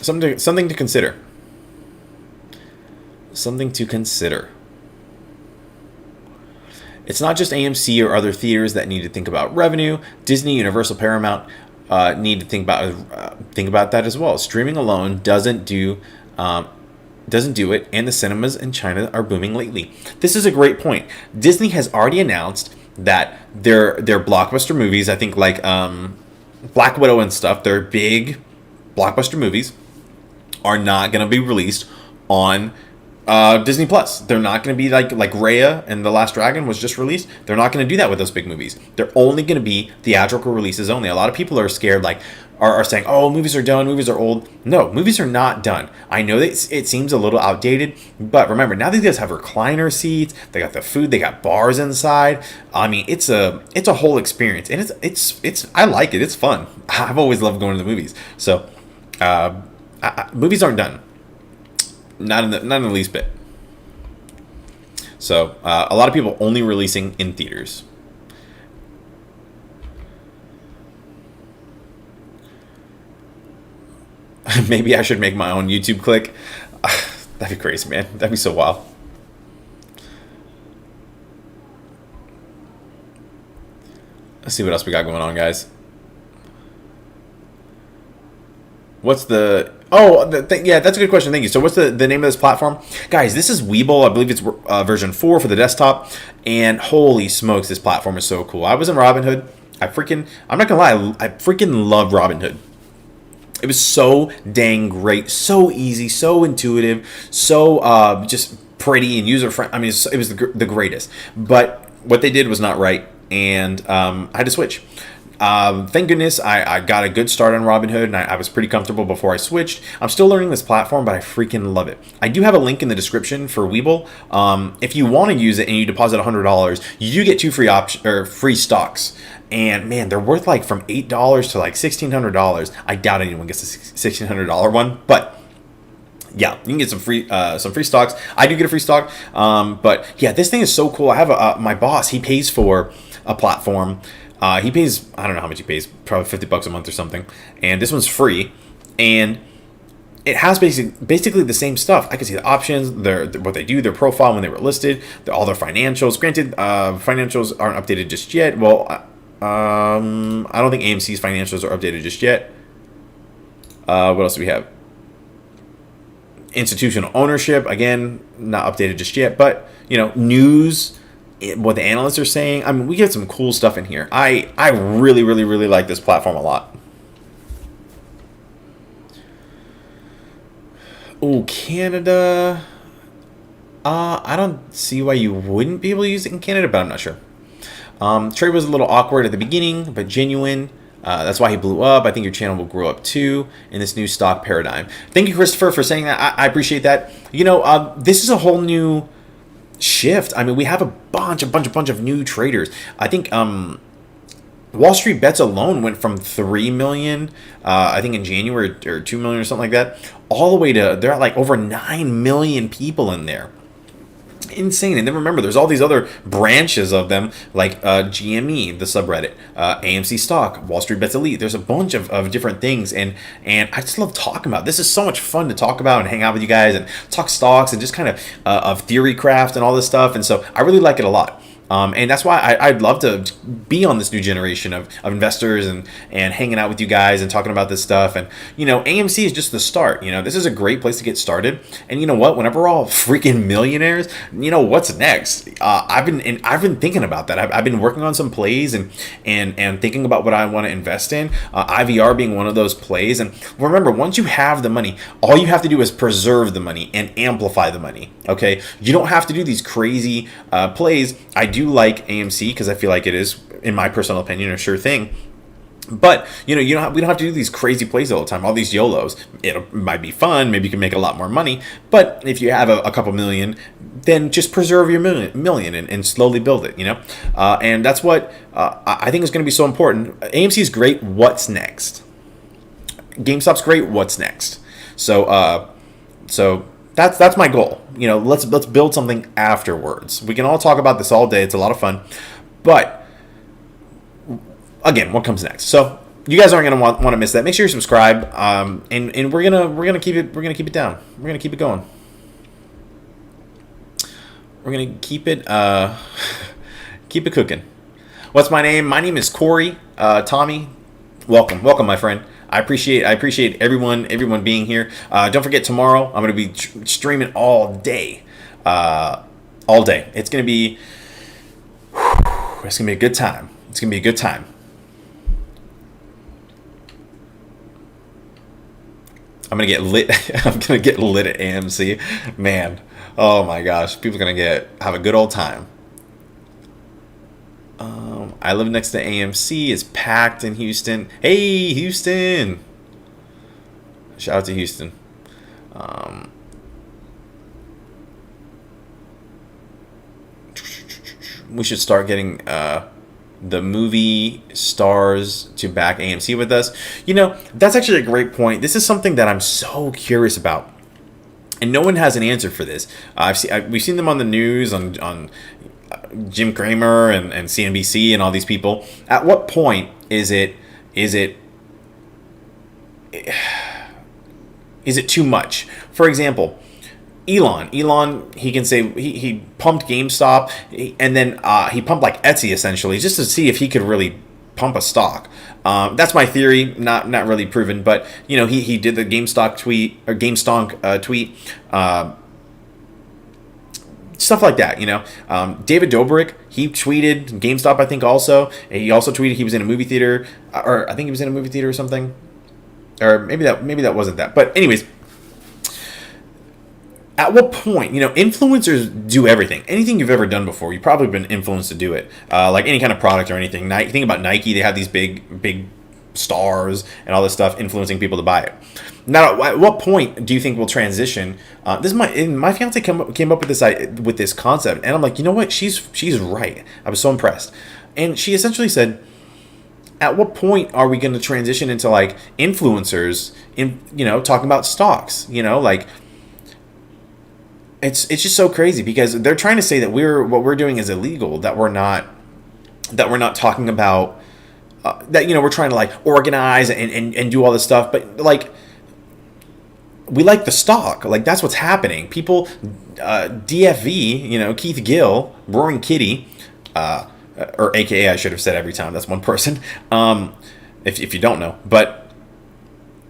something to consider. Something to consider. It's not just AMC or other theaters that need to think about revenue. Disney, Universal, Paramount need to think about that as well. Streaming alone doesn't do it, and the cinemas in China are booming lately. This is a great point. Disney has already announced that their blockbuster movies, I think like Black Widow and stuff, their big blockbuster movies, are not going to be released on Disney Plus. They're not going to be like Raya and The Last Dragon was just released. They're not going to do that with those big movies. They're only going to be theatrical releases only. A lot of people are scared, like are saying, "Oh, movies are done. Movies are old." No, movies are not done. I know that it seems a little outdated, but remember, now these guys have recliner seats. They got the food. They got bars inside. I mean, it's a whole experience, and it's I like it. It's fun. I've always loved going to the movies. So, movies aren't done. Not in the least bit. So a lot of people only releasing in theaters. Maybe I should make my own YouTube click. That'd be crazy, man. That'd be so wild. Let's see what else we got going on, guys. What's the... Oh, yeah, that's a good question. Thank you. So what's the name of this platform? Guys, this is Webull. I believe it's version 4 for the desktop. And holy smokes, this platform is so cool. I was in Robinhood. I'm not going to lie, I freaking love Robinhood. It was so dang great. So easy, so intuitive, so just pretty and user-friendly. I mean, it was the greatest. But what they did was not right. And I had to switch. Thank goodness I got a good start on Robinhood, and I was pretty comfortable before I switched. I'm still learning this platform, but I freaking love it. I do have a link in the description for Webull. If you want to use it and you deposit $100, you do get 2 free stocks. And man, they're worth like from $8 to like $1,600. I doubt anyone gets a $1,600 one, but yeah, you can get some free stocks. I do get a free stock, but yeah, this thing is so cool. I have my boss. He pays for a platform. He pays, I don't know how much he pays, probably $50 a month or something. And this one's free. And it has basically the same stuff. I can see the options, what they do, their profile when they were listed, all their financials. Granted, financials aren't updated just yet. Well, I don't think AMC's financials are updated just yet. What else do we have? Institutional ownership, again, not updated just yet. But, news, what the analysts are saying. I mean, we get some cool stuff in here. I really, really, really like this platform a lot. Oh, Canada. I don't see why you wouldn't be able to use it in Canada, but I'm not sure. Trade was a little awkward at the beginning, but genuine. That's why he blew up. I think your channel will grow up too in this new stock paradigm. Thank you, Christopher, for saying that. I appreciate that. This is a whole new shift. I mean, we have a bunch of new traders. I think Wall Street Bets alone went from 3 million, I think in January, or 2 million or something like that, all the way to, they're at like over 9 million people in there. Insane. And then remember, there's all these other branches of them, like GME, the subreddit, AMC Stock, Wall Street Bets Elite. There's a bunch of different things, and I just love talking about. This is so much fun to talk about and hang out with you guys and talk stocks and just kind of theory craft and all this stuff. And so I really like it a lot. And that's why I'd love to be on this new generation of investors and hanging out with you guys and talking about this stuff. And, AMC is just the start. This is a great place to get started. And you know what? Whenever we're all freaking millionaires, what's next? I've been thinking about that. I've been working on some plays and thinking about what I want to invest in. IVR being one of those plays. And remember, once you have the money, all you have to do is preserve the money and amplify the money. Okay? You don't have to do these crazy plays. I do like AMC because I feel like it is, in my personal opinion, a sure thing. But we don't have to do these crazy plays all the time. All these YOLOs. It might be fun. Maybe you can make a lot more money. But if you have a couple million, then just preserve your million and slowly build it. And that's what I think is going to be so important. AMC is great. What's next? GameStop's great. What's next? So that's my goal. Let's build something afterwards. We can all talk about this all day. It's a lot of fun, but again, what comes next? So you guys aren't gonna want to miss that. Make sure you subscribe. And we're gonna keep it down. We're gonna keep it going. We're gonna keep it keep it cooking. What's my name? My name is Corey. Tommy, welcome, my friend. I appreciate everyone being here. Don't forget, tomorrow I'm gonna be streaming all day. It's gonna be a good time. It's gonna be a good time. I'm gonna get lit. I'm gonna get lit at AMC, man. Oh my gosh, people are gonna have a good old time. I live next to AMC. It's packed in Houston. Hey, Houston! Shout out to Houston. We should start getting the movie stars to back AMC with us. That's actually a great point. This is something that I'm so curious about, and no one has an answer for this. We've seen them on the news, on Jim Cramer and CNBC and all these people. At what point is it too much? For example, Elon, he can say he pumped GameStop, and then he pumped like Etsy essentially, just to see if he could really pump a stock. That's my theory, not really proven, but he did the GameStop tweet or GameStonk tweet, stuff like that. David Dobrik, he tweeted GameStop, I think also. He also tweeted he was in a movie theater, or I think he was in a movie theater or something, or maybe that wasn't that. But anyways. At what point, influencers do everything. Anything you've ever done before, you've probably been influenced to do it. Like any kind of product or anything. Think about Nike. They have these big stars and all this stuff influencing people to buy it. Now, at what point do you think we'll transition? My fiance came up with this concept, and I'm like, you know what? She's right. I was so impressed, and she essentially said, at what point are we going to transition into like influencers talking about stocks? It's just so crazy because they're trying to say that what we're doing is illegal, that we're not talking about that we're trying to like organize and do all this stuff, but like we like the stock, like that's what's happening. People, DFV, Keith Gill, Roaring Kitty, or AKA I should have said every time. That's one person. If you don't know, but.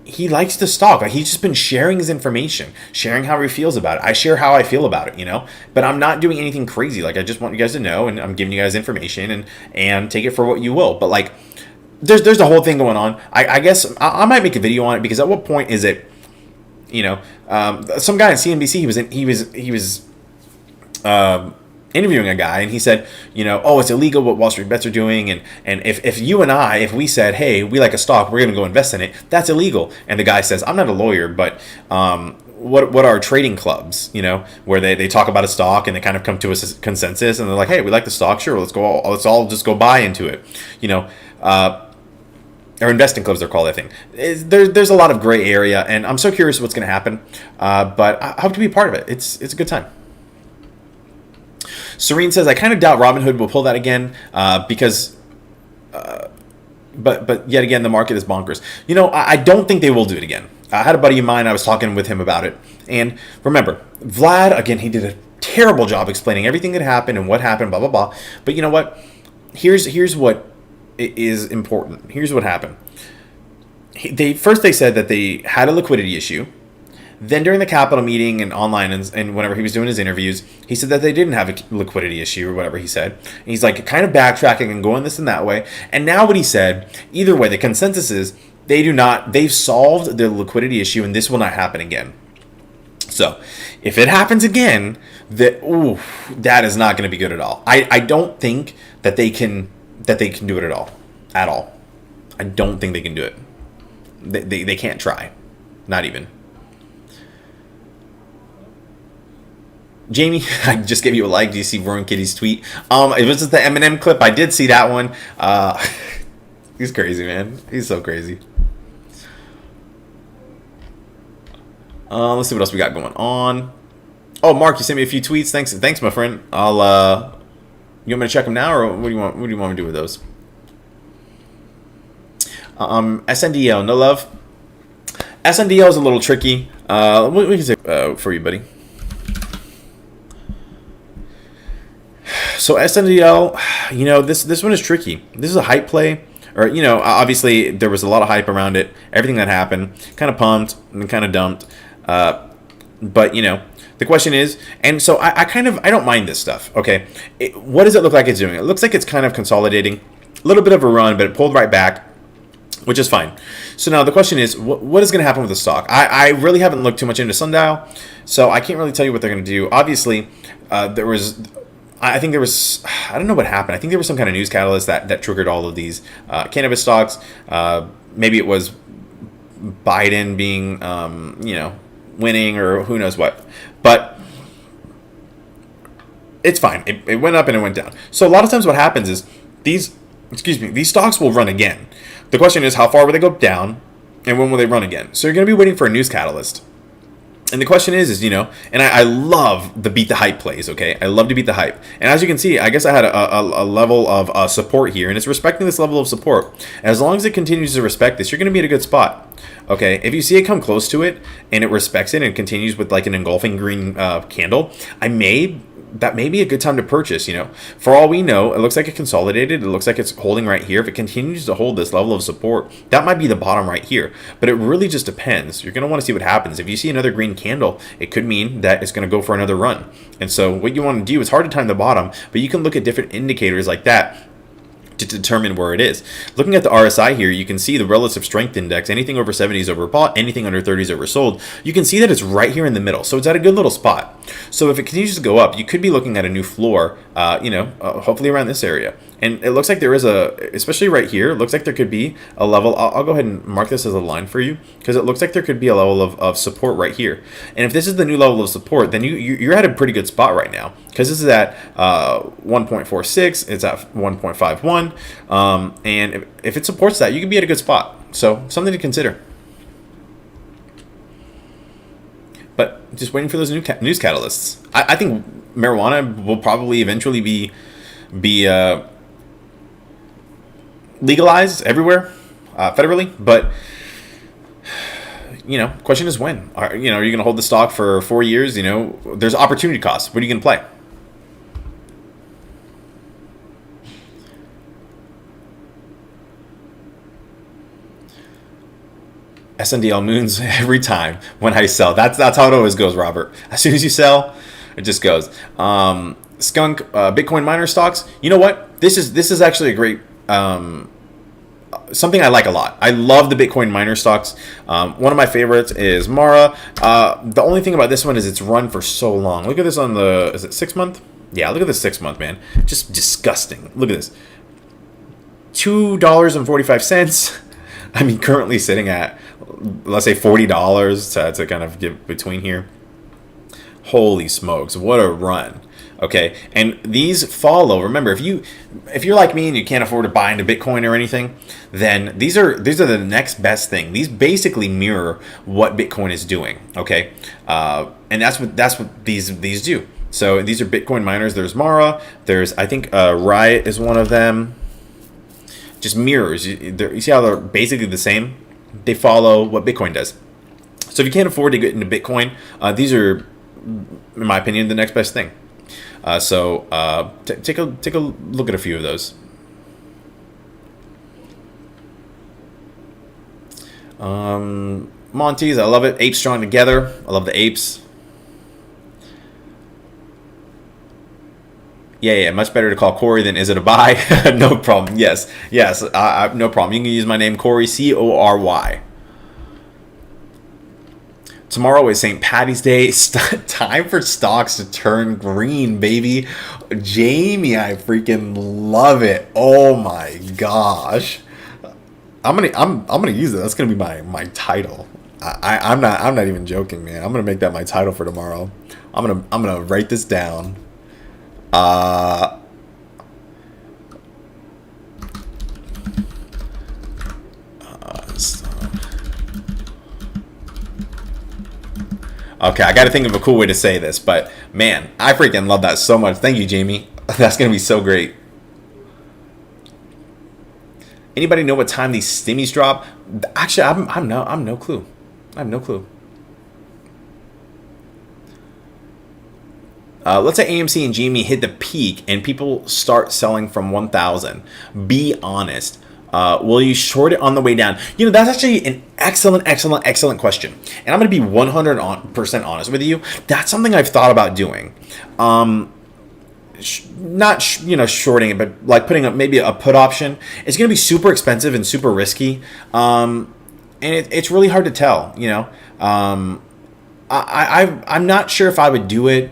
He likes the stock. Like, he's just been sharing his information, sharing how he feels about it. I share how I feel about it, but I'm not doing anything crazy. Like, I just want you guys to know, and I'm giving you guys information and take it for what you will. But like, there's a whole thing going on. I guess I might make a video on it, because at what point is it, some guy on CNBC, he was interviewing a guy, and he said, it's illegal what Wall Street bets are doing, and if you and I, if we said, hey, we like a stock, we're going to go invest in it, that's illegal. And the guy says, I'm not a lawyer, but what are trading clubs, where they talk about a stock and they kind of come to a consensus, and they're like, hey, we like the stock, sure, let's all just go buy into it, or investing clubs, they're called, I think. There's a lot of gray area, and I'm so curious what's going to happen, but I hope to be a part of it. It's a good time. Serene says, I kind of doubt Robinhood will pull that again, because, but yet again, the market is bonkers. I don't think they will do it again. I had a buddy of mine, I was talking with him about it, and remember, Vlad, again, he did a terrible job explaining everything that happened and what happened, blah, blah, blah. But you know what? Here's what is important. Here's what happened. They said that they had a liquidity issue. Then during the Capitol meeting and online and whenever he was doing his interviews, he said that they didn't have a liquidity issue or whatever he said. And he's like kind of backtracking and going this and that way. And now what he said, either way, the consensus is they've solved the liquidity issue, and this will not happen again. So if it happens again, that is not going to be good at all. I don't think that they can do it at all. I don't think they can do it. They can't try. Not even. Jamie, I just gave you a like. Do you see Roaring Kitty's tweet? It was just the Eminem clip. I did see that one. He's crazy, man. He's so crazy. Let's see what else we got going on. Oh, Mark, you sent me a few tweets. Thanks, my friend. You want me to check them now, or what do you want? What do you want me to do with those? SNDL, no love. SNDL is a little tricky. What can say for you, buddy? So SNDL, you know, this one is tricky. This is a hype play, or you know, obviously there was a lot of hype around it. Everything that happened, kind of pumped and kind of dumped. But you know, the question is, and so I don't mind this stuff. Okay, what does it look like it's doing? It looks like it's kind of consolidating, a little bit of a run, but it pulled right back, which is fine. So now the question is, what is going to happen with the stock? I really haven't looked too much into Sundial, so I can't really tell you what they're going to do. Obviously, I think there was, I don't know what happened. I think there was some kind of news catalyst that triggered all of these cannabis stocks. Maybe it was Biden being, you know, winning, or who knows what. But it's fine. It went up and it went down. So a lot of times what happens is these stocks will run again. The question is, how far will they go down, and when will they run again? So you're going to be waiting for a news catalyst. And the question is, you know, and I love the beat the hype plays, okay? I love to beat the hype. And as you can see, I guess I had a level of support here, and it's respecting this level of support. As long as it continues to respect this, you're going to be in a good spot, okay? If you see it come close to it, and it respects it, and continues with like an engulfing green candle, that may be a good time to purchase, you know. For all we know, it looks like it consolidated. It looks like it's holding right here. If it continues to hold this level of support, that might be the bottom right here. But it really just depends. You're going to want to see what happens. If you see another green candle, it could mean that it's going to go for another run. And so what you want to do is hard to time the bottom, but you can look at different indicators like that to determine where it is. Looking at the RSI here, you can see the relative strength index. Anything over 70 is overbought, anything under 30 is oversold. You can see that it's right here in the middle, so it's at a good little spot. So if it continues to go up, you could be looking at a new floor, you know, hopefully around this area. And it looks like there is especially right here, it looks like there could be a level. I'll go ahead and mark this as a line for you, because it looks like there could be a level of support right here. And if this is the new level of support, then you're at a pretty good spot right now, because this is at 1.46, it's at 1.51, and if it supports that, you could be at a good spot. So something to consider. But just waiting for those news catalysts. I think marijuana will probably eventually be legalized everywhere, federally. But you know, question is when. Are you going to hold the stock for 4 years? You know, there's opportunity costs. What are you going to play? SNDL moons every time when I sell. That's how it always goes, Robert. As soon as you sell, it just goes. Skunk, Bitcoin miner stocks. You know what? This is actually a great something I like a lot. I love the Bitcoin miner stocks. One of my favorites is Mara. The only thing about this one is it's run for so long. Look at this on the, is it 6 month? Yeah, look at this 6 month, man. Just disgusting. Look at this. $2.45. I mean, currently sitting at, let's say, $40 to kind of give between here. Holy smokes, what a run. Okay, and these follow. Remember, if you're like me and you can't afford to buy into Bitcoin or anything, then these are the next best thing. These basically mirror what Bitcoin is doing. Okay, and that's what these do. So these are Bitcoin miners. There's Mara. There's, I think, Riot is one of them. Just mirrors. You see how they're basically the same? They follow what Bitcoin does. So if you can't afford to get into Bitcoin, these are, in my opinion, the next best thing. So take a look at a few of those. Monty's, I love it. Apes strong together. I love the apes. Yeah, much better to call Corey than is it a buy? No problem. Yes, no problem. You can use my name, Corey, Cory. Tomorrow is St. Patty's Day. Time for stocks to turn green, baby. Jamie, I freaking love it. Oh my gosh. I'm gonna use it. That's gonna be my title. I'm not even joking, man. I'm gonna make that my title for tomorrow. I'm gonna write this down. Uh, so- okay, I got to think of a cool way to say this, but man, I freaking love that so much. Thank you, Jamie. That's gonna be so great. Anybody know what time these stimmies drop? Actually, I'm no clue. I have no clue. Let's say AMC and GME hit the peak and people start selling from 1,000. Be honest. Will you short it on the way down? You know, that's actually an excellent question. And I'm going to be 100% honest with you. That's something I've thought about doing. Not shorting it, but like putting up maybe a put option. It's going to be super expensive and super risky, and it's really hard to tell. I'm not sure if I would do it.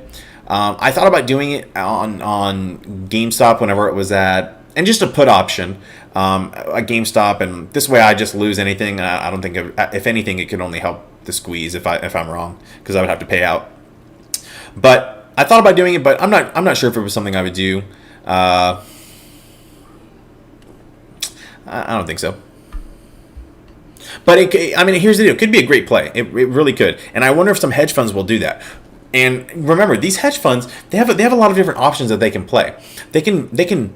I thought about doing it on GameStop whenever it was at, and just a put option at GameStop, and this way I just lose anything. I don't think if anything it could only help the squeeze if I'm wrong, because I would have to pay out. But I thought about doing it, but I'm not sure if it was something I would do. I don't think so. But here's the deal. It could be a great play. It really could. And I wonder if some hedge funds will do that. And remember, these hedge funds, they have a lot of different options that they can play. They can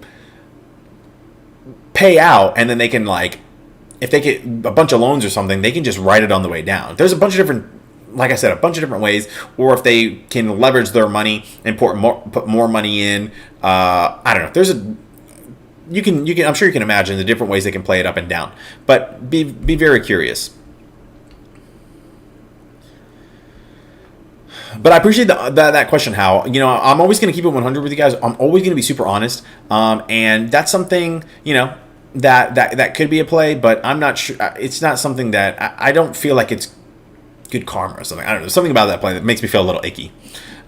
pay out, and then they can, like, if they get a bunch of loans or something, they can just write it on the way down. There's a bunch of different, like I said, a bunch of different ways. Or if they can leverage their money and put more money in, I don't know. You can I'm sure you can imagine the different ways they can play it up and down. But be very curious. But I appreciate that question, Hal. I'm always going to keep it 100 with you guys. I'm always going to be super honest, and that's something that could be a play. But I'm not sure. It's not something that I don't feel like it's good karma or something. I don't know. Something about that play that makes me feel a little icky.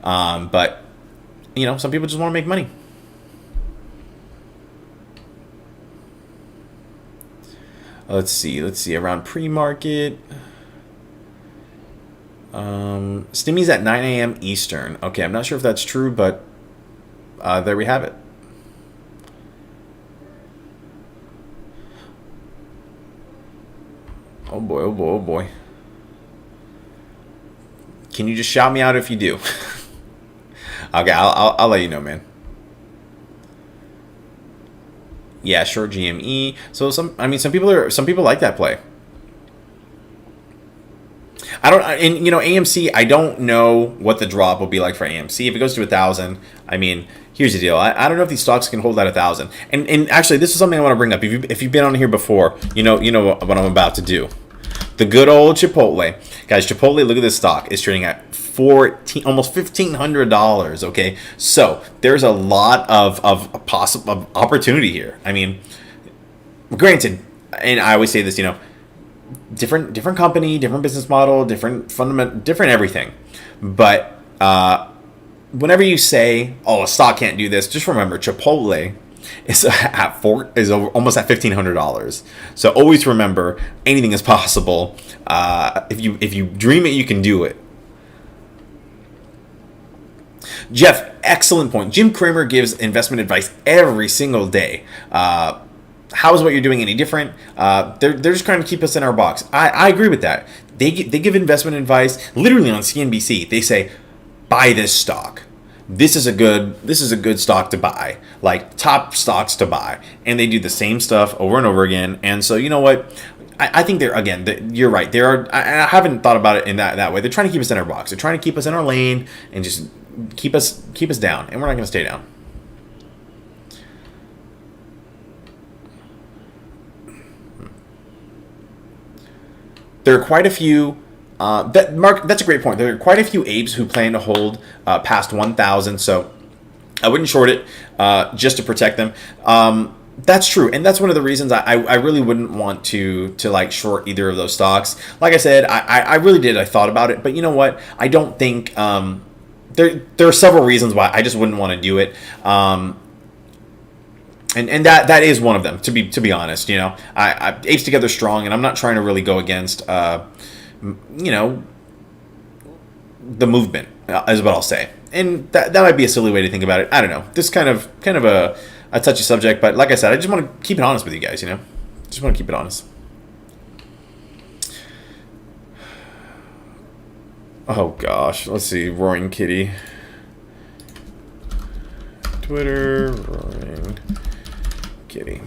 But some people just want to make money. Let's see. Around pre-market. Stimmy's at 9 a.m. Eastern. Okay, I'm not sure if that's true, but there we have it. Oh boy. Can you just shout me out if you do? Okay, I'll let you know, man. Yeah, short GME. So some people like that play. AMC, I don't know what the drop will be like for AMC. If it goes to 1,000, here's the deal. I don't know if these stocks can hold at 1,000. And actually, this is something I want to bring up. If you've been on here before, you know what I'm about to do. The good old Chipotle. Guys, Chipotle, look at this stock. It's trading at almost $1,500, okay? So there's a lot of possible opportunity here. Granted, and I always say this, different company, different business model, different everything. But whenever you say, "Oh, a stock can't do this," just remember Chipotle is almost at $1,500. So always remember, anything is possible. If you dream it, you can do it. Jeff, excellent point. Jim Cramer gives investment advice every single day. How is what you're doing any different? They're just trying to keep us in our box. I agree with that. They give investment advice literally on CNBC. They say, buy this stock. This is a good stock to buy, like top stocks to buy, and they do the same stuff over and over again. And so, you know what? I think you're right. I haven't thought about it in that way. They're trying to keep us in our box. They're trying to keep us in our lane and just keep us down, and we're not going to stay down. There are quite a few. Mark, that's a great point. There are quite a few apes who plan to hold past 1,000, so I wouldn't short it just to protect them. That's true, and that's one of the reasons I really wouldn't want to like short either of those stocks. Like I said, I really did. I thought about it, but you know what? I don't think there are several reasons why I just wouldn't want to do it. And that is one of them. To be honest, I apes together strong, and I'm not trying to really go against the movement, is what I'll say. And that might be a silly way to think about it. I don't know. This is kind of a touchy subject, but like I said, I just want to keep it honest with you guys. Just want to keep it honest. Oh gosh, let's see. Roaring Kitty. Twitter, Roaring Kitty.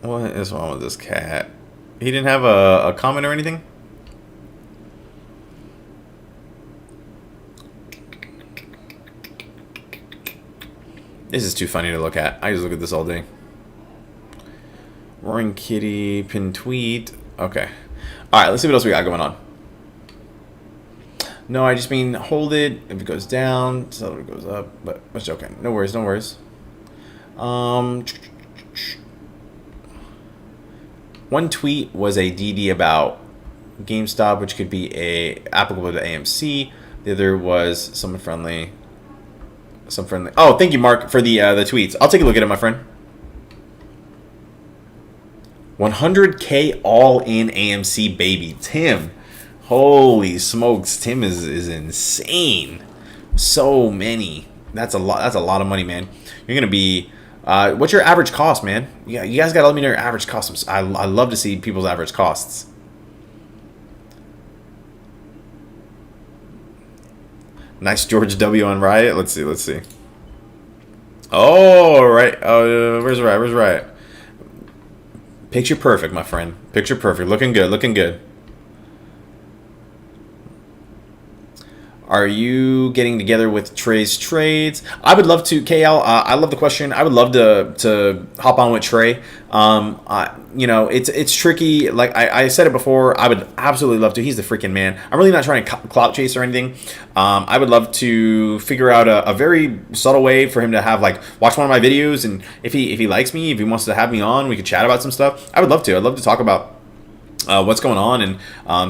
What is wrong with this cat? He didn't have a comment or anything? This is too funny to look at. I just look at this all day. Roaring Kitty, pin tweet. Okay. Alright, let's see what else we got going on. No, I just mean hold it. If it goes down, so it goes up. But it's okay. No worries, no worries. One tweet was a DD about Gamestop, which could be applicable to AMC. The other was some friendly. Oh, thank you, Mark, for the tweets. I'll take a look at it, my friend. 100K all in AMC, baby. Tim, holy smokes, Tim is insane. So many. That's a lot. That's a lot of money, man. You're gonna be. What's your average cost, man? Yeah, you guys gotta let me know your average costs. I love to see people's average costs. Nice George W on Riot. Let's see. Oh, right. Where's Riot? Picture perfect, my friend. Picture perfect. Looking good. Are you getting together with Trey's Trades? I would love to, KL. I love the question. I would love to hop on with Trey. It's tricky. Like I said it before, I would absolutely love to. He's the freaking man. I'm really not trying to clout chase or anything. I would love to figure out a very subtle way for him to have watch one of my videos, and if he likes me, if he wants to have me on, we could chat about some stuff. I would love to. I'd love to talk about what's going on, and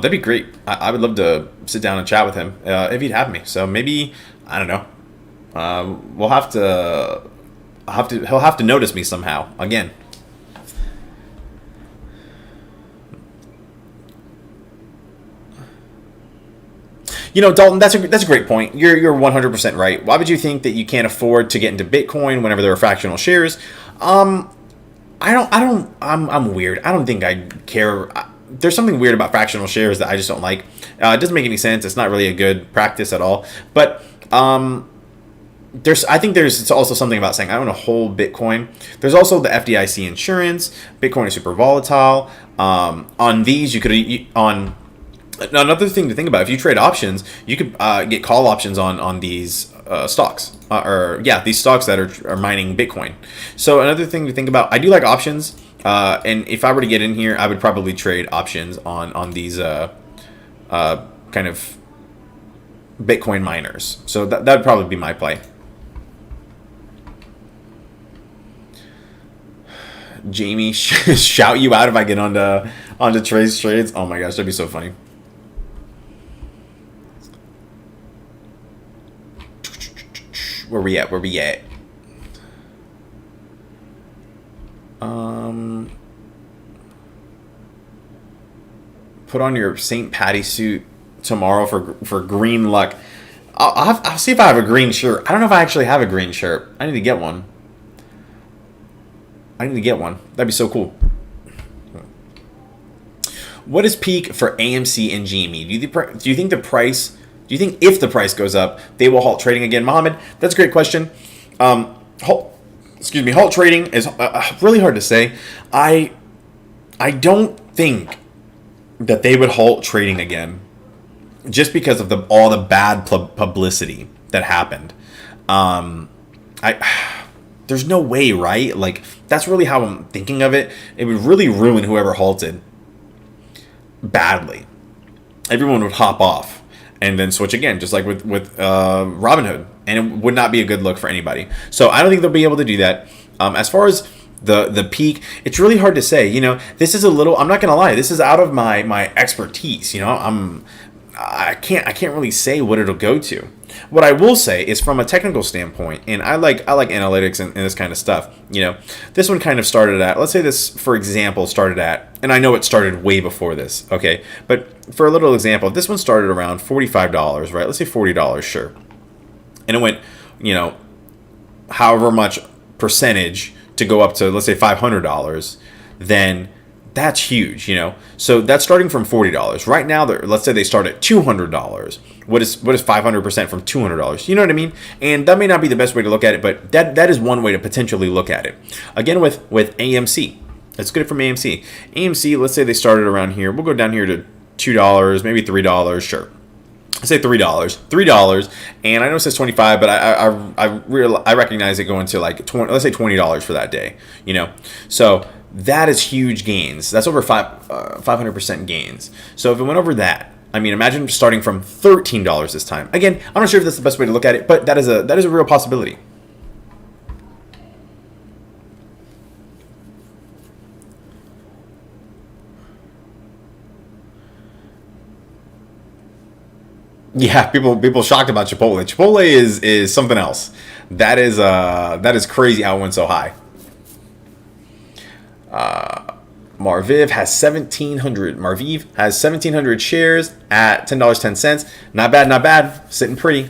that'd be great. I would love to sit down and chat with him if he'd have me. So maybe, I don't know, he'll have to notice me somehow again. Dalton, that's a great point. You're 100% right. Why would you think that you can't afford to get into Bitcoin whenever there are fractional shares? I'm weird. I don't think I care. There's something weird about fractional shares that I just don't like. It doesn't make any sense. It's not really a good practice at all. But I think there's also something about saying I own a whole Bitcoin. There's also the FDIC insurance. Bitcoin is super volatile. On these, you could another thing to think about. If you trade options, you could get call options on these stocks. These stocks that are mining Bitcoin. So another thing to think about. I do like options. And if I were to get in here, I would probably trade options on these kind of Bitcoin miners. So that would probably be my play. Jamie, shout you out if I get onto Trey's Trades. Oh my gosh, that'd be so funny. Where we at? Put on your St. Patty suit tomorrow for green luck. I'll see if I have a green shirt. I don't know if I actually have a green shirt. I need to get one. That'd be so cool. What is peak for AMC and GME? Do you think if the price goes up, they will halt trading again? Mohammed, that's a great question. Halt trading is really hard to say. I don't think that they would halt trading again just because of all the bad publicity that happened. There's no way, right? That's really how I'm thinking of it. It would really ruin whoever halted badly. Everyone would hop off and then switch again, just like with Robinhood, and it would not be a good look for anybody. So I don't think they'll be able to do that. As far as The peak, it's really hard to say. This is a little, I'm not gonna lie, this is out of my expertise. I can't really say what it'll go to. What I will say is, from a technical standpoint, and I like analytics and this kind of stuff. This one kind of started at, let's say this, for example, started at, and I know it started way before this, okay, but for a little example, this one started around $45, right? Let's say $40, sure, and it went, however much percentage to go up to, let's say, $500, then that's huge. So that's starting from $40. Right now, let's say they start at $200. What is 500% from $200? You know what I mean? And that may not be the best way to look at it, but that is one way to potentially look at it. Again, with AMC, let's get it from AMC. AMC, let's say they started around here. We'll go down here to $2, maybe $3. Sure. I say $3, and I know it says 25, but I recognize it going to like 20. Let's say $20 for that day. So that is huge gains. That's over 500% gains. So if it went over that, I mean, imagine starting from $13 this time. Again, I'm not sure if that's the best way to look at it, but that is a real possibility. Yeah, people shocked about Chipotle. Chipotle is something else. That is crazy how it went so high. Marviv has 1,700 shares at $10.10. Not bad. Sitting pretty.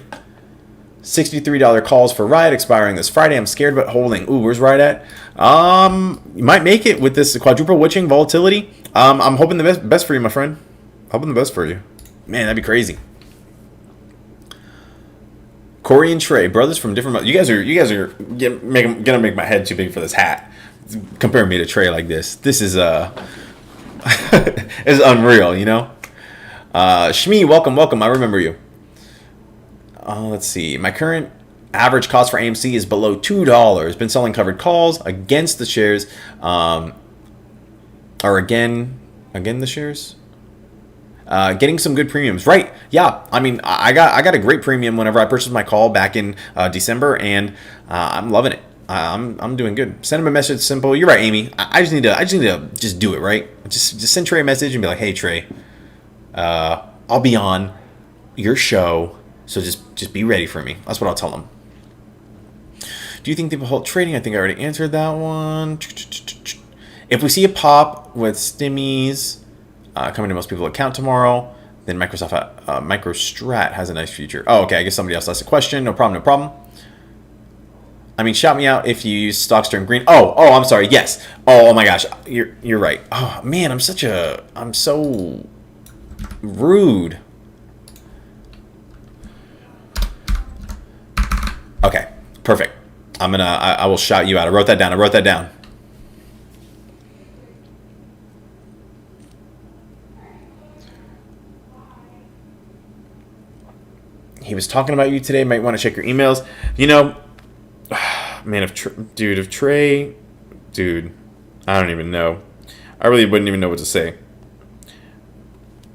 $63 calls for Riot expiring this Friday. I'm scared but holding. Ooh, where's Riot at? You might make it with this quadruple witching volatility. I'm hoping the best for you, my friend. Hoping the best for you. Man, that'd be crazy. Corey and Trey, brothers from different. You guys are gonna make my head too big for this hat. Compare me to Trey like this. This is is unreal, Shmi, welcome. I remember you. Let's see. My current average cost for AMC is below $2. Been selling covered calls against the shares, or again the shares. Getting some good premiums, right? Yeah, I mean, I got a great premium whenever I purchased my call back in December, and I'm loving it. I'm doing good. Send him a message, simple. You're right, Amy. I just need to just do it, right? Just send Trey a message and be like, hey, Trey, I'll be on your show, so just be ready for me. That's what I'll tell him. Do you think they will hold trading? I think I already answered that one. If we see a pop with stimmies coming to most people's account tomorrow, then MicroStrat has a nice future. Oh, okay. I guess somebody else asked a question. No problem. I mean, shout me out if you use stocks during green. Oh, I'm sorry. Yes. Oh my gosh. You're right. Oh man, I'm so rude. Okay, perfect. I will shout you out. I wrote that down. He was talking about you today. Might want to check your emails. Man, if Trey, I don't even know. I really wouldn't even know what to say.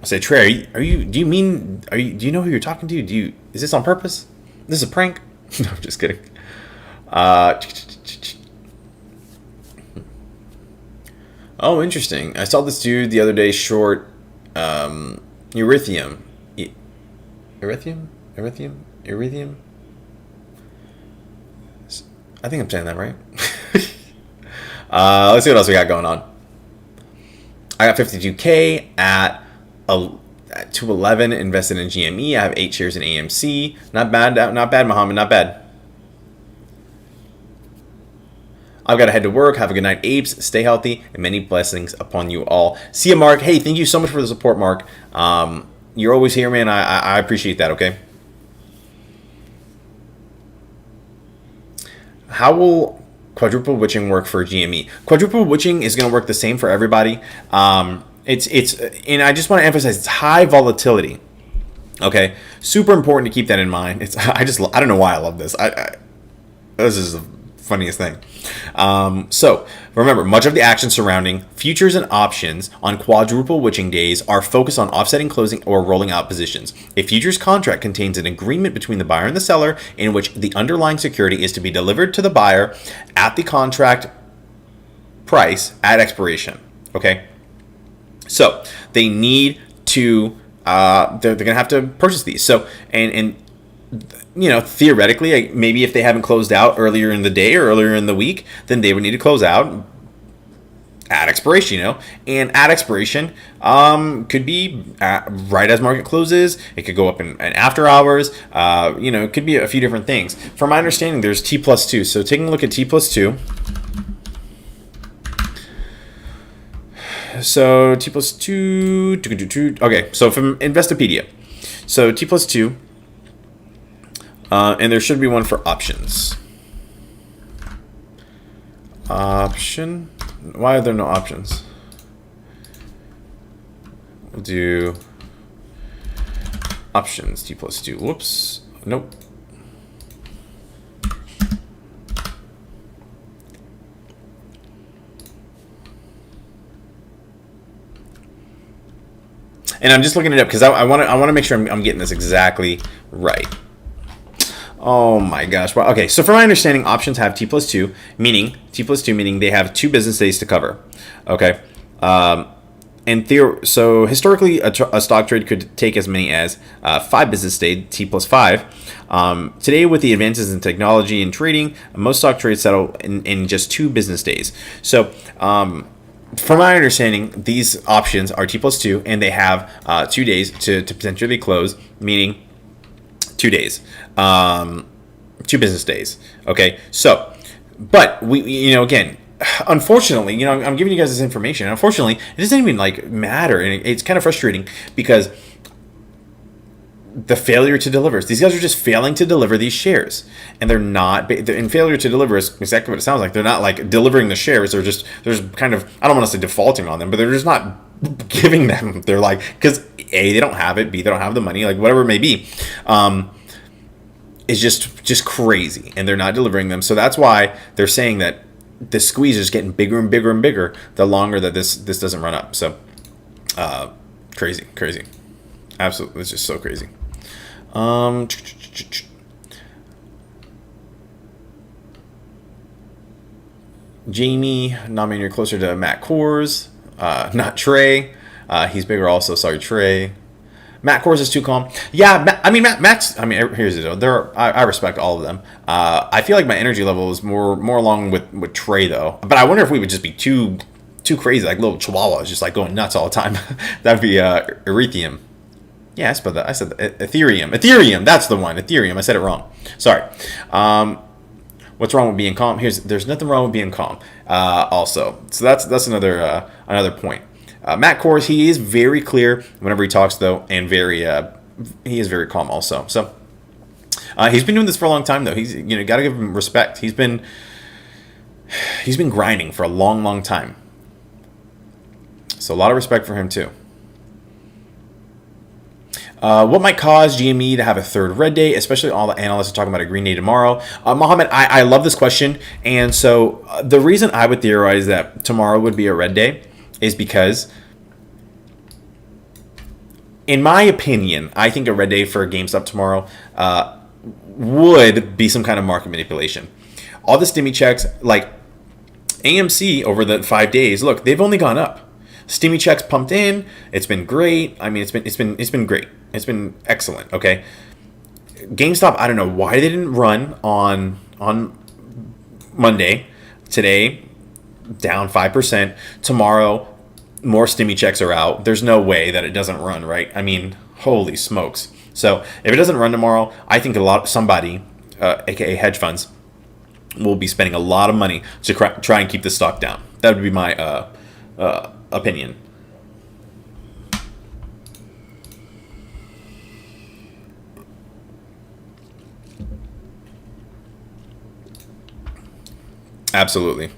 I say, Trey, do you know who you're talking to? Is this on purpose? This is a prank? No, I'm just kidding. Oh, interesting. I saw this dude the other day short Erythium. Erythium? I think I'm saying that right. Let's see what else we got going on. I got 52K at 211 invested in GME. I have 8 shares in AMC. Not bad, Muhammad. Not bad. I've got to head to work. Have a good night, apes. Stay healthy, and many blessings upon you all. See you, Mark. Hey, thank you so much for the support, Mark. You're always here, man. I appreciate that, okay? How will quadruple witching work for GME? Quadruple witching is going to work the same for everybody. It's and I just want to emphasize it's high volatility. Okay, super important to keep that in mind. I don't know why I love this. This is the funniest thing. So remember, much of the action surrounding futures and options on quadruple witching days are focused on offsetting, closing, or rolling out positions. A futures contract contains an agreement between the buyer and the seller in which the underlying security is to be delivered to the buyer at the contract price at expiration. Okay, so they need to they're gonna have to purchase these. So and theoretically, maybe if they haven't closed out earlier in the day or earlier in the week, then they would need to close out at expiration, and at expiration could be right as market closes. It could go up in after hours. It could be a few different things. From my understanding, there's T+2. So taking a look at T+2. So T+2. Okay, so from Investopedia. So T+2. And there should be one for options. Option. Why are there no options? We'll do options T+2. Whoops. Nope. And I'm just looking it up because I want to make sure I'm getting this exactly right. Oh my gosh. Well, okay. So from my understanding, options have T+2, meaning they have 2 business days to cover. Okay. So historically, a stock trade could take as many as 5 business days, T+5. Today, with the advances in technology and trading, most stock trades settle in just 2 business days. So, from my understanding, these options are T+2, and they have 2 days to potentially close, meaning 2 days, 2 business days. Okay, so, but we, again, unfortunately, I'm giving you guys this information. Unfortunately, it doesn't even matter, and it's kind of frustrating because the failure to deliver. These guys are just failing to deliver these shares, and they're not. And failure to deliver is exactly what it sounds like. They're not delivering the shares. They're just kind of, I don't want to say defaulting on them, but they're just not giving them. They're because A, they don't have it. B, they don't have the money. Whatever it may be. Is just crazy, and they're not delivering them. So that's why they're saying that the squeeze is getting bigger and bigger and bigger the longer that this doesn't run up. So crazy, absolutely, it's just so crazy. Jamie nominated you're closer to Matt Kors, not Trey. He's bigger also. Sorry, Trey. Matt Kors is too calm. Yeah, Matt's. Here's the deal. I respect all of them. I feel like my energy level is more along with Trey though. But I wonder if we would just be too crazy, like little chihuahuas, just going nuts all the time. That'd be Ethereum. Yeah, I spelled that. I said Ethereum. Ethereum. That's the one. Ethereum. I said it wrong. Sorry. What's wrong with being calm? There's nothing wrong with being calm. Also, so that's another point. Matt Kors, he is very clear whenever he talks, though, and he is very calm also. So he's been doing this for a long time, though. He's got to give him respect. He's been grinding for a long time. So a lot of respect for him too. What might cause GME to have a third red day, especially all the analysts are talking about a green day tomorrow? Mohammed, I love this question, and so the reason I would theorize that tomorrow would be a red day is because, in my opinion, I think a red day for GameStop tomorrow would be some kind of market manipulation. All the stimmy checks, like AMC over the 5 days, look, they've only gone up. Stimmy checks pumped in. It's been great. It's been great. It's been excellent. Okay. GameStop, I don't know why they didn't run on Monday. Today, down 5%. Tomorrow, more stimmy checks are out. There's no way that it doesn't run, right? Holy smokes. So if it doesn't run tomorrow, I think somebody, aka hedge funds, will be spending a lot of money to try and keep the stock down. That would be my opinion. Absolutely.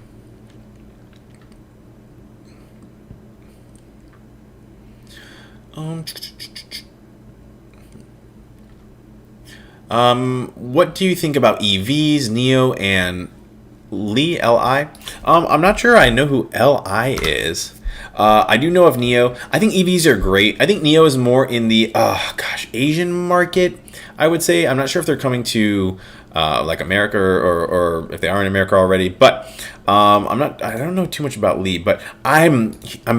What do you think about EVs, NEO, and Li? I'm not sure I know who Li is. I do know of NEO. I think EVs are great. I think NEO is more in the Asian market, I would say. I'm not sure if they're coming to America or if they are in America already. But I don't know too much about Lee, but I'm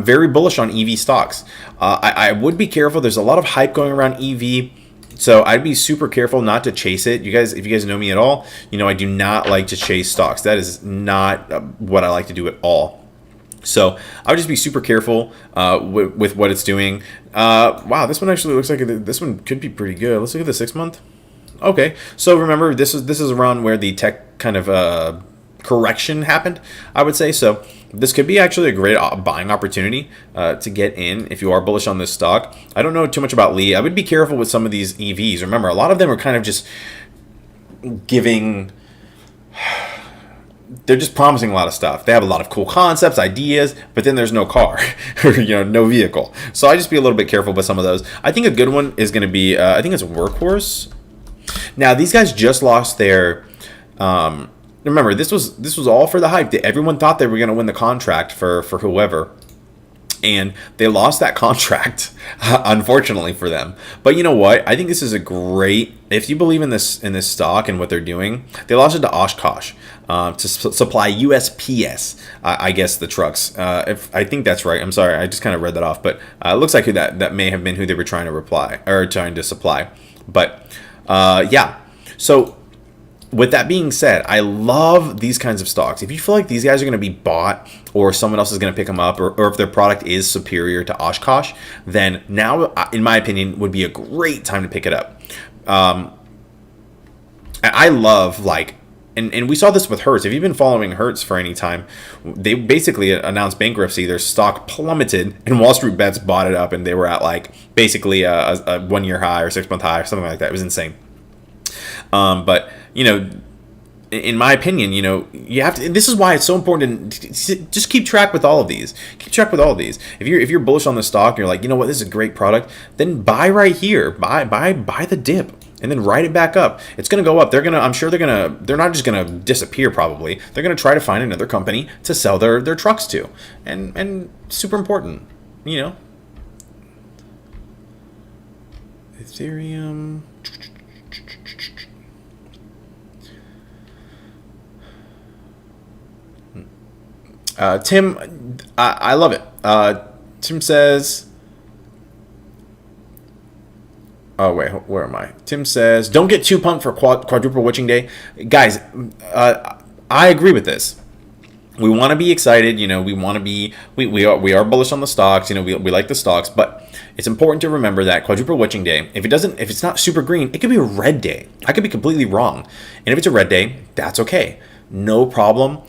very bullish on EV stocks. I would be careful. There's a lot of hype going around EV. So I'd be super careful not to chase it. You guys, if you guys know me at all, you know I do not like to chase stocks. That is not what I like to do at all. So I would just be super careful with what it's doing. Wow, this one actually looks like this one could be pretty good. Let's look at the 6 month. Okay, so remember this is around where the tech kind of correction happened, I would say. So this could be actually a great buying opportunity to get in if you are bullish on this stock. I don't know too much about Lee. I would be careful with some of these EVs. Remember, a lot of them are kind of just giving, they're just promising a lot of stuff. They have a lot of cool concepts, ideas, but then there's no car or no vehicle. So I just be a little bit careful with some of those. I think a good one is going to be I think it's Workhorse. Now these guys just lost their remember, this was all for the hype. Everyone thought they were going to win the contract for whoever, and they lost that contract, unfortunately for them. But you know what? I think this is a great. If you believe in this stock and what they're doing, they lost it to Oshkosh to supply USPS. I guess the trucks. If I think that's right. I'm sorry, I just kind of read that off, but it looks like that may have been who they were trying to supply. But yeah, so. With that being said, I love these kinds of stocks. If you feel like these guys are going to be bought or someone else is going to pick them up, or if their product is superior to Oshkosh, then now, in my opinion, would be a great time to pick it up. I love, and we saw this with Hertz. If you've been following Hertz for any time, they basically announced bankruptcy. Their stock plummeted, and Wall Street Bets bought it up, and they were at basically a 1 year high or 6 month high or something like that. It was insane. But in my opinion, you have to. This is why it's so important to just keep track with all of these. Keep track with all of these. If you're bullish on the stock, and you're like, you know what, this is a great product. Then buy right here. Buy the dip, and then ride it back up. It's gonna go up. I'm sure they're not just gonna disappear. Probably they're gonna try to find another company to sell their trucks to, and super important. Ethereum. Tim, I love it. Tim says, oh wait, where am I? Tim says, don't get too pumped for quadruple witching day. Guys, I agree with this. We want to be excited, we want to be, we are bullish on the stocks, we like the stocks, but it's important to remember that quadruple witching day, if it's not super green, it could be a red day. I could be completely wrong. And if it's a red day, that's okay. No problem.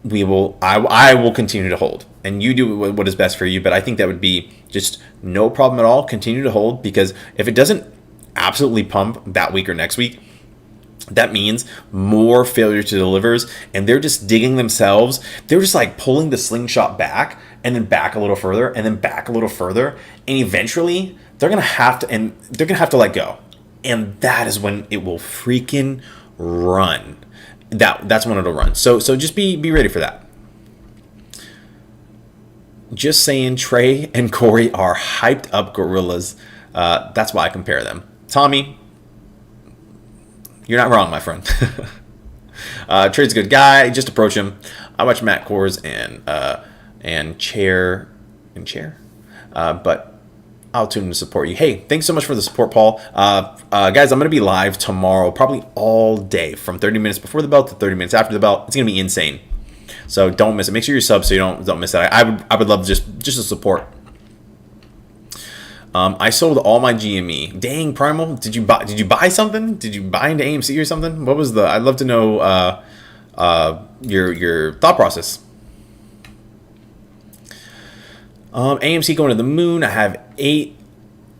I will continue to hold, and you do what is best for you. But I think that would be just no problem at all. Continue to hold, because if it doesn't absolutely pump that week or next week, that means more failure to delivers, and they're just digging themselves. They're just pulling the slingshot back, and then back a little further, and then back a little further, and eventually they're gonna have to let go, and that is when it will freaking run. That's when it'll run. So just be ready for that. Just saying, Trey and Corey are hyped up gorillas. That's why I compare them. Tommy, you're not wrong, my friend. Trey's a good guy. Just approach him. I watch Matt Kors and Chair, but I'll tune in to support you. Hey, thanks so much for the support, Paul. Guys, I'm going to be live tomorrow, probably all day, from 30 minutes before the bell to 30 minutes after the bell. It's going to be insane. So don't miss it. Make sure you're subbed so you don't miss it. I would love just the support. I sold all my GME. Dang, Primal, did you buy something? Did you buy into AMC or something? What was I'd love to know your thought process. AMC going to the moon. I have 8,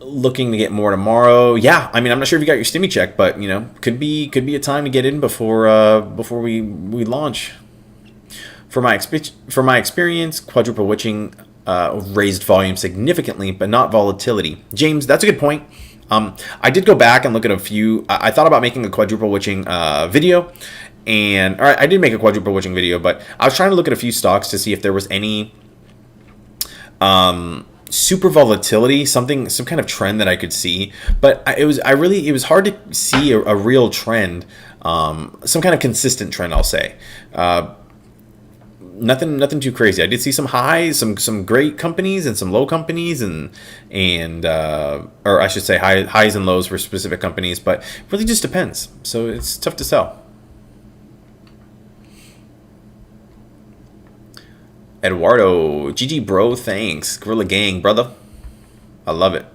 looking to get more tomorrow. Yeah, I mean, I'm not sure if you got your stimmy check, but could be a time to get in before we launch. For my experience, quadruple witching raised volume significantly, but not volatility. James, that's a good point. I did go back and look at a few. I thought about making a quadruple witching video, and I did make a quadruple witching video, but I was trying to look at a few stocks to see if there was any super volatility, some kind of trend that I could see, but it was hard to see a real trend, some kind of consistent trend, I'll say. nothing too crazy. I did see some highs, some great companies and some low companies, and or I should say highs and lows for specific companies, but it really just depends. So it's tough to sell. Eduardo, GG bro, thanks. Gorilla Gang, brother. I love it.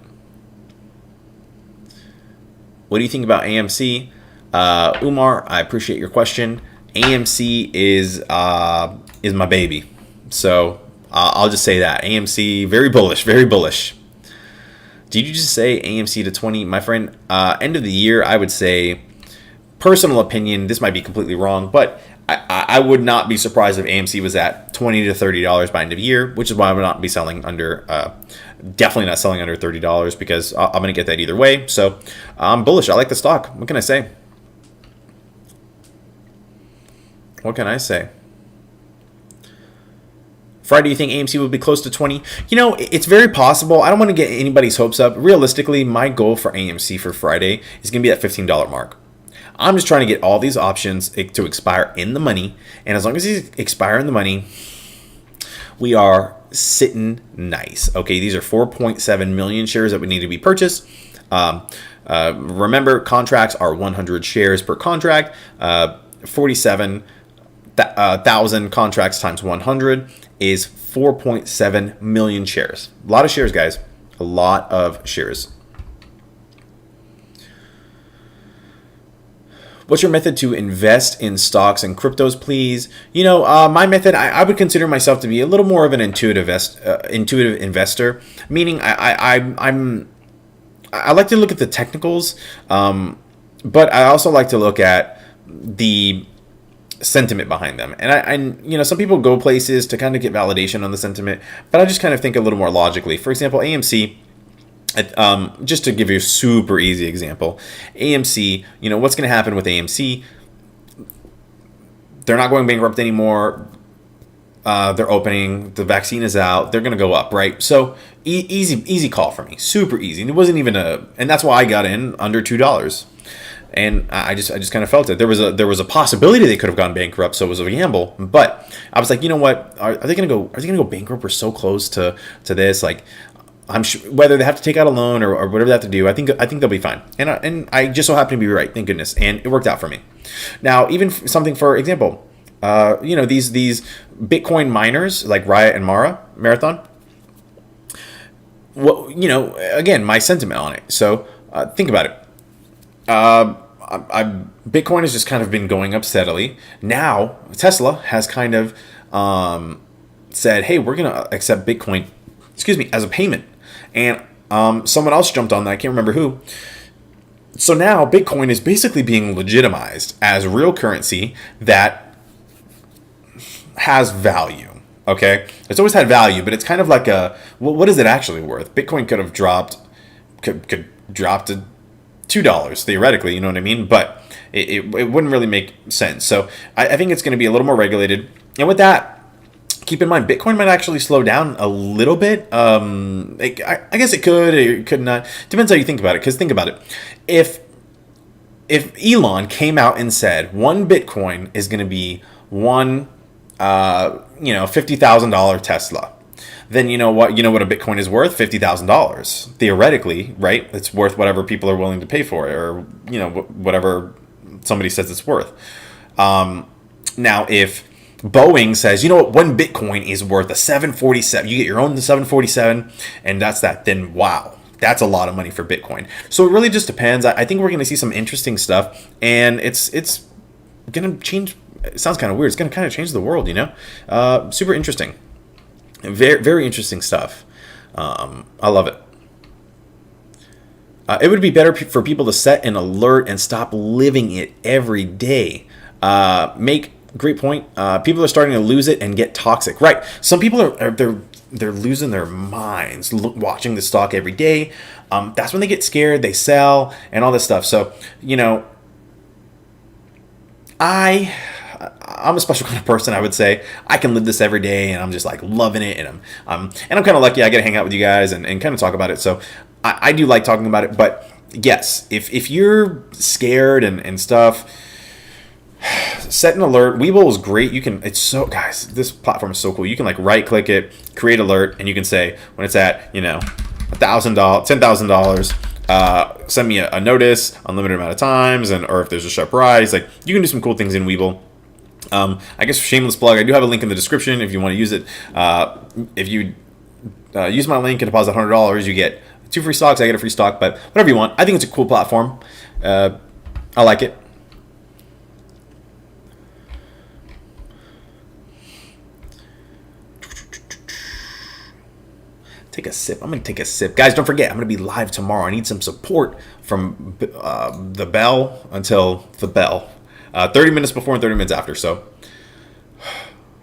What do you think about AMC? Umar, I appreciate your question. AMC is my baby. So I'll just say that. AMC, very bullish, very bullish. Did you just say AMC to 20? My friend, end of the year, I would say, personal opinion, this might be completely wrong, but I would not be surprised if AMC was at $20 to $30 by end of year, which is why I would not be selling under, definitely not selling under $30 because I'm going to get that either way. So I'm bullish. I like the stock. What can I say? What can I say? Friday, you think AMC will be close to 20? You know, it's very possible. I don't want to get anybody's hopes up. Realistically, my goal for AMC for Friday is going to be that $15 mark. I'm just trying to get all these options to expire in the money. And as long as these expire in the money, we are sitting nice. Okay, these are 4.7 million shares that would need to be purchased. Remember, contracts are 100 shares per contract. 47,000 contracts times 100 is 4.7 million shares. A lot of shares, guys. A lot of shares. What's your method to invest in stocks and cryptos, please? You know, my method, I would consider myself to be a little more of an intuitive investor, meaning I like to look at the technicals, but I also like to look at the sentiment behind them. And you know, some people go places to kind of get validation on the sentiment, but I just kind of think a little more logically. For example, AMC. Just to give you a super easy example, AMC, you know, what's going to happen with AMC? They're not going bankrupt anymore. They're opening. The vaccine is out. They're going to go up, right? So easy call for me. Super easy. And it wasn't even and that's why I got in under $2. And I just kind of felt it. There was a possibility they could have gone bankrupt, so it was a gamble. But I was like, you know what? Are they going to go bankrupt? We're so close to this. Like, I'm sure whether they have to take out a loan or whatever they have to do, I think they'll be fine. And I just so happen to be right, thank goodness. And it worked out for me. Now, even something, for example, you know, these Bitcoin miners like Riot and Marathon. Well, you know, again, my sentiment on it. So think about it. Bitcoin has just kind of been going up steadily. Now Tesla has kind of said, "Hey, we're going to accept Bitcoin, as a payment." And someone else jumped on that. I can't remember who. So now Bitcoin is basically being legitimized as real currency that has value. Okay, it's always had value, but it's kind of like what is it actually worth? Bitcoin could have dropped, could drop to $2 theoretically. You know what I mean? But it wouldn't really make sense. So I think it's going to be a little more regulated. And with that, keep in mind, Bitcoin might actually slow down a little bit. I guess it could not. Depends how you think about it. Because think about it. If Elon came out and said one Bitcoin is going to be one, $50,000 Tesla, then you know what a Bitcoin is worth? $50,000 theoretically, right? It's worth whatever people are willing to pay for it, or whatever somebody says it's worth. Now, if Boeing says, one Bitcoin is worth a 747. You get your own 747, and that's that. Then, wow, that's a lot of money for Bitcoin. So it really just depends. I think we're going to see some interesting stuff, and it's going to change. It sounds kind of weird. It's going to kind of change the world, Super interesting. Very, very interesting stuff. I love it. It would be better for people to set an alert and stop living it every day. Great point. People are starting to lose it and get toxic. Right. Some people they're losing their minds watching the stock every day. That's when they get scared. They sell and all this stuff. So, I'm a special kind of person, I would say. I can live this every day, and I'm just like loving it, and I'm kind of lucky I get to hang out with you guys and kind of talk about it. So I do like talking about it. But yes, if you're scared and stuff, Set an alert. Webull is great. You can, it's so, guys, this platform is so cool. You can like right click it, create alert, and you can say when it's at, you know, $1,000, $10,000, send me a notice, unlimited amount of times, and or if there's a sharp rise. Like, you can do some cool things in Webull. I guess shameless plug, I do have a link in the description if you want to use it. If you use my link and deposit $100, you get 2 free stocks. I get a free stock, but whatever you want. I think it's a cool platform. I like it. Take a sip. I'm going to take a sip. Guys, don't forget, I'm going to be live tomorrow. I need some support from the bell until the bell. 30 minutes before and 30 minutes after. So,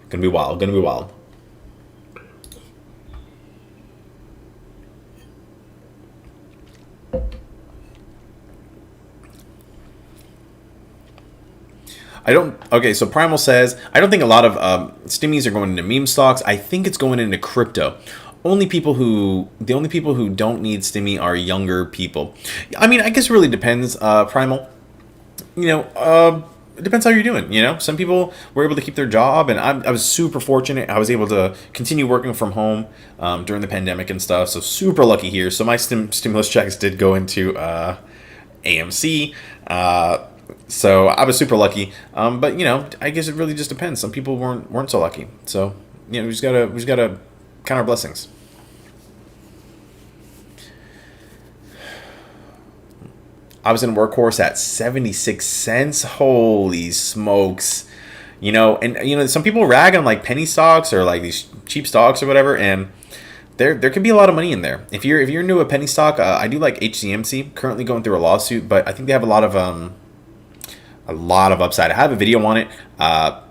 going to be wild. Going to be wild. Okay, so Primal says, I don't think a lot of stimmies are going into meme stocks. I think it's going into crypto. The only people who don't need stimmy are younger people. I mean, I guess it really depends, Primal. You know, it depends how you're doing. You know, some people were able to keep their job, and I was super fortunate. I was able to continue working from home during the pandemic and stuff. So super lucky here. So my stimulus checks did go into AMC. So I was super lucky. But you know, I guess it really just depends. Some people weren't so lucky. So you know, we just gotta count our blessings. I was in Workhorse at 76 cents. Holy smokes. You know, and you know, some people rag on like penny stocks or like these cheap stocks or whatever, and there could be a lot of money in there. If you're new to a penny stock, I do like HCMC, currently going through a lawsuit, but I think they have a lot of upside. I have a video on it. I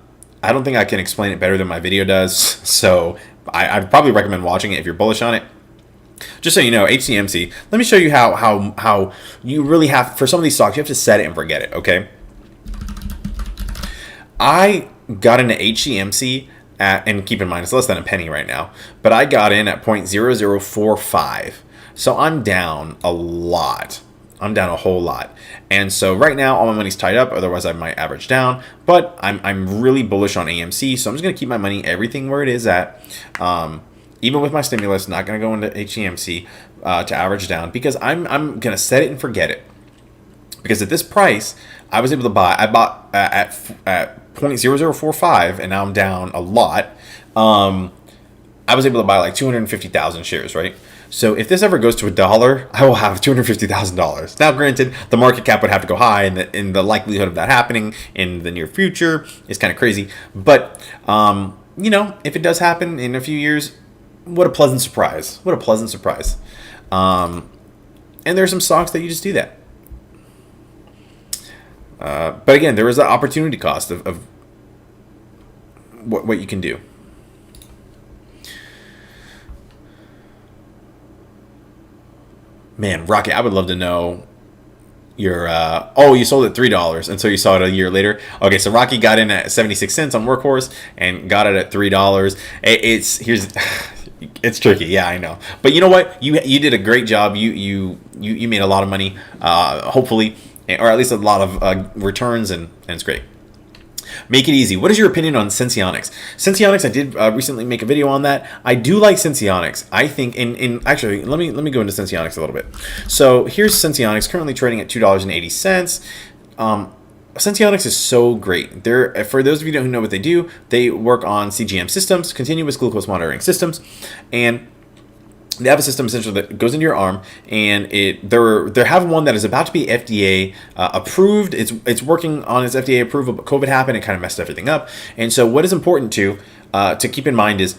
don't think I can explain it better than my video does, so I'd probably recommend watching it if you're bullish on it. Just so you know, HCMC, let me show you how you really have, for some of these stocks, you have to set it and forget it, okay? I got into HCMC and keep in mind, it's less than a penny right now, but I got in at 0.0045. So I'm down a lot. I'm down a whole lot. And so right now, all my money's tied up. Otherwise, I might average down. But I'm really bullish on AMC. So I'm just going to keep my money, everything where it is at. Even with my stimulus, not going to go into HEMC to average down, because I'm going to set it and forget it. Because at this price, I was able to buy. I bought at 0.0045, and now I'm down a lot. I was able to buy like 250,000 shares, right? So if this ever goes to $1, I will have $250,000. Now, granted, the market cap would have to go high, and the likelihood of that happening in the near future is kind of crazy. But you know, if it does happen in a few years, what a pleasant surprise! What a pleasant surprise! And there's some stocks that you just do that. But again, there is an opportunity cost of what you can do. Man, Rocket, I would love to know your you sold it $3 and so you saw it a year later. Okay, so Rocky got in at 76 cents on Workhorse and got it at $3. It's tricky, yeah, I know. But you know what? You did a great job. You made a lot of money, hopefully, or at least a lot of returns, and it's great. Make it easy. What is your opinion on Senseonics? Senseonics, I did recently make a video on that. I do like Senseonics. I think actually, let me go into Senseonics a little bit. So here's Senseonics, currently trading at $2.80. Senseonics is so great. For those of you who don't know what they do, they work on CGM systems, continuous glucose monitoring systems, and they have a system essentially that goes into your arm, and they have one that is about to be FDA approved. It's working on its FDA approval, but COVID happened and kind of messed everything up. And so, what is important to keep in mind is,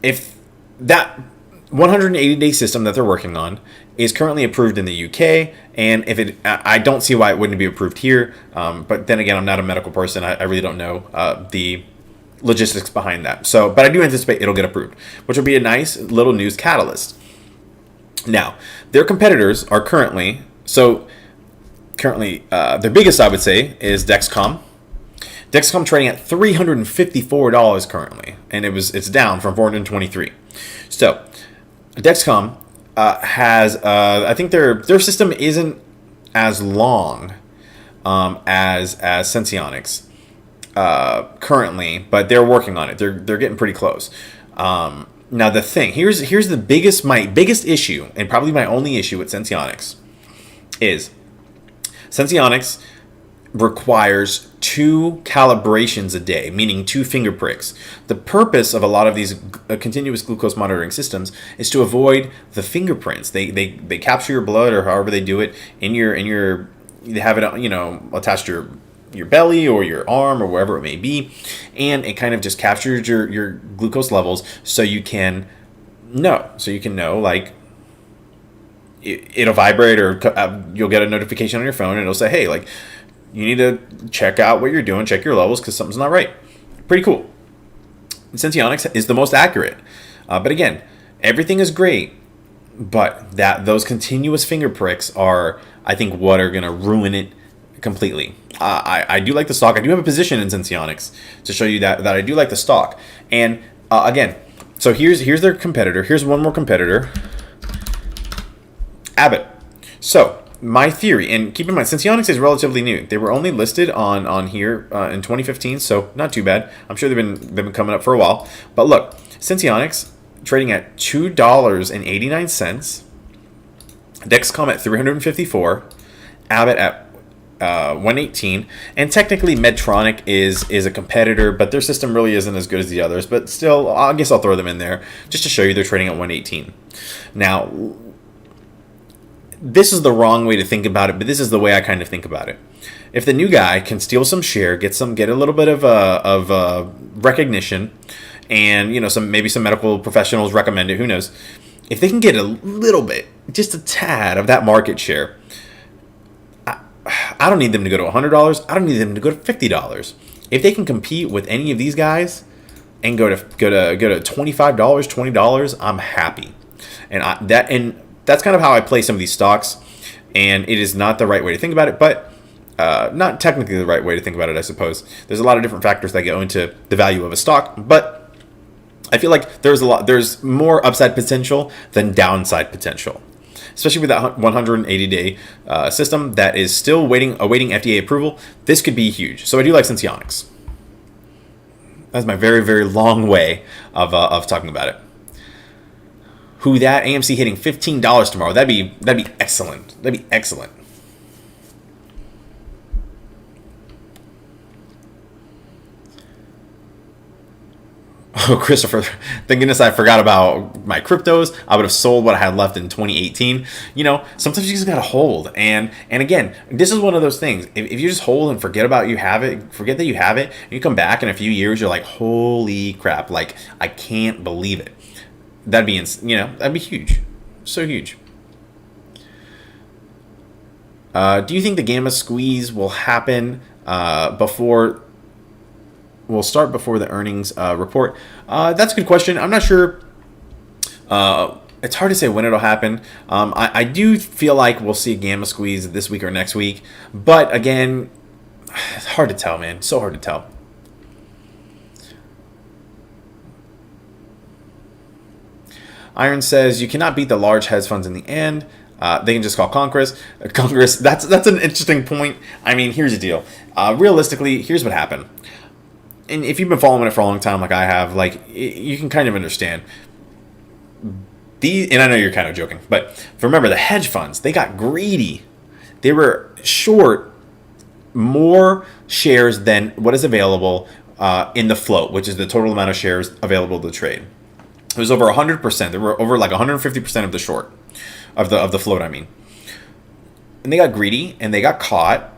if that 180-day system that they're working on is currently approved in the UK, and I don't see why it wouldn't be approved here. But then again, I'm not a medical person. I really don't know the logistics behind that. So, but I do anticipate it'll get approved, which will be a nice little news catalyst. Now, their competitors are currently their biggest, I would say, is Dexcom. Dexcom trading at $354 currently, and it's down from $423. So, Dexcom has I think their system isn't as long. as Senseonics currently, but they're working on it. They're getting pretty close. Now the thing here's my biggest issue, and probably my only issue with Senseonics, is Senseonics requires 2 calibrations a day, meaning 2 finger pricks. The purpose of a lot of these continuous glucose monitoring systems is to avoid the fingerprints. They capture your blood, or however they do it, in your they have it, attached to your belly or your arm or wherever it may be, and it kind of just captures your glucose levels, so you can know like it'll vibrate, or you'll get a notification on your phone and it'll say, hey, like, you need to check out what you're doing, check your levels, because something's not right. Pretty cool. Senseonics is the most accurate. But again, everything is great, but those continuous finger pricks are, I think, what are going to ruin it completely. I do like the stock. I do have a position in Senseonics to show you that I do like the stock. And again, so here's their competitor. Here's one more competitor, Abbott. So my theory, and keep in mind, Senseonics is relatively new. They were only listed on here in 2015, so not too bad. I'm sure they've been coming up for a while. But look, Senseonics trading at $2.89, Dexcom at $354, Abbott at 118, and technically Medtronic is a competitor, but their system really isn't as good as the others. But still, I guess I'll throw them in there just to show you they're trading at 118. Now, this is the wrong way to think about it, but this is the way I kind of think about it. If the new guy can steal some share, get a little bit of recognition, and maybe some medical professionals recommend it, who knows? If they can get a little bit, just a tad of that market share, I don't need them to go to $100. I don't need them to go to $50. If they can compete with any of these guys and go to $25, $20, I'm happy. And that's kind of how I play some of these stocks, and it is not the right way to think about it, but not technically the right way to think about it, I suppose. There's a lot of different factors that go into the value of a stock, but I feel like there's more upside potential than downside potential, especially with that 180-day system that is still awaiting FDA approval. This could be huge. So I do like Senseonics. That's my very, very long way of talking about it. Who that? AMC hitting $15 tomorrow. That'd be excellent. That'd be excellent. Oh, Christopher, thank goodness I forgot about my cryptos. I would have sold what I had left in 2018. Sometimes you just gotta hold. And again, this is one of those things. If you just hold and forget that you have it, and you come back in a few years, you're like, holy crap, like, I can't believe it. That'd be huge. So huge. Do you think the gamma squeeze will happen will start before the earnings report? That's a good question. I'm not sure. It's hard to say when it'll happen. I do feel like we'll see a gamma squeeze this week or next week. But again, it's hard to tell, man. So hard to tell. Iron says you cannot beat the large hedge funds in the end. They can just call Congress. That's an interesting point. I mean, here's the deal. Realistically, here's what happened. And if you've been following it for a long time, like I have, like, you can kind of understand. And I know you're kind of joking, but remember, the hedge funds, they got greedy. They were short more shares than what is available in the float, which is the total amount of shares available to trade. It was over 100%. There were over like 150% of the short, of the float, I mean. And they got greedy, and they got caught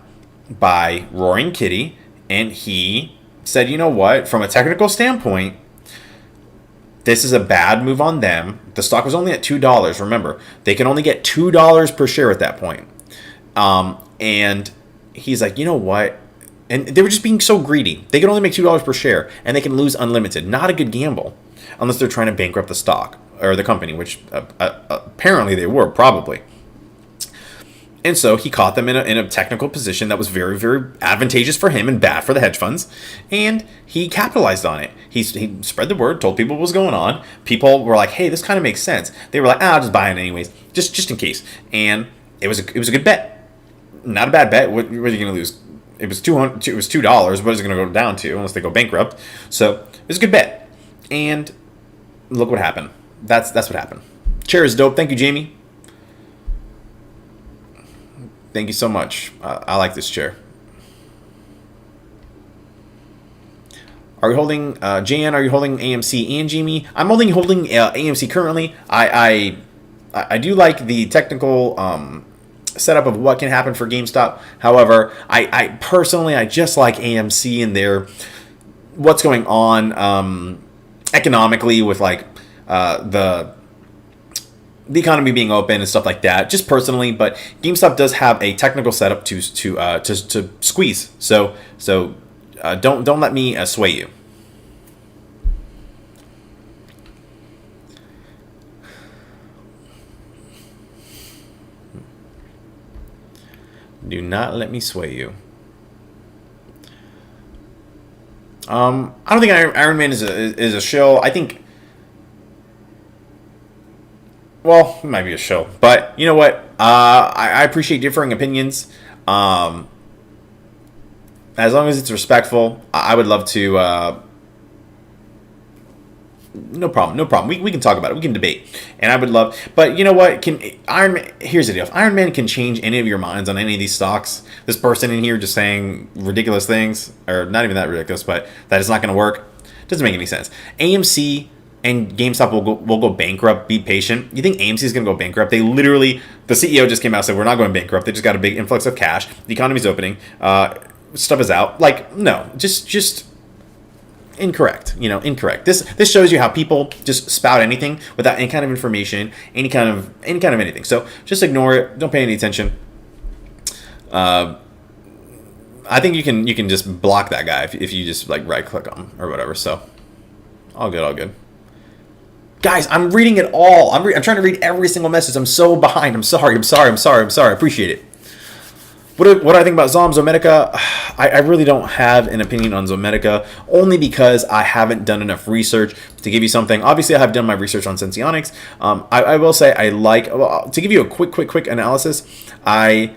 by Roaring Kitty, and he said, you know what, from a technical standpoint, this is a bad move on them. The stock was only at $2. Remember, they can only get $2 per share at that point. And he's like, you know what? And they were just being so greedy. They can only make $2 per share, and they can lose unlimited. Not a good gamble, unless they're trying to bankrupt the stock or the company, which apparently they were, probably. And so he caught them in a technical position that was very, very advantageous for him and bad for the hedge funds. And he capitalized on it. He spread the word, told people what was going on. People were like, hey, this kind of makes sense. They were like, I'll just buy it anyways, just in case. And it was a good bet. not a bad bet. What are you going to lose? It was $200. It was $2. What is it going to go down to unless they go bankrupt? So it's a good bet. And look what happened. That's what happened. Chair is dope. Thank you, Jamie. Thank you so much. I like this chair. Are you holding JN? Are you holding AMC and GME? I'm only holding AMC currently. I do like the technical setup of what can happen for GameStop. However, I personally just like AMC and their what's going on economically with like the economy being open and stuff like that. Just personally, but GameStop does have a technical setup to squeeze. So don't let me sway you. Do not let me sway you. I don't think Iron Man is a shill. I think, well, it might be a shill, but you know what? I appreciate differing opinions. As long as it's respectful, I would love to. No problem. We can talk about it. We can debate, and I would love. But you know what? Iron Man? Here's the deal. If Iron Man can change any of your minds on any of these stocks, this person in here just saying ridiculous things, or not even that ridiculous, but that it's not going to work, doesn't make any sense. AMC and GameStop will go bankrupt. Be patient. You think AMC is going to go bankrupt? They literally, the CEO just came out and said we're not going bankrupt. They just got a big influx of cash. The economy's opening. Stuff is out. Like no, just. Incorrect. Incorrect. This shows you how people just spout anything without any kind of information, any kind of anything. So just ignore it. Don't pay any attention. I think you can just block that guy if you just like right click on him or whatever. So all good. Guys, I'm reading it all. I'm trying to read every single message. I'm so behind. I'm sorry. Appreciate it. What do I think about Zomedica? I really don't have an opinion on Zomedica, only because I haven't done enough research to give you something. Obviously, I have done my research on Senseonics. I will say to give you a quick analysis, I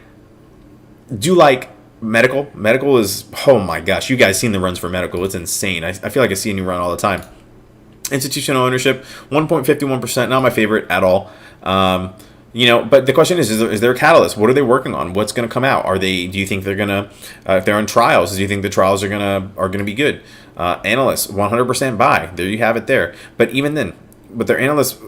do like medical. Medical is, oh my gosh, you guys seen the runs for medical. It's insane. I feel like I see a new run all the time. Institutional ownership, 1.51%, not my favorite at all. But the question is there a catalyst? What are they working on? What's going to come out? Do you think they're going to, if they're in trials, do you think the trials are going to be good? Analysts, 100% buy. There you have it there. But even then, but their analysts,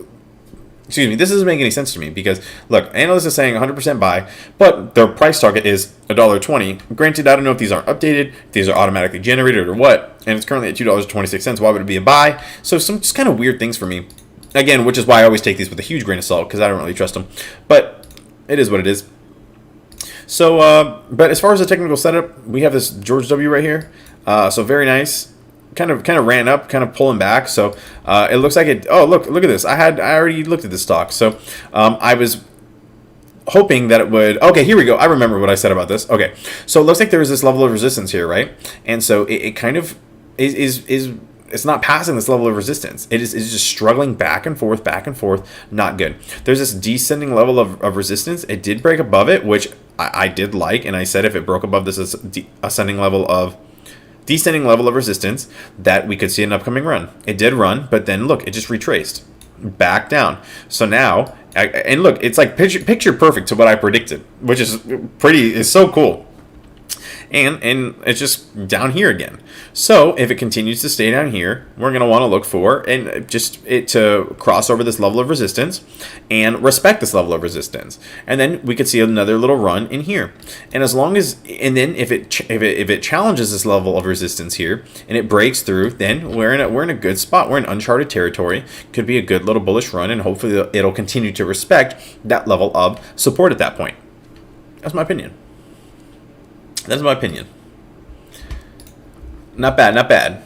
excuse me, this doesn't make any sense to me because, look, analysts are saying 100% buy, but their price target is $1.20. Granted, I don't know if these aren't updated, if these are automatically generated or what, and it's currently at $2.26. Why would it be a buy? So some just kind of weird things for me. Again, which is why I always take these with a huge grain of salt because I don't really trust them. But it is what it is. So, but as far as the technical setup, we have this George W right here. So very nice. Kind of ran up, kind of pulling back. So it looks like it. Oh, look at this. I already looked at this stock. So I was hoping that it would. Okay, here we go. I remember what I said about this. Okay, so it looks like there is this level of resistance here, right? And so it kind of is. It's not passing this level of resistance. It's just struggling back and forth, not good. There's this descending level of resistance. It did break above it, which I did like, and I said if it broke above this descending level of resistance, that we could see an upcoming run. It did run, but then look, it just retraced back down. So now, and look, it's like picture perfect to what I predicted, which is so cool. And it's just down here again. So if it continues to stay down here, we're going to want to look for and just it to cross over this level of resistance and respect this level of resistance. And then we could see another little run in here. And as long as, and then if it challenges this level of resistance here and it breaks through, then we're in a good spot. We're in uncharted territory. Could be a good little bullish run, and hopefully it'll continue to respect that level of support at that point. That's my opinion. That's my opinion. Not bad.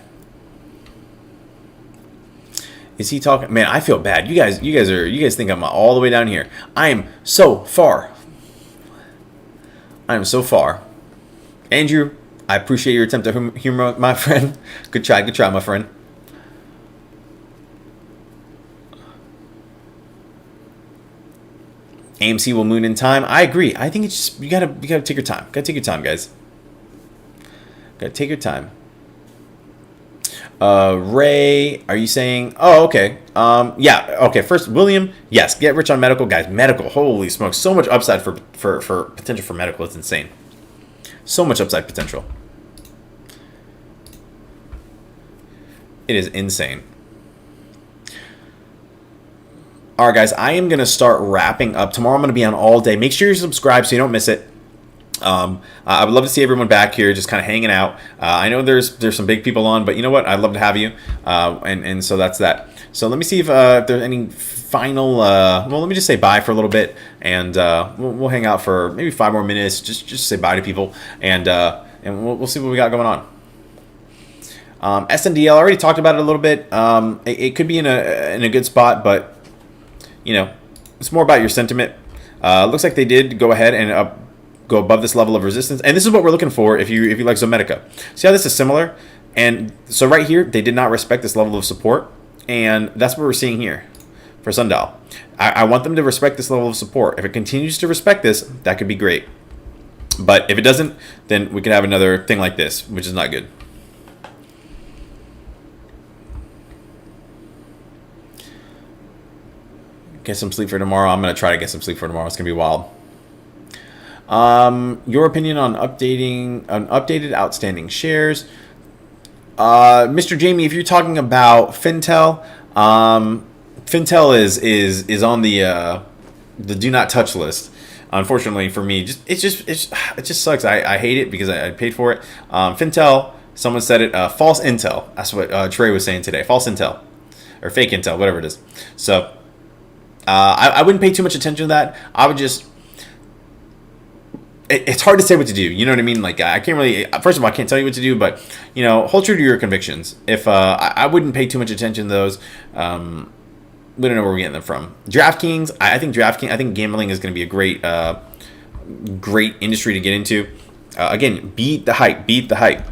Is he talking? Man, I feel bad. You guys think I'm all the way down here. I am so far. Andrew, I appreciate your attempt at humor, my friend. Good try, my friend. AMC will moon in time. I agree. I think it's just you gotta take your time. Gotta take your time, guys. Gotta take your time. Ray, are you saying? Oh, okay. Yeah. Okay. First, William. Yes. Get rich on medical, guys. Medical. Holy smokes! So much upside for potential for medical. It's insane. So much upside potential. It is insane. All right, guys, I am going to start wrapping up. Tomorrow I'm going to be on all day. Make sure you subscribe so you don't miss it. I would love to see everyone back here just kind of hanging out. I know there's some big people on, but you know what? I'd love to have you. And so that's that. So let me see if there's any final... well, let me just say bye for a little bit. And we'll hang out for maybe 5 more minutes. Just say bye to people. And we'll see what we got going on. SNDL, I already talked about it a little bit. It could be in a good spot, but... You know, it's more about your sentiment. Looks like they did go ahead and go above this level of resistance. And this is what we're looking for if you like Zomedica. See how this is similar? And so right here, they did not respect this level of support. And that's what we're seeing here for Sundial. I want them to respect this level of support. If it continues to respect this, that could be great. But if it doesn't, then we could have another thing like this, which is not good. Get some sleep for tomorrow. I'm going to try to get some sleep for tomorrow. It's going to be wild. Your opinion on updated outstanding shares. Mr. Jamie, if you're talking about Fintel, Fintel is on the do not touch list. Unfortunately for me, it just sucks. I hate it because I paid for it. Fintel, someone said it, false intel. That's what Trey was saying today. False intel or fake intel, whatever it is. So I wouldn't pay too much attention to that. I would just... It's hard to say what to do. You know what I mean? Like, I can't really... First of all, I can't tell you what to do, but, you know, hold true to your convictions. If I wouldn't pay too much attention to those. We don't know where we're getting them from. DraftKings, I think gambling is going to be a great industry to get into. Again, beat the hype. Beat the hype.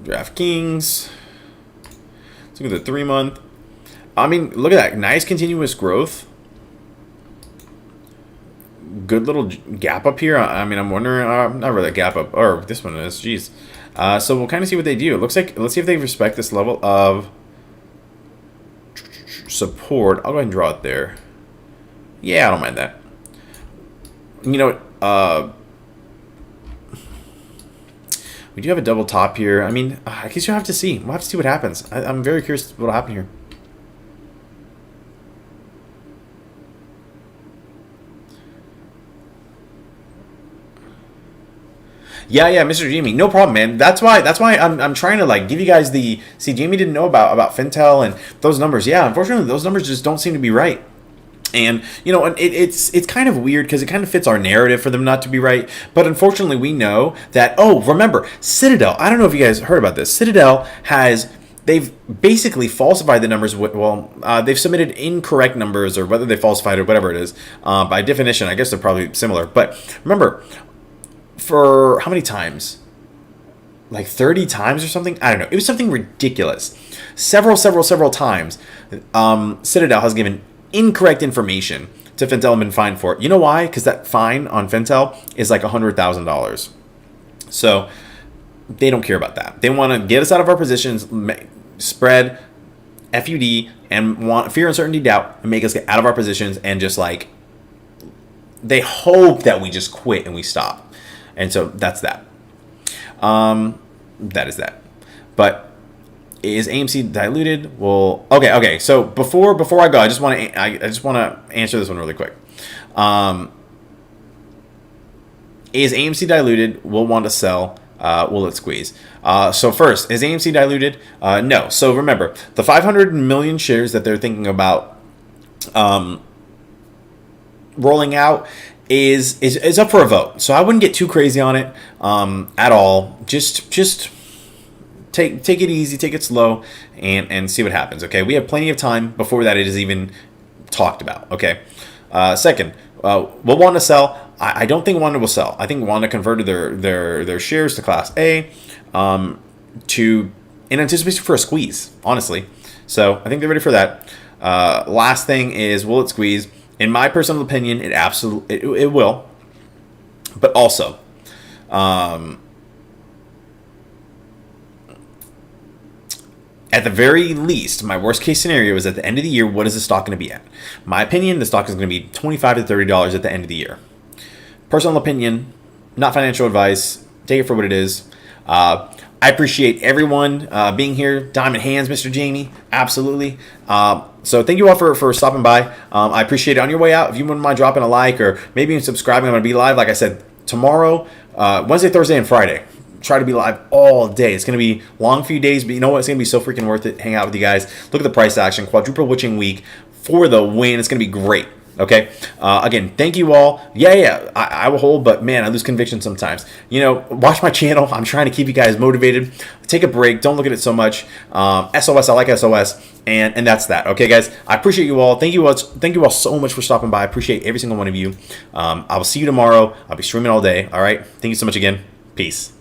DraftKings. Let's look at the 3-month. I mean, look at that. Nice continuous growth. Good little gap up here. I mean, I'm wondering... not really a gap up. Or this one is. Jeez. So we'll kind of see what they do. It looks like... Let's see if they respect this level of support. I'll go ahead and draw it there. Yeah, I don't mind that. You know what? We do have a double top here. I mean, I guess you'll have to see. We'll have to see what happens. I'm very curious what will happen here. Yeah, Mr. Jamie, no problem, man. That's why I'm trying to like give you guys the... See, Jamie didn't know about Fintel and those numbers. Yeah, unfortunately, those numbers just don't seem to be right. And, you know, it's kind of weird because it kind of fits our narrative for them not to be right. But unfortunately, we know that... Oh, remember, Citadel. I don't know if you guys heard about this. Citadel has... They've basically falsified the numbers. Well, they've submitted incorrect numbers, or whether they falsified or whatever it is. By definition, I guess they're probably similar. But remember... For how many times? Like 30 times or something? I don't know. It was something ridiculous. Several times, Citadel has given incorrect information to Fintel and been fined for it. You know why? Because that fine on Fintel is like $100,000. So they don't care about that. They want to get us out of our positions, spread FUD, and want fear, uncertainty, doubt, and make us get out of our positions and just like... They hope that we just quit and we stop. And so that's that. That is that. But is AMC diluted? Well, okay. So before I go, I just want to answer this one really quick. Is AMC diluted? We'll want to sell. Will it squeeze? So first, is AMC diluted? No. So remember, the 500 million shares that they're thinking about rolling out is up for a vote. So I wouldn't get too crazy on it at all. Just take it easy, take it slow, and see what happens. Okay, we have plenty of time before that it is even talked about. Okay. Second, we'll want to sell. I don't think Wanda will sell. I think Wanda converted their shares to Class A in anticipation for a squeeze, honestly. So I think they're ready for that. Last thing is, will it squeeze? In my personal opinion, it will. But also, at the very least, my worst case scenario is at the end of the year, what is the stock going to be at? My opinion, the stock is going to be $25 to $30 at the end of the year. Personal opinion, not financial advice. Take it for what it is. I appreciate everyone being here. Diamond hands, Mr. Jamie. Absolutely. So thank you all for stopping by. I appreciate it. On your way out, if you wouldn't mind dropping a like or maybe even subscribing, I'm going to be live, like I said, tomorrow, Wednesday, Thursday, and Friday. Try to be live all day. It's going to be long few days, but you know what? It's going to be so freaking worth it. Hang out with you guys. Look at the price action. Quadruple witching week for the win. It's going to be great. Okay. Again, thank you all. I will hold, but man, I lose conviction sometimes. Watch my channel. I'm trying to keep you guys motivated. Take a break. Don't look at it so much. SOS. I like SOS. And that's that. Okay, guys. I appreciate you all. Thank you all so much for stopping by. I appreciate every single one of you. I will see you tomorrow. I'll be streaming all day. All right. Thank you so much again. Peace.